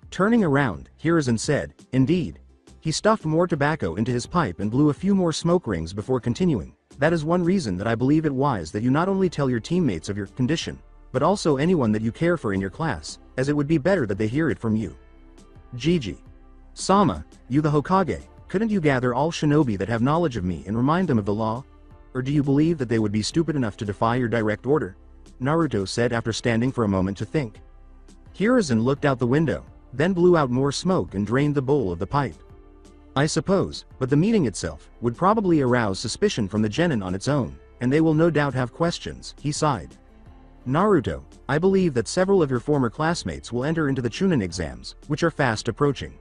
Turning around, Hiruzen said, indeed. He stuffed more tobacco into his pipe and blew a few more smoke rings before continuing. That is one reason that I believe it wise that you not only tell your teammates of your condition, but also anyone that you care for in your class, as it would be better that they hear it from you. Gigi. Sama, you the Hokage, couldn't you gather all shinobi that have knowledge of me and remind them of the law? Or do you believe that they would be stupid enough to defy your direct order? Naruto said after standing for a moment to think. Hiruzen looked out the window, then blew out more smoke and drained the bowl of the pipe. I suppose, but the meeting itself would probably arouse suspicion from the genin on its own, and they will no doubt have questions, he sighed. Naruto, I believe that several of your former classmates will enter into the Chunin exams, which are fast approaching.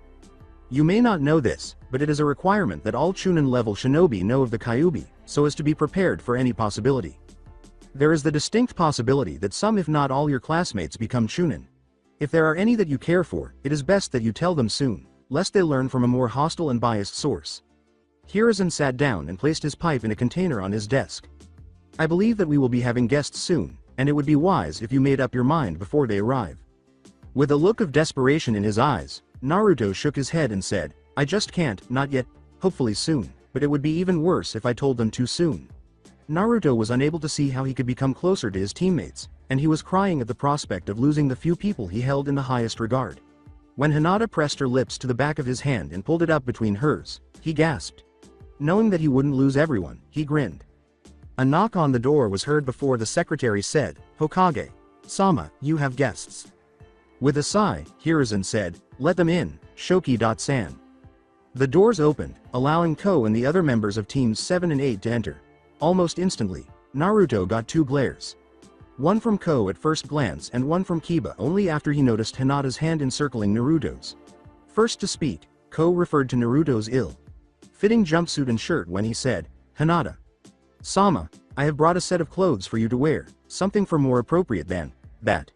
You may not know this, but it is a requirement that all Chunin-level shinobi know of the Kyuubi, so as to be prepared for any possibility. There is the distinct possibility that some if not all your classmates become Chunin. If there are any that you care for, it is best that you tell them soon, lest they learn from a more hostile and biased source. Hiruzen sat down and placed his pipe in a container on his desk. I believe that we will be having guests soon, and it would be wise if you made up your mind before they arrive. With a look of desperation in his eyes, Naruto shook his head and said, I just can't, not yet, hopefully soon, but it would be even worse if I told them too soon. Naruto was unable to see how he could become closer to his teammates, and he was crying at the prospect of losing the few people he held in the highest regard. When Hinata pressed her lips to the back of his hand and pulled it up between hers, he gasped. Knowing that he wouldn't lose everyone, he grinned. A knock on the door was heard before the secretary said, Hokage. Sama, you have guests. With a sigh, Hiruzen said, let them in, Shoki-san. The doors opened, allowing Ko and the other members of teams 7 and 8 to enter. Almost instantly, Naruto got 2 glares. One from Ko at first glance and one from Kiba only after he noticed Hinata's hand encircling Naruto's. First to speak, Ko referred to Naruto's ill-fitting jumpsuit and shirt when he said, Hinata. Sama, I have brought a set of clothes for you to wear, something for more appropriate than that.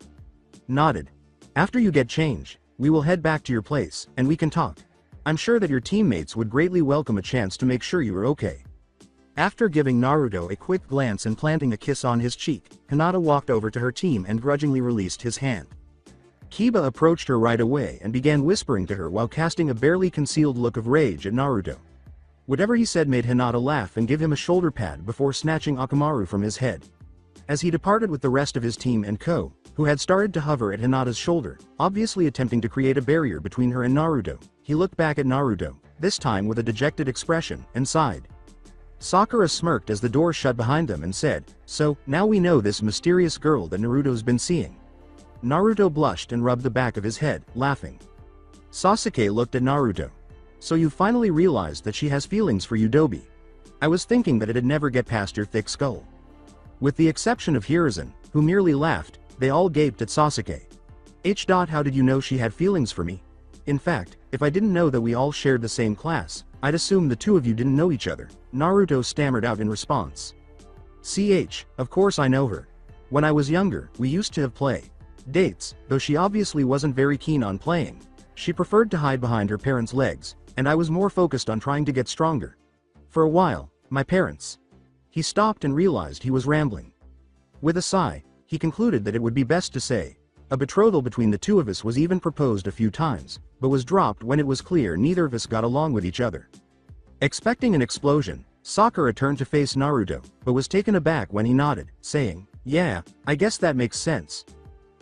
Nodded. After you get changed, we will head back to your place, and we can talk. I'm sure that your teammates would greatly welcome a chance to make sure you are okay. After giving Naruto a quick glance and planting a kiss on his cheek, Hinata walked over to her team and grudgingly released his hand. Kiba approached her right away and began whispering to her while casting a barely concealed look of rage at Naruto. Whatever he said made Hinata laugh and give him a shoulder pad before snatching Akamaru from his head. As he departed with the rest of his team and Ko, who had started to hover at Hinata's shoulder, obviously attempting to create a barrier between her and Naruto, he looked back at Naruto, this time with a dejected expression, and sighed. Sakura smirked as the door shut behind them and said, "So, now we know this mysterious girl that Naruto's been seeing." Naruto blushed and rubbed the back of his head, laughing. Sasuke looked at Naruto. "So you finally realized that she has feelings for you, Dobi. I was thinking that it'd never get past your thick skull." With the exception of Hiruzen, who merely laughed, they all gaped at Sasuke. How did you know she had feelings for me? In fact, if I didn't know that we all shared the same class, I'd assume the two of you didn't know each other, Naruto stammered out in response. Of course I know her. When I was younger, we used to have play dates, though she obviously wasn't very keen on playing. She preferred to hide behind her parents' legs, and I was more focused on trying to get stronger. For a while, my parents. He stopped and realized he was rambling. With a sigh, he concluded that it would be best to say, a betrothal between the two of us was even proposed a few times, but was dropped when it was clear neither of us got along with each other. Expecting an explosion, Sakura turned to face Naruto, but was taken aback when he nodded, saying, "Yeah, I guess that makes sense.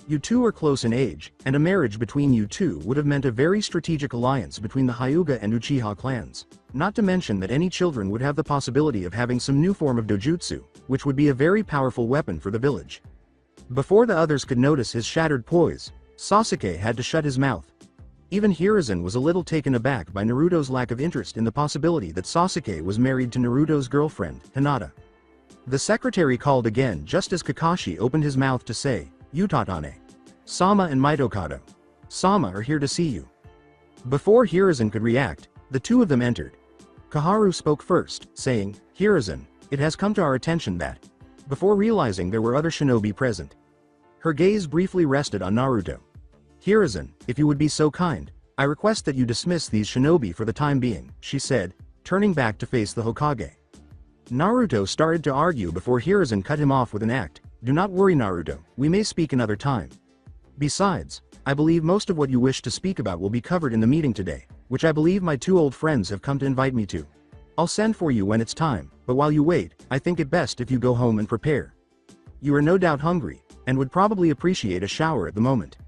You two are close in age, and a marriage between you two would have meant a very strategic alliance between the Hyuga and Uchiha clans, not to mention that any children would have the possibility of having some new form of dojutsu, which would be a very powerful weapon for the village." Before the others could notice his shattered poise, Sasuke had to shut his mouth. Even Hiruzen was a little taken aback by Naruto's lack of interest in the possibility that Sasuke was married to Naruto's girlfriend, Hinata. The secretary called again just as Kakashi opened his mouth to say, "Utatane. Sama and Mitokado. Sama are here to see you." Before Hiruzen could react, the two of them entered. Kaharu spoke first, saying, "Hiruzen, it has come to our attention that," before realizing there were other shinobi present. Her gaze briefly rested on Naruto. "Hiruzen, if you would be so kind, I request that you dismiss these shinobi for the time being," she said, turning back to face the Hokage. Naruto started to argue before Hiruzen cut him off with an act. "Do not worry, Naruto, we may speak another time. Besides, I believe most of what you wish to speak about will be covered in the meeting today, which I believe my two old friends have come to invite me to. I'll send for you when it's time, but while you wait, I think it best if you go home and prepare. You are no doubt hungry, and would probably appreciate a shower at the moment."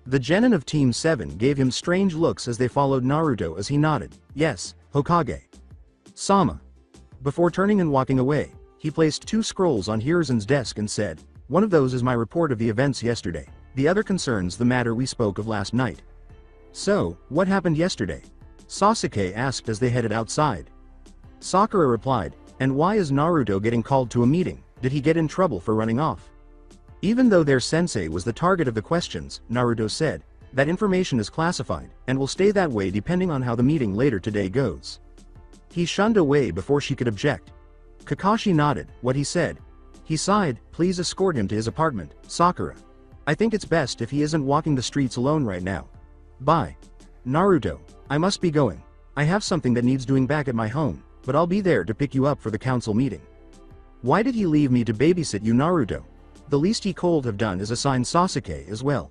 The genin of Team 7 gave him strange looks as they followed Naruto as he nodded, "Yes, Hokage. Sama." Before turning and walking away, he placed 2 scrolls on Hiruzen's desk and said, "One of those is my report of the events yesterday. The other concerns the matter we spoke of last night." "So, what happened yesterday?" Sasuke asked as they headed outside. Sakura replied, "And why is Naruto getting called to a meeting? Did he get in trouble for running off?" Even though their sensei was the target of the questions, Naruto said, "That information is classified, and will stay that way depending on how the meeting later today goes." He shunned away before she could object. Kakashi nodded, what he said. He sighed, "Please escort him to his apartment, Sakura. I think it's best if he isn't walking the streets alone right now. Bye. Naruto, I must be going. I have something that needs doing back at my home, but I'll be there to pick you up for the council meeting." "Why did he leave me to babysit you, Naruto? The least he could have done is assign Sasuke as well.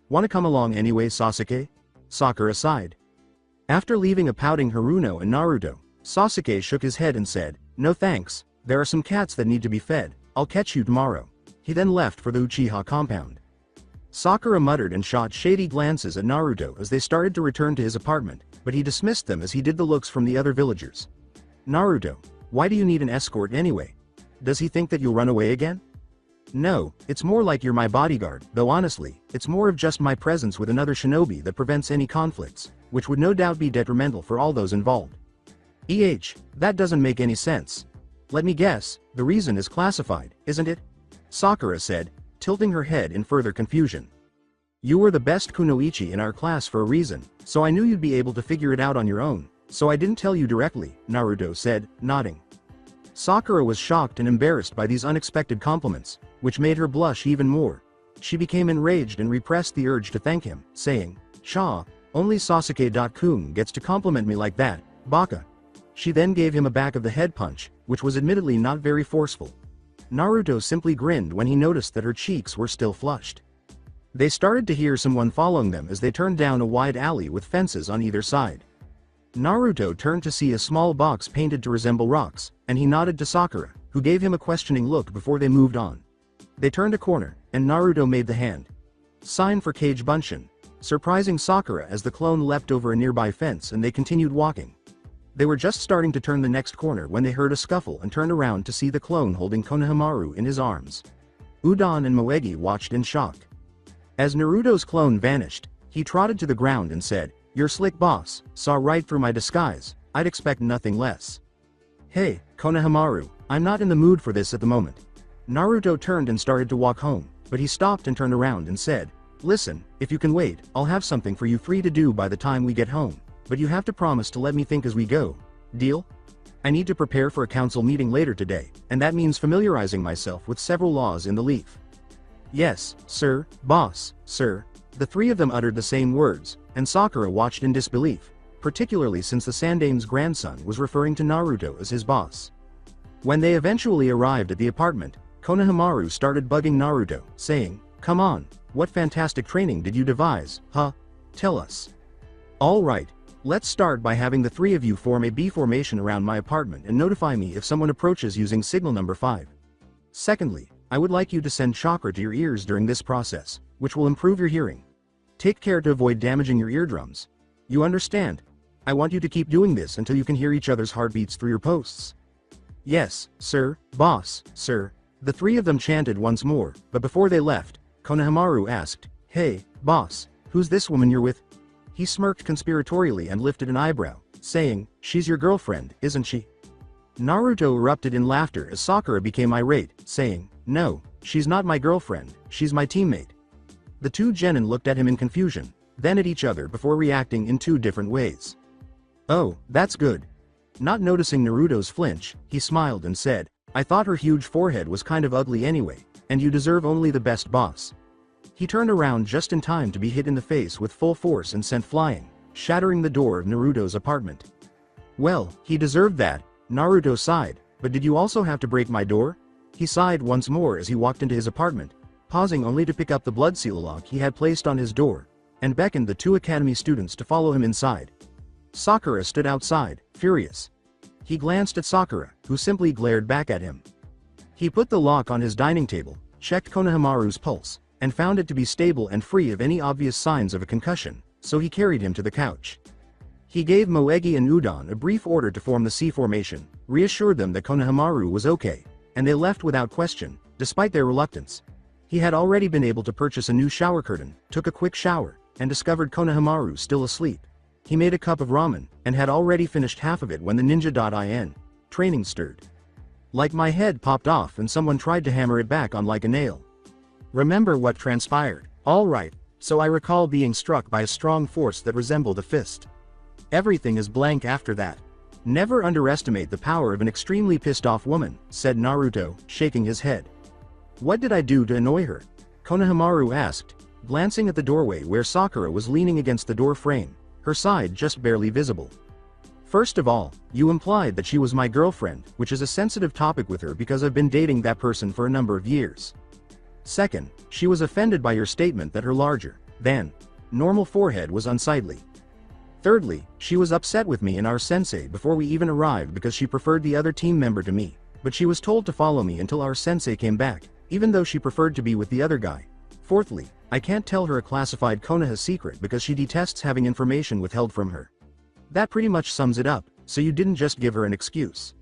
Wanna come along anyway, Sasuke?" Sakura sighed. After leaving a pouting Haruno and Naruto, Sasuke shook his head and said, "No thanks, there are some cats that need to be fed, I'll catch you tomorrow." He then left for the Uchiha compound. Sakura muttered and shot shady glances at Naruto as they started to return to his apartment, but he dismissed them as he did the looks from the other villagers. "Naruto, why do you need an escort anyway? Does he think that you'll run away again?" "No, it's more like you're my bodyguard, though honestly, it's more of just my presence with another shinobi that prevents any conflicts, which would no doubt be detrimental for all those involved." That doesn't make any sense. Let me guess, the reason is classified, isn't it?" Sakura said, tilting her head in further confusion. "You were the best kunoichi in our class for a reason, so I knew you'd be able to figure it out on your own, so I didn't tell you directly," Naruto said, nodding. Sakura was shocked and embarrassed by these unexpected compliments, which made her blush even more. She became enraged and repressed the urge to thank him, saying, "Shaw, only Sasuke-kun gets to compliment me like that, baka." She then gave him a back of the head punch, which was admittedly not very forceful. Naruto simply grinned when he noticed that her cheeks were still flushed. They started to hear someone following them as they turned down a wide alley with fences on either side. Naruto turned to see a small box painted to resemble rocks, and he nodded to Sakura, who gave him a questioning look before they moved on. They turned a corner, and Naruto made the hand sign for Kage Bunshin, surprising Sakura as the clone leapt over a nearby fence and they continued walking. They were just starting to turn the next corner when they heard a scuffle and turned around to see the clone holding Konohamaru in his arms. Udon and Moegi watched in shock. As Naruto's clone vanished, he trotted to the ground and said, "Your slick boss saw right through my disguise. I'd expect nothing less." "Hey, Konohamaru, I'm not in the mood for this at the moment." Naruto turned and started to walk home, but he stopped and turned around and said, "Listen, if you can wait, I'll have something for you free to do by the time we get home, but you have to promise to let me think as we go. Deal? I need to prepare for a council meeting later today, and that means familiarizing myself with several laws in the leaf." "Yes, sir, boss, sir." The three of them uttered the same words, and Sakura watched in disbelief, particularly since the Sandame's grandson was referring to Naruto as his boss. When they eventually arrived at the apartment, Konohamaru started bugging Naruto, saying, "Come on, what fantastic training did you devise, huh? Tell us." "All right, let's start by having the three of you form a B formation around my apartment and notify me if someone approaches using signal number 5. Secondly, I would like you to send chakra to your ears during this process, which will improve your hearing. Take care to avoid damaging your eardrums. You understand? I want you to keep doing this until you can hear each other's heartbeats through your posts." "Yes, sir, boss, sir." The three of them chanted once more, but before they left, Konohamaru asked, "Hey, boss, who's this woman you're with?" He smirked conspiratorially and lifted an eyebrow, saying, "She's your girlfriend, isn't she?" Naruto erupted in laughter as Sakura became irate, saying, "No, she's not my girlfriend, she's my teammate." The two genin looked at him in confusion, then at each other before reacting in two different ways. "Oh, that's good." Not noticing Naruto's flinch, he smiled and said, "I thought her huge forehead was kind of ugly anyway, and you deserve only the best, boss." He turned around just in time to be hit in the face with full force and sent flying, shattering the door of Naruto's apartment. "Well, he deserved that," Naruto sighed, "but did you also have to break my door?" He sighed once more as he walked into his apartment, pausing only to pick up the blood seal lock he had placed on his door, and beckoned the two academy students to follow him inside. Sakura stood outside, furious. He glanced at Sakura, who simply glared back at him. He put the lock on his dining table, checked Konohamaru's pulse, and found it to be stable and free of any obvious signs of a concussion, so he carried him to the couch. He gave Moegi and Udon a brief order to form the C formation, reassured them that Konohamaru was okay, and they left without question, despite their reluctance. He had already been able to purchase a new shower curtain, took a quick shower, and discovered Konohamaru still asleep. He made a cup of ramen, and had already finished half of it when the ninja.in training stirred. Like my head popped off and someone tried to hammer it back on like a nail. Remember what transpired. All right, so I recall being struck by a strong force that resembled a fist. Everything is blank after that. Never underestimate the power of an extremely pissed off woman, said Naruto, shaking his head. What did I do to annoy her? Konohamaru asked, glancing at the doorway where Sakura was leaning against the door frame, her side just barely visible. First of all, you implied that she was my girlfriend, which is a sensitive topic with her because I've been dating that person for a number of years. Second, she was offended by your statement that her larger than normal forehead was unsightly. Thirdly, she was upset with me and our sensei before we even arrived because she preferred the other team member to me, but she was told to follow me until our sensei came back, even though she preferred to be with the other guy. Fourthly, I can't tell her a classified Konoha secret because she detests having information withheld from her. That pretty much sums it up, so you didn't just give her an excuse.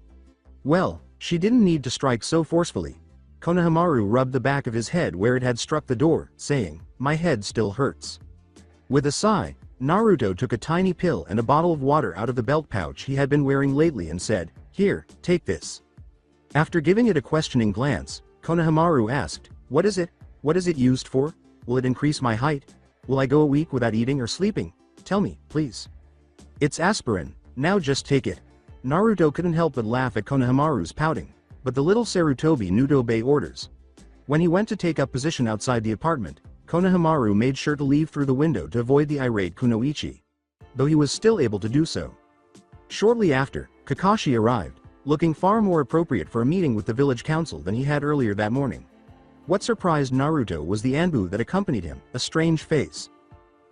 Well, she didn't need to strike so forcefully. Konohamaru rubbed the back of his head where it had struck the door, saying, my head still hurts. With a sigh, Naruto took a tiny pill and a bottle of water out of the belt pouch he had been wearing lately and said, here, take this. After giving it a questioning glance, Konohamaru asked, what is it? What is it used for? Will it increase my height? Will I go a week without eating or sleeping? Tell me, please. It's aspirin, now just take it. Naruto couldn't help but laugh at Konohamaru's pouting, but the little Sarutobi knew to obey orders. When he went to take up position outside the apartment, Konohamaru made sure to leave through the window to avoid the irate Kunoichi, though he was still able to do so. Shortly after, Kakashi arrived, looking far more appropriate for a meeting with the village council than he had earlier that morning. What surprised Naruto was the Anbu that accompanied him, a strange face.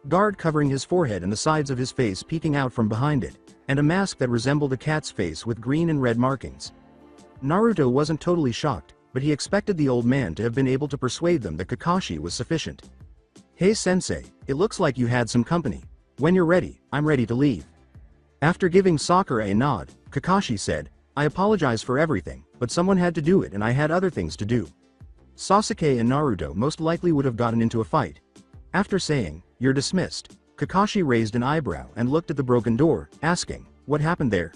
Guard covering his forehead and the sides of his face peeking out from behind it, and a mask that resembled a cat's face with green and red markings. Naruto wasn't totally shocked, but he expected the old man to have been able to persuade them that Kakashi was sufficient. "Hey sensei, it looks like you had some company. When you're ready, I'm ready to leave." After giving Sakura a nod, Kakashi said, "I apologize for everything, but someone had to do it and I had other things to do." Sasuke and Naruto most likely would have gotten into a fight. After saying, "You're dismissed," Kakashi raised an eyebrow and looked at the broken door, asking, "What happened there?"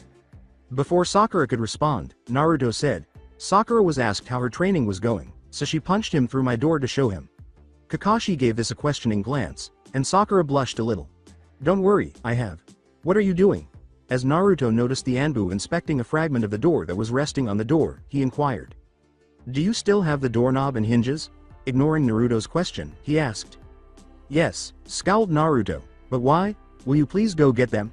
Before Sakura could respond, Naruto said, "Sakura was asked how her training was going, so she punched him through my door to show him." Kakashi gave this a questioning glance, and Sakura blushed a little. "Don't worry, I have." "What are you doing?" As Naruto noticed the Anbu inspecting a fragment of the door that was resting on the door, he inquired. "Do you still have the doorknob and hinges?" Ignoring Naruto's question, he asked. "Yes," scowled Naruto, "but why? Will you please go get them?"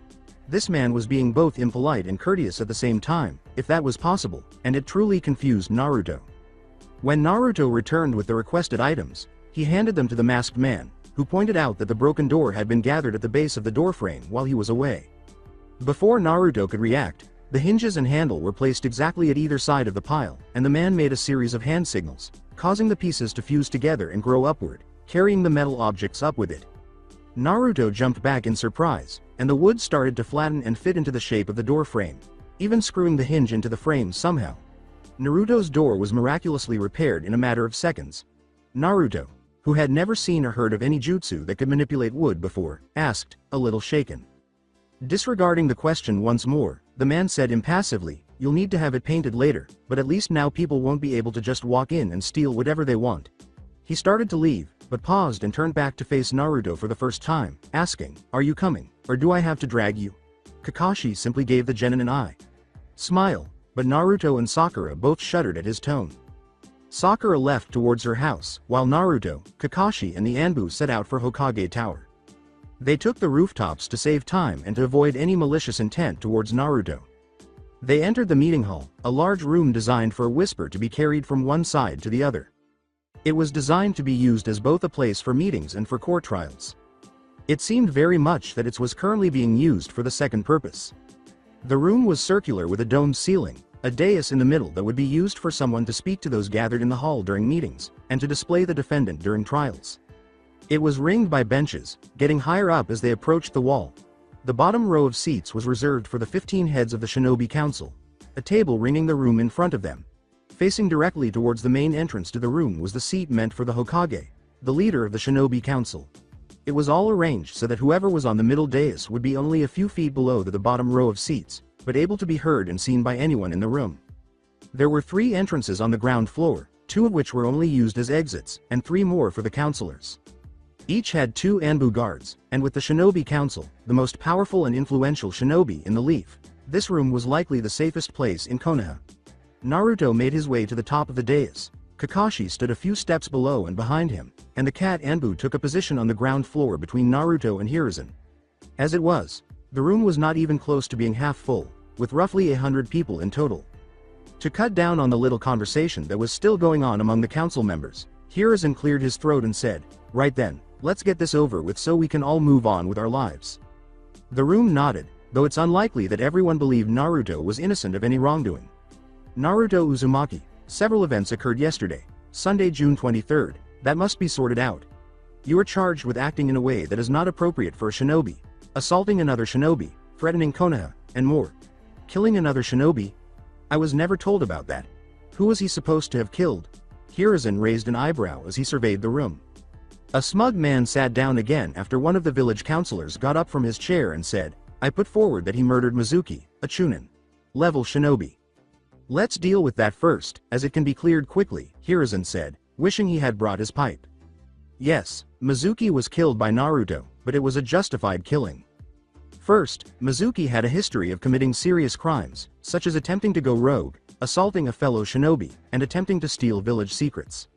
This man was being both impolite and courteous at the same time, if that was possible, and it truly confused Naruto. When Naruto returned with the requested items, he handed them to the masked man, who pointed out that the broken door had been gathered at the base of the doorframe while he was away. Before Naruto could react, the hinges and handle were placed exactly at either side of the pile, and the man made a series of hand signals, causing the pieces to fuse together and grow upward, carrying the metal objects up with it. Naruto jumped back in surprise, and the wood started to flatten and fit into the shape of the door frame, even screwing the hinge into the frame somehow. Naruto's door was miraculously repaired in a matter of seconds. Naruto, who had never seen or heard of any jutsu that could manipulate wood before, asked, a little shaken. Disregarding the question once more, the man said impassively, "You'll need to have it painted later, but at least now people won't be able to just walk in and steal whatever they want." He started to leave, but paused and turned back to face Naruto for the first time, asking, "Are you coming, or do I have to drag you?" Kakashi simply gave the genin an eye. Smile, but Naruto and Sakura both shuddered at his tone. Sakura left towards her house, while Naruto, Kakashi and the Anbu set out for Hokage Tower. They took the rooftops to save time and to avoid any malicious intent towards Naruto. They entered the meeting hall, a large room designed for a whisper to be carried from one side to the other. It was designed to be used as both a place for meetings and for court trials. It seemed very much that it was currently being used for the second purpose. The room was circular with a domed ceiling, a dais in the middle that would be used for someone to speak to those gathered in the hall during meetings, and to display the defendant during trials. It was ringed by benches, getting higher up as they approached the wall. The bottom row of seats was reserved for the 15 heads of the Shinobi Council, a table ringing the room in front of them. Facing directly towards the main entrance to the room was the seat meant for the Hokage, the leader of the Shinobi Council. It was all arranged so that whoever was on the middle dais would be only a few feet below the bottom row of seats, but able to be heard and seen by anyone in the room. There were 3 entrances on the ground floor, 2 of which were only used as exits, and 3 more for the councilors. Each had 2 Anbu guards, and with the Shinobi Council, the most powerful and influential shinobi in the Leaf, this room was likely the safest place in Konoha. Naruto made his way to the top of the dais. Kakashi stood a few steps below and behind him, and the cat Anbu took a position on the ground floor between Naruto and Hiruzen. As it was, the room was not even close to being half full, with roughly 100 people in total. To cut down on the little conversation that was still going on among the council members, Hiruzen cleared his throat and said, "Right then, let's get this over with so we can all move on with our lives." The room nodded, though it's unlikely that everyone believed Naruto was innocent of any wrongdoing. Naruto Uzumaki, several events occurred yesterday, Sunday, June 23rd, that must be sorted out. You are charged with acting in a way that is not appropriate for a shinobi, assaulting another shinobi, threatening Konoha, and more. Killing another shinobi? I was never told about that. Who was he supposed to have killed? Hiruzen raised an eyebrow as he surveyed the room. A smug man sat down again after one of the village councilors got up from his chair and said, "I put forward that he murdered Mizuki, a Chunin level shinobi." "Let's deal with that first, as it can be cleared quickly," Hiruzen said, wishing he had brought his pipe. Yes, Mizuki was killed by Naruto, but it was a justified killing. First, Mizuki had a history of committing serious crimes, such as attempting to go rogue, assaulting a fellow shinobi, and attempting to steal village secrets.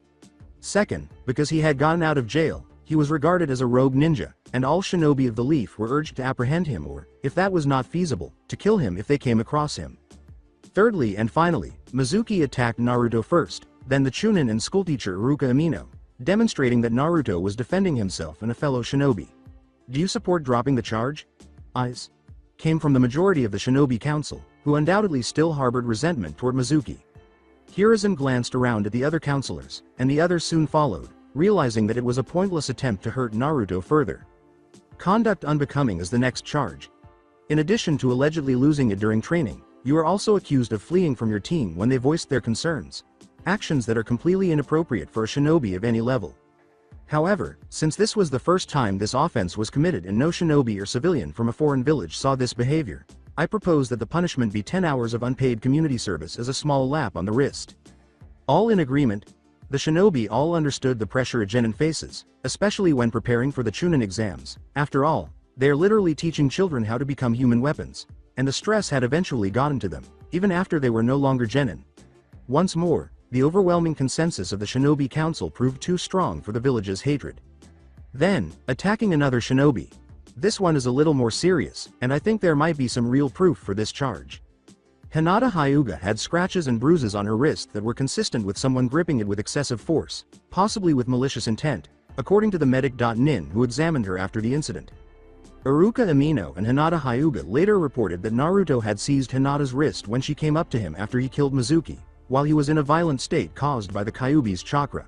Second, because he had gotten out of jail, he was regarded as a rogue ninja, and all shinobi of the Leaf were urged to apprehend him or, if that was not feasible, to kill him if they came across him. Thirdly and finally, Mizuki attacked Naruto first, then the Chunin and schoolteacher Iruka Amino, demonstrating that Naruto was defending himself and a fellow shinobi. Do you support dropping the charge? Eyes came from the majority of the shinobi council, who undoubtedly still harbored resentment toward Mizuki. Hiruzen glanced around at the other counselors, and the others soon followed, realizing that it was a pointless attempt to hurt Naruto further. Conduct unbecoming is the next charge. In addition to allegedly losing it during training, you are also accused of fleeing from your team when they voiced their concerns. Actions that are completely inappropriate for a shinobi of any level. However, since this was the first time this offense was committed and no shinobi or civilian from a foreign village saw this behavior, I propose that the punishment be 10 hours of unpaid community service as a small lap on the wrist. All in agreement? The shinobi all understood the pressure a genin faces, especially when preparing for the Chunin exams. After all, they are literally teaching children how to become human weapons, and the stress had eventually gotten to them, even after they were no longer genin. Once more, the overwhelming consensus of the shinobi council proved too strong for the village's hatred. Then, attacking another shinobi. This one is a little more serious, and I think there might be some real proof for this charge. Hinata Hyuga had scratches and bruises on her wrist that were consistent with someone gripping it with excessive force, possibly with malicious intent, according to the medic.nin who examined her after the incident. Iruka Amino and Hinata Hyuga later reported that Naruto had seized Hinata's wrist when she came up to him after he killed Mizuki, while he was in a violent state caused by the Kyuubi's chakra.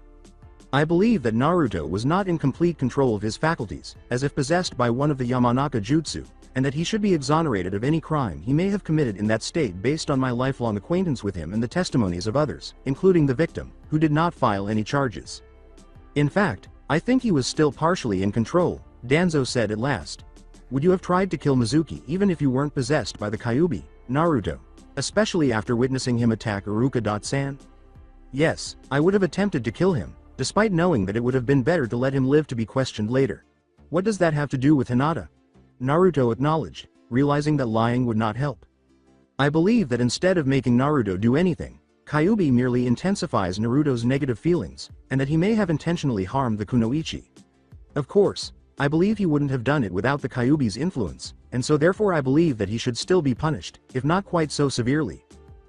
I believe that Naruto was not in complete control of his faculties, as if possessed by one of the Yamanaka jutsu, and that he should be exonerated of any crime he may have committed in that state based on my lifelong acquaintance with him and the testimonies of others, including the victim, who did not file any charges. In fact, I think he was still partially in control, Danzo said at last. Would you have tried to kill Mizuki even if you weren't possessed by the Kyuubi, Naruto? Especially after witnessing him attack Iruka-san? Yes, I would have attempted to kill him, despite knowing that it would have been better to let him live to be questioned later. What does that have to do with Hinata? Naruto acknowledged, realizing that lying would not help. I believe that instead of making Naruto do anything, Kyuubi merely intensifies Naruto's negative feelings, and that he may have intentionally harmed the kunoichi. Of course, I believe he wouldn't have done it without the Kyuubi's influence, and so therefore I believe that he should still be punished, if not quite so severely.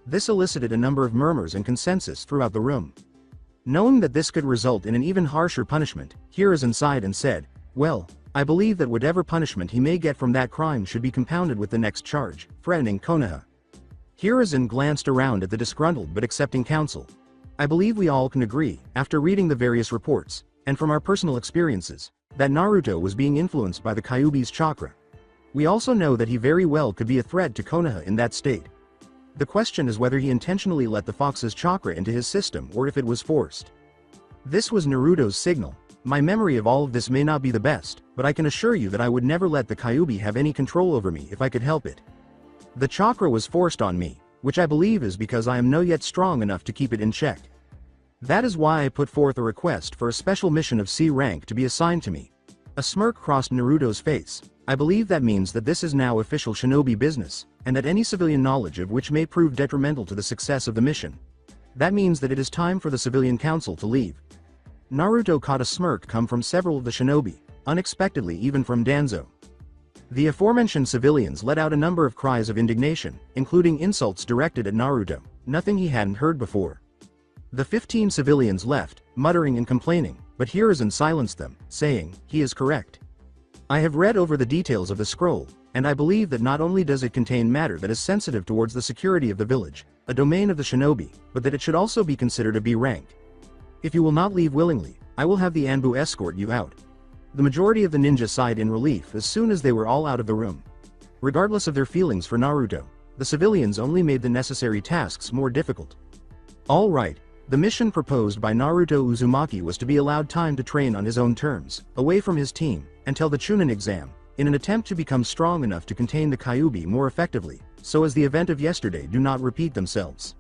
This elicited a number of murmurs and consensus throughout the room. Knowing that this could result in an even harsher punishment, Hiruzen sighed and said, well, I believe that whatever punishment he may get from that crime should be compounded with the next charge, threatening Konoha. Hiruzen glanced around at the disgruntled but accepting council. I believe we all can agree, after reading the various reports, and from our personal experiences, that Naruto was being influenced by the Kyuubi's chakra. We also know that he very well could be a threat to Konoha in that state. The question is whether he intentionally let the fox's chakra into his system or if it was forced. This was Naruto's signal. My memory of all of this may not be the best, but I can assure you that I would never let the Kyuubi have any control over me if I could help it. The chakra was forced on me, which I believe is because I am no yet strong enough to keep it in check. That is why I put forth a request for a special mission of C rank to be assigned to me. A smirk crossed Naruto's face. I believe that means that this is now official shinobi business, and that any civilian knowledge of which may prove detrimental to the success of the mission. That means that it is time for the civilian council to leave. Naruto caught a smirk come from several of the shinobi, unexpectedly even from Danzo. The aforementioned civilians let out a number of cries of indignation, including insults directed at Naruto, nothing he hadn't heard before. The 15 civilians left, muttering and complaining, but Hiruzen silenced them, saying, he is correct. I have read over the details of the scroll, and I believe that not only does it contain matter that is sensitive towards the security of the village, a domain of the shinobi, but that it should also be considered a B rank. If you will not leave willingly, I will have the Anbu escort you out. The majority of the ninja sighed in relief as soon as they were all out of the room. Regardless of their feelings for Naruto, the civilians only made the necessary tasks more difficult. All right. The mission proposed by Naruto Uzumaki was to be allowed time to train on his own terms, away from his team, until the Chunin exam, in an attempt to become strong enough to contain the Kyuubi more effectively, so as the event of yesterday do not repeat themselves.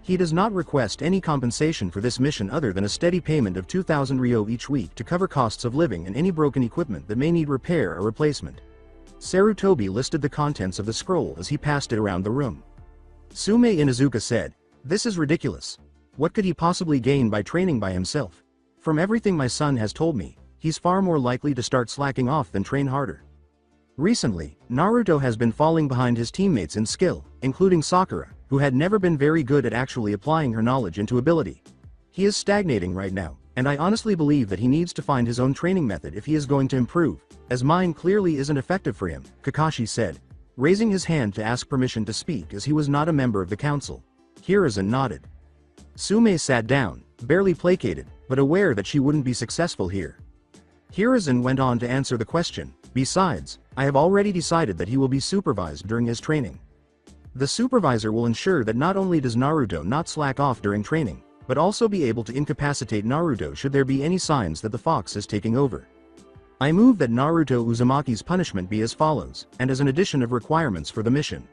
He does not request any compensation for this mission other than a steady payment of 2,000 ryo each week to cover costs of living and any broken equipment that may need repair or replacement. Sarutobi listed the contents of the scroll as he passed it around the room. Sume Inuzuka said, this is ridiculous. What could he possibly gain by training by himself? From everything my son has told me, he's far more likely to start slacking off than train harder. Recently, Naruto has been falling behind his teammates in skill, including Sakura, who had never been very good at actually applying her knowledge into ability. He is stagnating right now, and I honestly believe that he needs to find his own training method if he is going to improve, as mine clearly isn't effective for him, Kakashi said, raising his hand to ask permission to speak as he was not a member of the council. Hiruzen nodded. Sume sat down, barely placated, but aware that she wouldn't be successful here. Hiruzen went on to answer the question, besides, I have already decided that he will be supervised during his training. The supervisor will ensure that not only does Naruto not slack off during training, but also be able to incapacitate Naruto should there be any signs that the fox is taking over. I move that Naruto Uzumaki's punishment be as follows, and as an addition of requirements for the mission.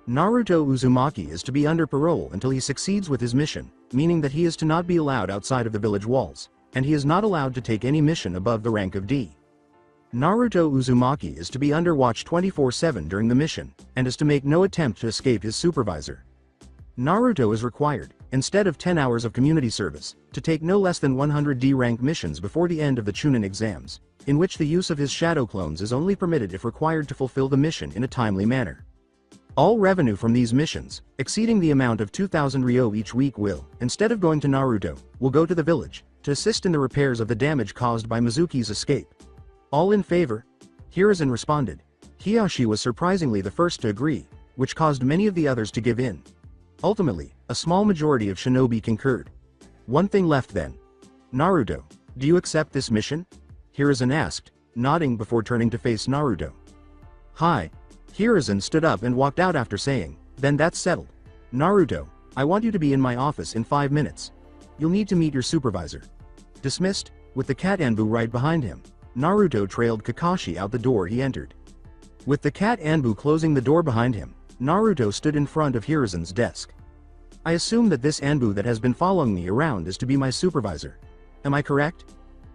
Naruto Uzumaki is to be under parole until he succeeds with his mission, meaning that he is to not be allowed outside of the village walls, and he is not allowed to take any mission above the rank of D. Naruto Uzumaki is to be under watch 24/7 during the mission, and is to make no attempt to escape his supervisor. Naruto is required, instead of 10 hours of community service, to take no less than 100 D-rank missions before the end of the Chunin exams, in which the use of his shadow clones is only permitted if required to fulfill the mission in a timely manner. All revenue from these missions, exceeding the amount of 2,000 ryo each week will, instead of going to Naruto, will go to the village, to assist in the repairs of the damage caused by Mizuki's escape. All in favor? Hiruzen responded. Hiyashi was surprisingly the first to agree, which caused many of the others to give in. Ultimately, a small majority of shinobi concurred. One thing left then. Naruto, do you accept this mission? Hiruzen asked, nodding before turning to face Naruto. Hi. Hiruzen stood up and walked out after saying, then that's settled. Naruto, I want you to be in my office in 5 minutes. You'll need to meet your supervisor. Dismissed, with the cat Anbu right behind him, Naruto trailed Kakashi out the door he entered. With the cat Anbu closing the door behind him, Naruto stood in front of Hiruzen's desk. I assume that this Anbu that has been following me around is to be my supervisor. Am I correct?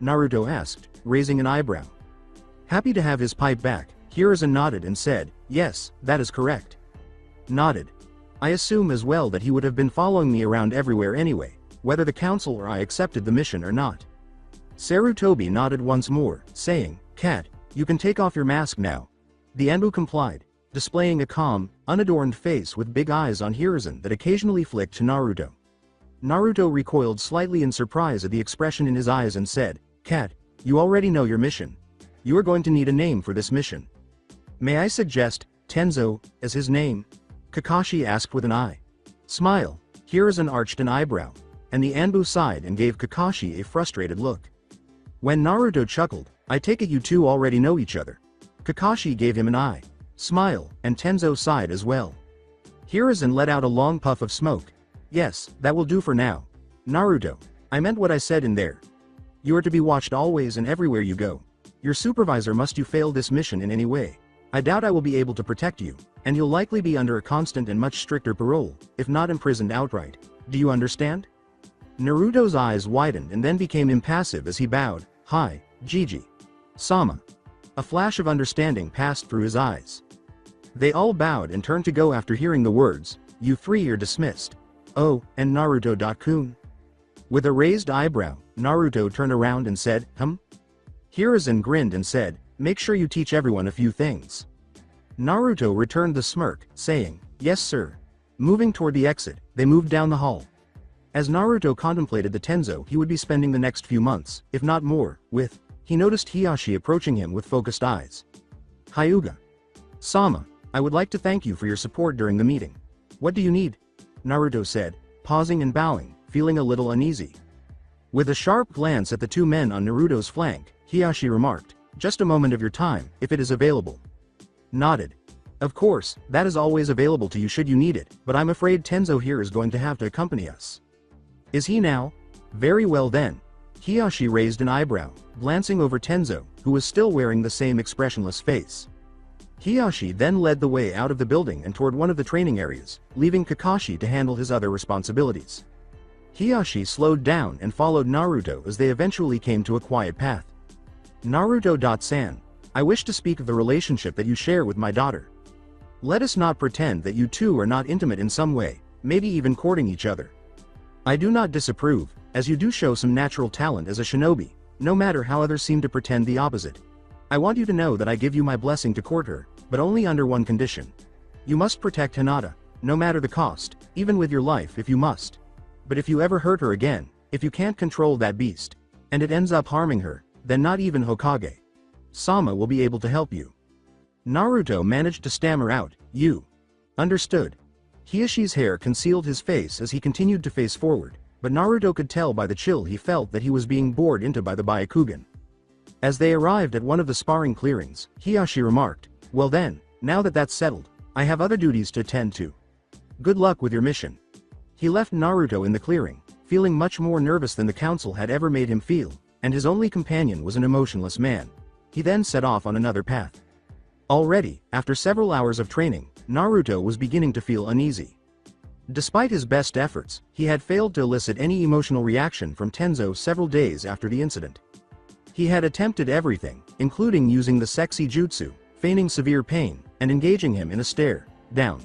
Naruto asked, raising an eyebrow. Happy to have his pipe back, Hiruzen nodded and said, yes, that is correct. Nodded. I assume as well that he would have been following me around everywhere anyway, whether the council or I accepted the mission or not. Sarutobi nodded once more, saying, Cat, you can take off your mask now. The Anbu complied, displaying a calm, unadorned face with big eyes on Hiruzen that occasionally flicked to Naruto. Naruto recoiled slightly in surprise at the expression in his eyes and said, Cat, you already know your mission. You are going to need a name for this mission. May I suggest, Tenzo, as his name? Kakashi asked with an eye. Smile. Hiruzen arched an eyebrow, and the Anbu sighed and gave Kakashi a frustrated look. When Naruto chuckled, I take it you two already know each other. Kakashi gave him an eye. Smile, and Tenzo sighed as well. Hiruzen let out a long puff of smoke. Yes, that will do for now. Naruto, I meant what I said in there. You are to be watched always and everywhere you go. Your supervisor must you fail this mission in any way. I doubt I will be able to protect you, and you'll likely be under a constant and much stricter parole, if not imprisoned outright. Do you understand? Naruto's eyes widened and then became impassive as he bowed. Hi, Gigi. Sama. A flash of understanding passed through his eyes. They all bowed and turned to go after hearing the words, you three are dismissed. Oh, and Naruto-kun? With a raised eyebrow, Naruto turned around and said, Hiruzen grinned and said, make sure you teach everyone a few things. Naruto returned the smirk, saying, yes sir. Moving toward the exit, they moved down the hall. As Naruto contemplated the Tenzo he would be spending the next few months, if not more, with, he noticed Hiyashi approaching him with focused eyes. Hyuga. Sama, I would like to thank you for your support during the meeting. What do you need? Naruto said, pausing and bowing, feeling a little uneasy. With a sharp glance at the two men on Naruto's flank, Hiyashi remarked, just a moment of your time, if it is available. Nodded. Of course, that is always available to you should you need it, but I'm afraid Tenzo here is going to have to accompany us. Is he now? Very well then. Hiyashi raised an eyebrow, glancing over Tenzo, who was still wearing the same expressionless face. Hiyashi then led the way out of the building and toward one of the training areas, leaving Kakashi to handle his other responsibilities. Hiyashi slowed down and followed Naruto as they eventually came to a quiet path. Naruto-san, I wish to speak of the relationship that you share with my daughter. Let us not pretend that you two are not intimate in some way, maybe even courting each other. I do not disapprove, as you do show some natural talent as a shinobi, no matter how others seem to pretend the opposite. I want you to know that I give you my blessing to court her, but only under one condition. You must protect Hinata. no matter the cost, even with your life if you must. But if you ever hurt her again, if you can't control that beast, and it ends up harming her, then not even Hokage Sama will be able to help you." Naruto managed to stammer out, "You." "Understood." Hiyoshi's hair concealed his face as he continued to face forward, but Naruto could tell by the chill he felt that he was being bored into by the Byakugan. As they arrived at one of the sparring clearings, Hiyoshi remarked, "Well then, now that that's settled, I have other duties to attend to. Good luck with your mission." He left Naruto in the clearing, feeling much more nervous than the council had ever made him feel, and his only companion was an emotionless man. He then set off on another path. Already, after several hours of training, Naruto was beginning to feel uneasy. Despite his best efforts, he had failed to elicit any emotional reaction from Tenzo several days after the incident. He had attempted everything, including using the sexy jutsu, feigning severe pain, and engaging him in a stare down.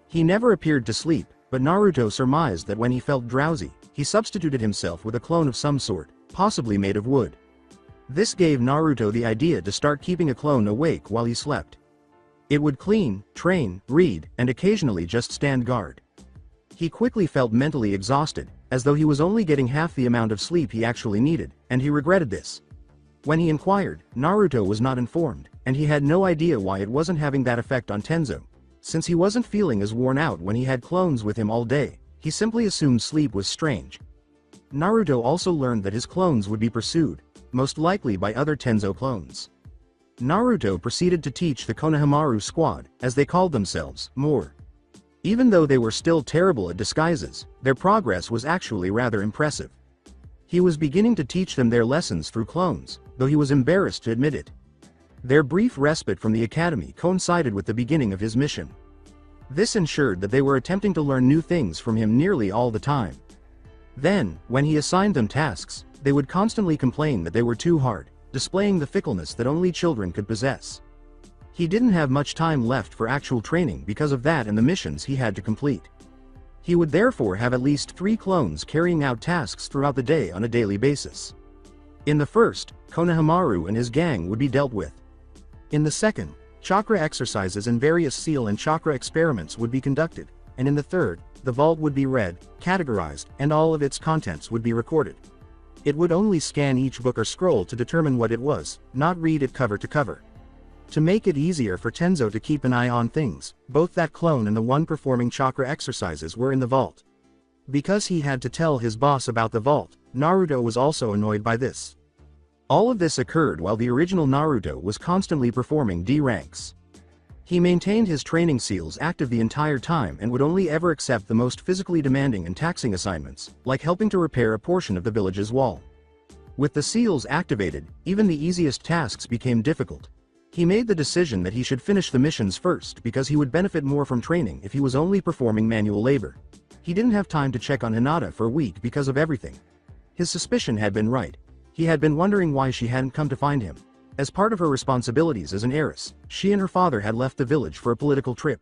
He never appeared to sleep, but Naruto surmised that when he felt drowsy, he substituted himself with a clone of some sort, possibly made of wood. This gave Naruto the idea to start keeping a clone awake while he slept. It would clean, train, read, and occasionally just stand guard. He quickly felt mentally exhausted, as though he was only getting half the amount of sleep he actually needed, and he regretted this. When he inquired, Naruto was not informed, and he had no idea why it wasn't having that effect on Tenzo. Since he wasn't feeling as worn out when he had clones with him all day, he simply assumed sleep was strange. Naruto also learned that his clones would be pursued, most likely by other Tenzo clones. Naruto proceeded to teach the Konohamaru squad, as they called themselves, more. Even though they were still terrible at disguises, their progress was actually rather impressive. He was beginning to teach them their lessons through clones, though he was embarrassed to admit it. Their brief respite from the academy coincided with the beginning of his mission. This ensured that they were attempting to learn new things from him nearly all the time. Then, when he assigned them tasks, they would constantly complain that they were too hard, displaying the fickleness that only children could possess. He didn't have much time left for actual training because of that and the missions he had to complete. He would therefore have at least 3 clones carrying out tasks throughout the day on a daily basis. In the first, Konohamaru and his gang would be dealt with. In the second, chakra exercises and various seal and chakra experiments would be conducted, and in the third, the vault would be read, categorized, and all of its contents would be recorded. It would only scan each book or scroll to determine what it was, not read it cover to cover. To make it easier for Tenzo to keep an eye on things, both that clone and the one performing chakra exercises were in the vault. Because he had to tell his boss about the vault, Naruto was also annoyed by this. All of this occurred while the original Naruto was constantly performing D ranks. He maintained his training seals active the entire time and would only ever accept the most physically demanding and taxing assignments, like helping to repair a portion of the village's wall. With the seals activated, even the easiest tasks became difficult. He made the decision that he should finish the missions first because he would benefit more from training if he was only performing manual labor. He didn't have time to check on Hinata for a week because of everything. His suspicion had been right. He had been wondering why she hadn't come to find him. As part of her responsibilities as an heiress, she and her father had left the village for a political trip.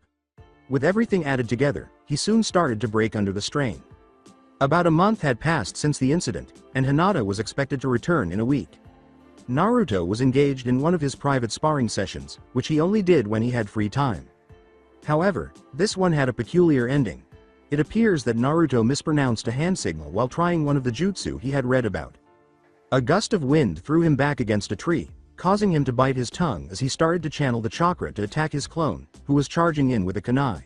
With everything added together, he soon started to break under the strain. About a month had passed since the incident, and Hinata was expected to return in a week. Naruto was engaged in one of his private sparring sessions, which he only did when he had free time. However, this one had a peculiar ending. It appears that Naruto mispronounced a hand signal while trying one of the jutsu he had read about. A gust of wind threw him back against a tree, causing him to bite his tongue as he started to channel the chakra to attack his clone, who was charging in with a kunai.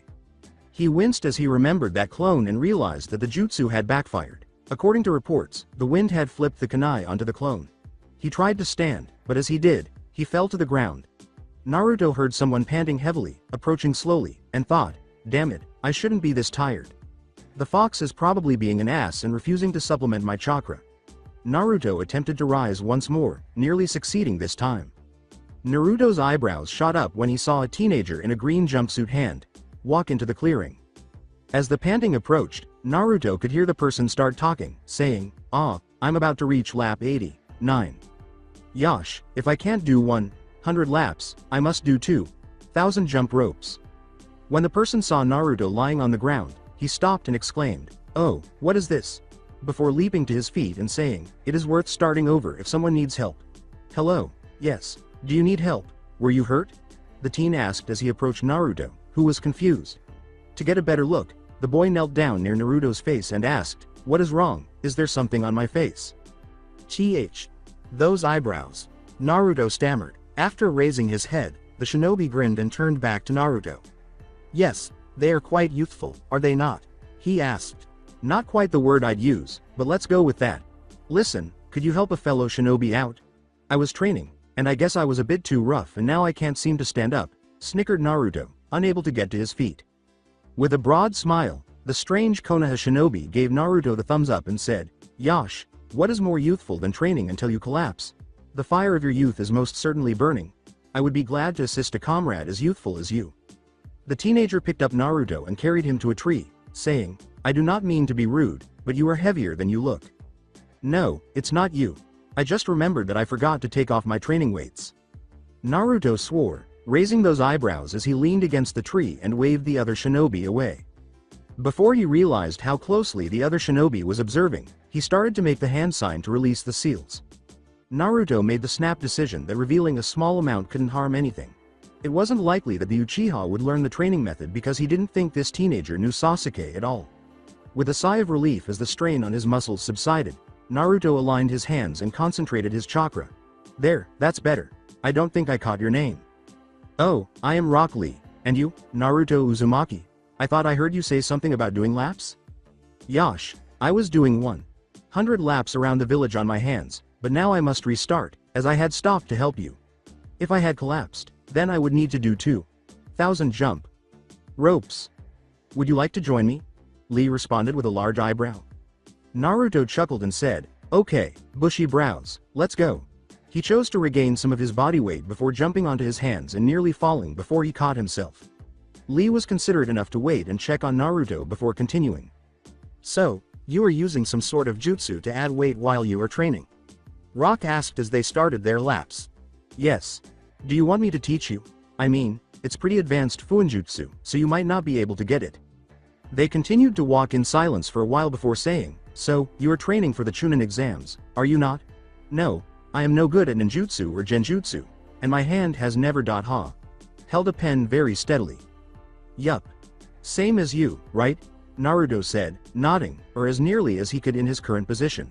He winced as he remembered that clone and realized that the jutsu had backfired. According to reports, the wind had flipped the kunai onto the clone. He tried to stand, but as he did, he fell to the ground. Naruto heard someone panting heavily, approaching slowly, and thought, "Damn it, I shouldn't be this tired. The fox is probably being an ass and refusing to supplement my chakra." Naruto attempted to rise once more, nearly succeeding this time. Naruto's eyebrows shot up when he saw a teenager in a green jumpsuit walk into the clearing. As the panting approached, Naruto could hear the person start talking, saying, I'm about to reach lap 89. Yosh, if I can't do 100 laps, I must do 2,000 jump ropes." When the person saw Naruto lying on the ground, he stopped and exclaimed, "Oh, what is this?" before leaping to his feet and saying, "It is worth starting over if someone needs help." "Hello, yes, do you need help? Were you hurt?" the teen asked as he approached Naruto, who was confused. To get a better look, the boy knelt down near Naruto's face and asked, "What is wrong? Is there something on my face?" Those eyebrows. Naruto stammered. After raising his head, the shinobi grinned and turned back to Naruto. "Yes, they are quite youthful, are they not?" he asked. "Not quite the word I'd use, but let's go with that. Listen, could you help a fellow shinobi out? I was training, and I guess I was a bit too rough and now I can't seem to stand up," snickered Naruto, unable to get to his feet. With a broad smile, the strange Konoha shinobi gave Naruto the thumbs up and said, "Yash, what is more youthful than training until you collapse? The fire of your youth is most certainly burning. I would be glad to assist a comrade as youthful as you." The teenager picked up Naruto and carried him to a tree, saying, "I do not mean to be rude, but you are heavier than you look." "No, it's not you. I just remembered that I forgot to take off my training weights." Naruto swore, raising those eyebrows as he leaned against the tree and waved the other shinobi away. Before he realized how closely the other shinobi was observing, he started to make the hand sign to release the seals. Naruto made the snap decision that revealing a small amount couldn't harm anything. It wasn't likely that the Uchiha would learn the training method because he didn't think this teenager knew Sasuke at all. With a sigh of relief as the strain on his muscles subsided, Naruto aligned his hands and concentrated his chakra. "There, that's better. I don't think I caught your name." "Oh, I am Rock Lee, and you, Naruto Uzumaki? I thought I heard you say something about doing laps?" "Yash, I was doing 100 laps around the village on my hands, but now I must restart, as I had stopped to help you. If I had collapsed, then I would need to do 2,000 jump ropes. Would you like to join me?" Lee responded with a large eyebrow. Naruto chuckled and said, "Okay, bushy brows, let's go." He chose to regain some of his body weight before jumping onto his hands and nearly falling before he caught himself. Lee was considerate enough to wait and check on Naruto before continuing. "So, you are using some sort of jutsu to add weight while you are training?" Rock asked as they started their laps. "Yes. Do you want me to teach you? I mean, it's pretty advanced fuinjutsu, so you might not be able to get it." They continued to walk in silence for a while before saying, "So, you are training for the Chunin exams, are you not?" "No, I am no good at ninjutsu or genjutsu, and my hand has never held a pen very steadily." "Yup. Same as you, right?" Naruto said, nodding, or as nearly as he could in his current position.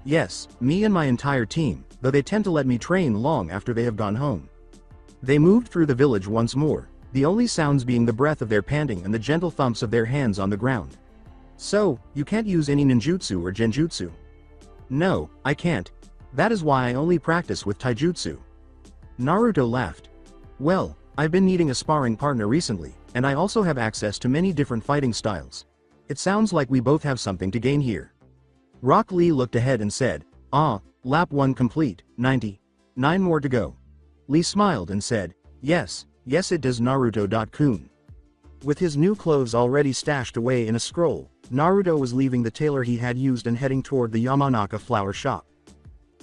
"Yes, me and my entire team, though they tend to let me train long after they have gone home." They moved through the village once more, the only sounds being the breath of their panting and the gentle thumps of their hands on the ground. "So, you can't use any ninjutsu or genjutsu?" "No, I can't. That is why I only practice with taijutsu." Naruto laughed. "Well, I've been needing a sparring partner recently, and I also have access to many different fighting styles. It sounds like we both have something to gain here." Rock Lee looked ahead and said, "Lap 1 complete, 99 more to go." Lee smiled and said, Yes it does Naruto-kun." With his new clothes already stashed away in a scroll, Naruto was leaving the tailor he had used and heading toward the Yamanaka flower shop.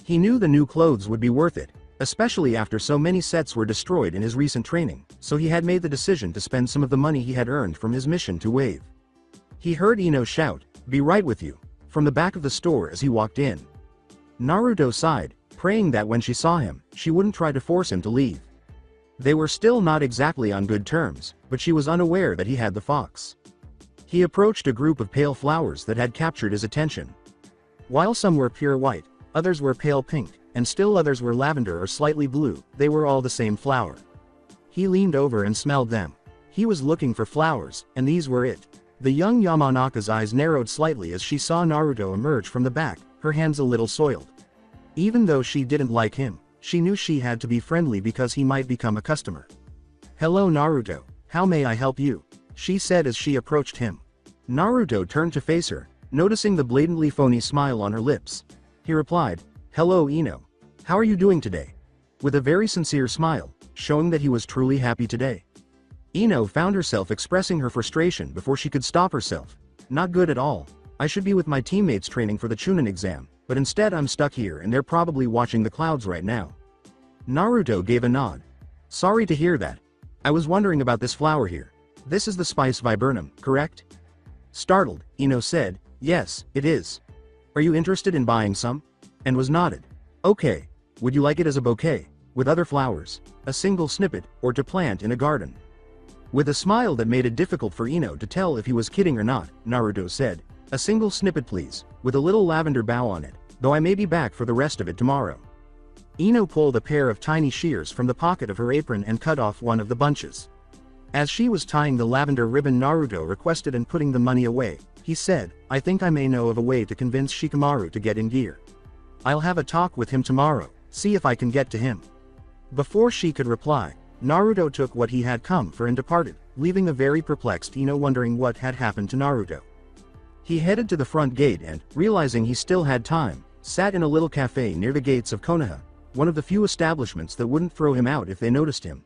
He knew the new clothes would be worth it, especially after so many sets were destroyed in his recent training, so he had made the decision to spend some of the money he had earned from his mission to Wave. He heard Ino shout, "Be right with you," from the back of the store as he walked in. Naruto sighed, praying that when she saw him, she wouldn't try to force him to leave. They were still not exactly on good terms, but she was unaware that he had the fox. He approached a group of pale flowers that had captured his attention. While some were pure white, others were pale pink, and still others were lavender or slightly blue, they were all the same flower. He leaned over and smelled them. He was looking for flowers, and these were it. The young Yamanaka's eyes narrowed slightly as she saw Naruto emerge from the back, her hands a little soiled. Even though she didn't like him, she knew she had to be friendly because he might become a customer. "Hello Naruto, how may I help you?" she said as she approached him. Naruto turned to face her, noticing the blatantly phony smile on her lips. He replied, "Hello Ino. How are you doing today?" With a very sincere smile, showing that he was truly happy today. Ino found herself expressing her frustration before she could stop herself. "Not good at all. I should be with my teammates training for the Chunin exam, but instead I'm stuck here and they're probably watching the clouds right now." Naruto gave a nod. "Sorry to hear that. I was wondering about this flower here. This is the spice viburnum, correct?" Startled, Ino said, "Yes, it is. Are you interested in buying some?" And was nodded. "Okay. Would you like it as a bouquet, with other flowers, a single snippet, or to plant in a garden?" With a smile that made it difficult for Ino to tell if he was kidding or not, Naruto said, "A single snippet please, with a little lavender bow on it, though I may be back for the rest of it tomorrow." Ino pulled a pair of tiny shears from the pocket of her apron and cut off one of the bunches. As she was tying the lavender ribbon, Naruto requested and putting the money away, he said, "I think I may know of a way to convince Shikamaru to get in gear. I'll have a talk with him tomorrow, see if I can get to him." Before she could reply, Naruto took what he had come for and departed, leaving a very perplexed Ino wondering what had happened to Naruto. He headed to the front gate and, realizing he still had time, sat in a little cafe near the gates of Konoha, one of the few establishments that wouldn't throw him out if they noticed him.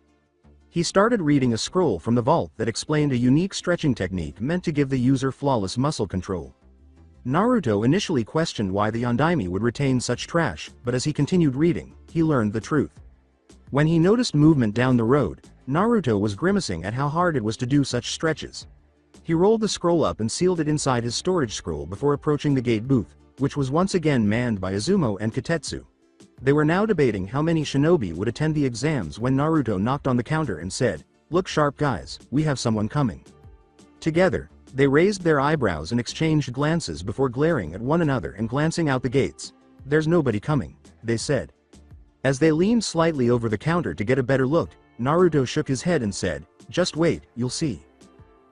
He started reading a scroll from the vault that explained a unique stretching technique meant to give the user flawless muscle control. Naruto initially questioned why the Yondaime would retain such trash, but as he continued reading, he learned the truth. When he noticed movement down the road, Naruto was grimacing at how hard it was to do such stretches. He rolled the scroll up and sealed it inside his storage scroll before approaching the gate booth, which was once again manned by Izumo and Katetsu. They were now debating how many shinobi would attend the exams when Naruto knocked on the counter and said, "Look sharp guys, we have someone coming." Together, they raised their eyebrows and exchanged glances before glaring at one another and glancing out the gates. "There's nobody coming," they said. As they leaned slightly over the counter to get a better look, Naruto shook his head and said, "Just wait, you'll see."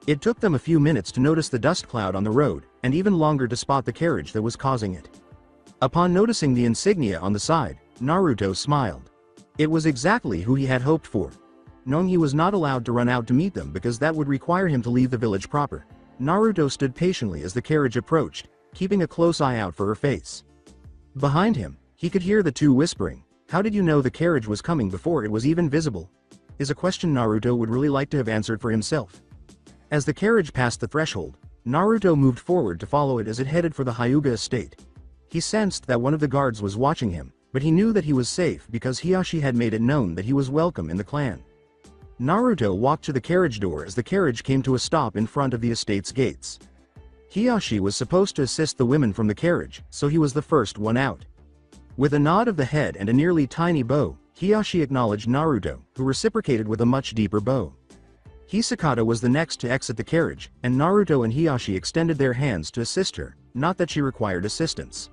It took them a few minutes to notice the dust cloud on the road, and even longer to spot the carriage that was causing it. Upon noticing the insignia on the side, Naruto smiled. It was exactly who he had hoped for. Knowing he was not allowed to run out to meet them because that would require him to leave the village proper, Naruto stood patiently as the carriage approached, keeping a close eye out for her face. Behind him, he could hear the two whispering, "How did you know the carriage was coming before it was even visible?" Is a question Naruto would really like to have answered for himself. As the carriage passed the threshold, Naruto moved forward to follow it as it headed for the Hyuga estate. He sensed that one of the guards was watching him, but he knew that he was safe because Hiyashi had made it known that he was welcome in the clan. Naruto walked to the carriage door as the carriage came to a stop in front of the estate's gates. Hiyashi was supposed to assist the women from the carriage, so he was the first one out. With a nod of the head and a nearly tiny bow, Hiyashi acknowledged Naruto, who reciprocated with a much deeper bow. Hisakata was the next to exit the carriage, and Naruto and Hiyashi extended their hands to assist her, not that she required assistance.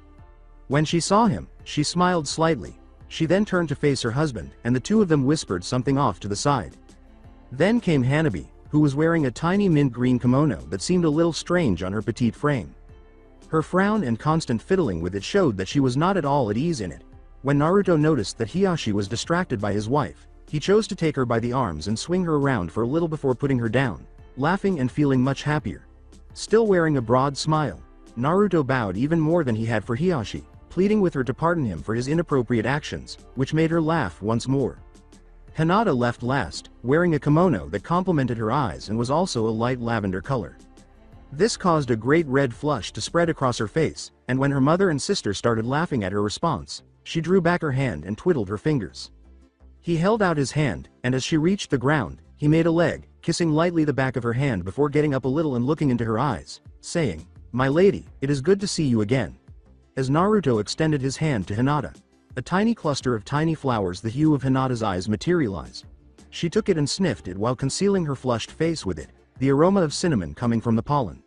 When she saw him, she smiled slightly. She then turned to face her husband, and the two of them whispered something off to the side. Then came Hanabi, who was wearing a tiny mint green kimono that seemed a little strange on her petite frame. Her frown and constant fiddling with it showed that she was not at all at ease in it. When Naruto noticed that Hiyashi was distracted by his wife, he chose to take her by the arms and swing her around for a little before putting her down, laughing and feeling much happier. Still wearing a broad smile, Naruto bowed even more than he had for Hiyashi, pleading with her to pardon him for his inappropriate actions, which made her laugh once more. Hinata left last, wearing a kimono that complemented her eyes and was also a light lavender color. This caused a great red flush to spread across her face, and when her mother and sister started laughing at her response, she drew back her hand and twiddled her fingers. He held out his hand, and as she reached the ground, he made a leg, kissing lightly the back of her hand before getting up a little and looking into her eyes, saying, "My lady, it is good to see you again." As Naruto extended his hand to Hinata, a tiny cluster of tiny flowers the hue of Hinata's eyes materialized. She took it and sniffed it while concealing her flushed face with it, the aroma of cinnamon coming from the pollen.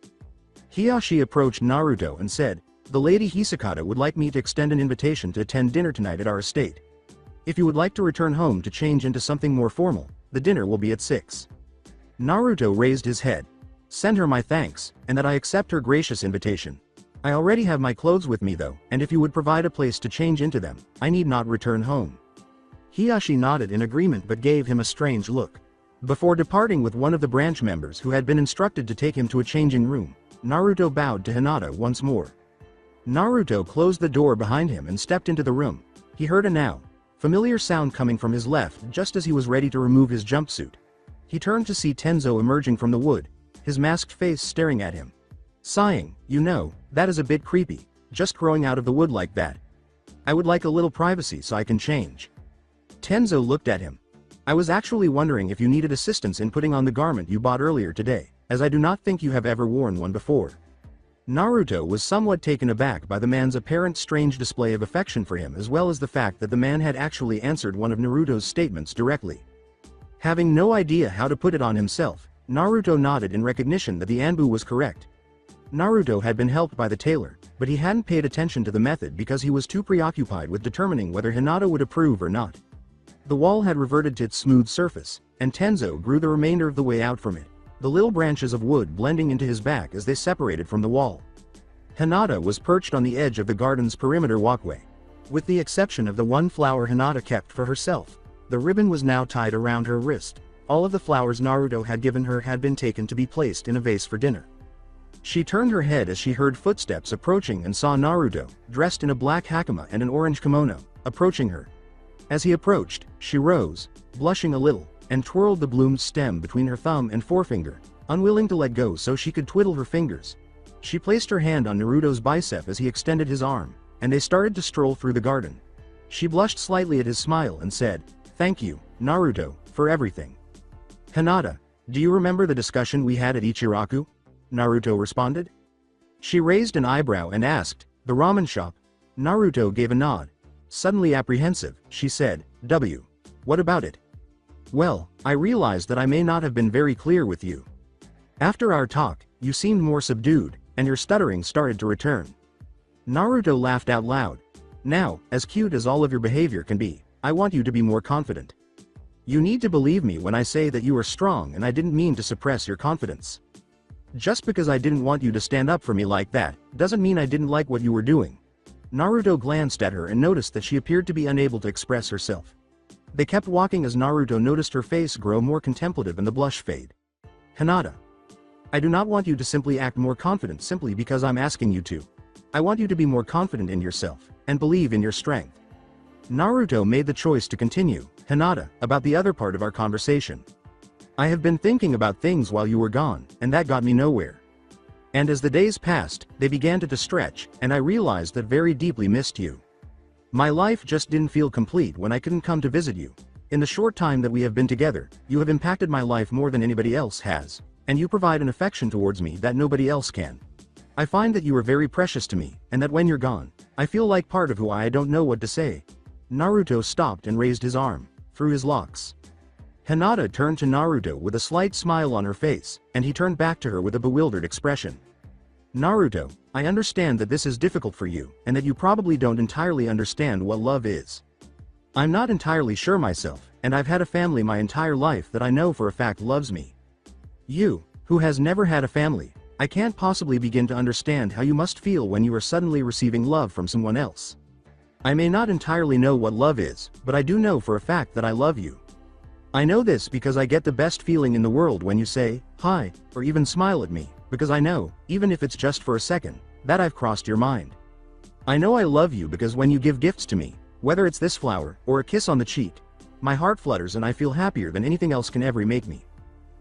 Hiyashi approached Naruto and said, "The lady Hisakata would like me to extend an invitation to attend dinner tonight at our estate. If you would like to return home to change into something more formal, the dinner will be at 6. Naruto raised his head. "Send her my thanks, and that I accept her gracious invitation. I already have my clothes with me though, and if you would provide a place to change into them, I need not return home." Hiyashi nodded in agreement but gave him a strange look. Before departing with one of the branch members who had been instructed to take him to a changing room, Naruto bowed to Hinata once more. Naruto closed the door behind him and stepped into the room. He heard a now familiar sound coming from his left just as he was ready to remove his jumpsuit. He turned to see Tenzo emerging from the wood, his masked face staring at him. Sighing, "You know, that is a bit creepy, just growing out of the wood like that. I would like a little privacy so I can change." Tenzo looked at him. "I was actually wondering if you needed assistance in putting on the garment you bought earlier today, as I do not think you have ever worn one before." Naruto was somewhat taken aback by the man's apparent strange display of affection for him as well as the fact that the man had actually answered one of Naruto's statements directly. Having no idea how to put it on himself, Naruto nodded in recognition that the Anbu was correct. Naruto had been helped by the tailor, but he hadn't paid attention to the method because he was too preoccupied with determining whether Hinata would approve or not. The wall had reverted to its smooth surface, and Tenzo grew the remainder of the way out from it, the little branches of wood blending into his back as they separated from the wall. Hinata was perched on the edge of the garden's perimeter walkway. With the exception of the one flower Hinata kept for herself, the ribbon was now tied around her wrist. All of the flowers Naruto had given her had been taken to be placed in a vase for dinner. She turned her head as she heard footsteps approaching and saw Naruto, dressed in a black hakama and an orange kimono, approaching her. As he approached, she rose, blushing a little, and twirled the bloomed stem between her thumb and forefinger, unwilling to let go so she could twiddle her fingers. She placed her hand on Naruto's bicep as he extended his arm, and they started to stroll through the garden. She blushed slightly at his smile and said, "Thank you, Naruto, for everything." "Hinata, do you remember the discussion we had at Ichiraku?" Naruto responded. She raised an eyebrow and asked, "The ramen shop?" Naruto gave a nod. Suddenly apprehensive, she said, What about it?" "Well, I realized that I may not have been very clear with you. After our talk, you seemed more subdued, and your stuttering started to return." Naruto laughed out loud. "Now, as cute as all of your behavior can be, I want you to be more confident. You need to believe me when I say that you are strong and I didn't mean to suppress your confidence. Just because I didn't want you to stand up for me like that, doesn't mean I didn't like what you were doing." Naruto glanced at her and noticed that she appeared to be unable to express herself. They kept walking as Naruto noticed her face grow more contemplative and the blush fade. "Hinata, I do not want you to simply act more confident simply because I'm asking you to. I want you to be more confident in yourself, and believe in your strength." Naruto made the choice to continue, "Hinata, about the other part of our conversation. I have been thinking about things while you were gone, and that got me nowhere. And as the days passed, they began to stretch, and I realized that very deeply missed you. My life just didn't feel complete when I couldn't come to visit you. In the short time that we have been together, you have impacted my life more than anybody else has, and you provide an affection towards me that nobody else can. I find that you are very precious to me, and that when you're gone, I feel like part of who I don't know what to say." Naruto stopped and raised his arm, through his locks. Hinata turned to Naruto with a slight smile on her face, and he turned back to her with a bewildered expression. "Naruto, I understand that this is difficult for you, and that you probably don't entirely understand what love is. I'm not entirely sure myself, and I've had a family my entire life that I know for a fact loves me. You, who has never had a family, I can't possibly begin to understand how you must feel when you are suddenly receiving love from someone else. I may not entirely know what love is, but I do know for a fact that I love you. I know this because I get the best feeling in the world when you say, hi, or even smile at me, because I know, even if it's just for a second, that I've crossed your mind. I know I love you because when you give gifts to me, whether it's this flower, or a kiss on the cheek, my heart flutters and I feel happier than anything else can ever make me.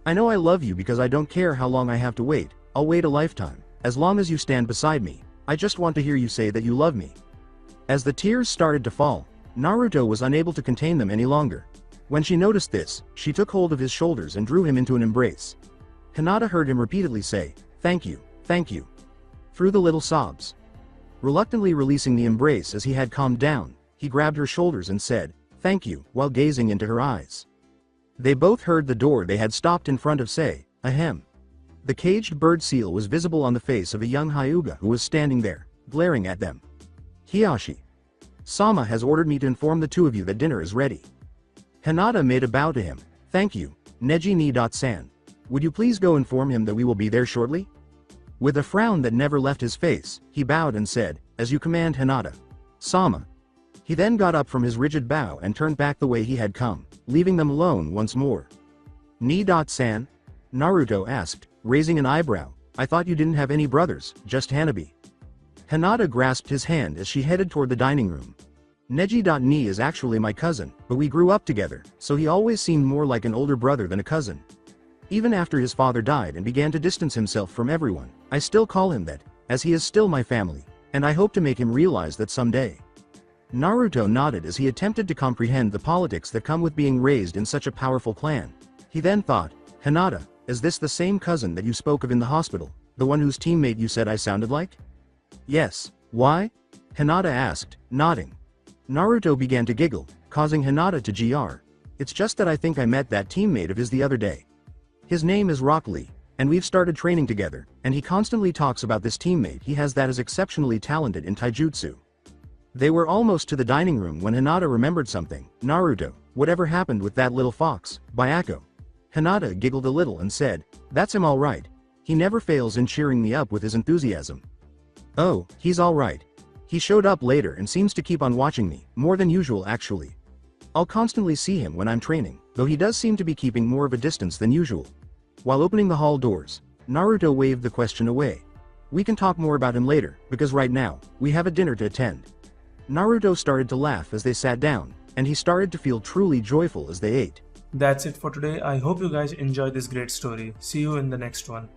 I know I love you because I don't care how long I have to wait, I'll wait a lifetime, as long as you stand beside me, I just want to hear you say that you love me." As the tears started to fall, Naruto was unable to contain them any longer. When she noticed this, she took hold of his shoulders and drew him into an embrace. Hinata heard him repeatedly say, thank you, through the little sobs. Reluctantly releasing the embrace as he had calmed down, he grabbed her shoulders and said, thank you, while gazing into her eyes. They both heard the door they had stopped in front of say, ahem. The caged bird seal was visible on the face of a young Hyuga who was standing there, glaring at them. Hiyashi. Sama has ordered me to inform the two of you that dinner is ready. Hinata made a bow to him. Thank you, Neji ni-san. Would you please go inform him that we will be there shortly? With a frown that never left his face, he bowed and said, as you command, Hinata. Sama. He then got up from his rigid bow and turned back the way he had come, leaving them alone once more. Ni-san? Naruto asked, raising an eyebrow. I thought you didn't have any brothers, just Hanabi. Hinata grasped his hand as she headed toward the dining room. Neji.ni is actually my cousin, but we grew up together, so he always seemed more like an older brother than a cousin. Even after his father died and began to distance himself from everyone, I still call him that, as he is still my family, and I hope to make him realize that someday. Naruto nodded as he attempted to comprehend the politics that come with being raised in such a powerful clan. He then thought, Hinata, is this the same cousin that you spoke of in the hospital, the one whose teammate you said I sounded like? Yes. Why? Hinata asked, nodding. Naruto began to giggle, causing Hinata to gr. It's just that I think I met that teammate of his the other day. His name is Rock Lee, and we've started training together, and he constantly talks about this teammate he has that is exceptionally talented in taijutsu. They were almost to the dining room when Hinata remembered something. Naruto, whatever happened with that little fox, Byako? Hinata giggled a little and said, that's him all right. He never fails in cheering me up with his enthusiasm. Oh, he's all right. He showed up later and seems to keep on watching me, more than usual actually. I'll constantly see him when I'm training, though he does seem to be keeping more of a distance than usual. While opening the hall doors, Naruto waved the question away. We can talk more about him later, because right now, we have a dinner to attend. Naruto started to laugh as they sat down, and he started to feel truly joyful as they ate. That's it for today. I hope you guys enjoyed this great story. See you in the next one.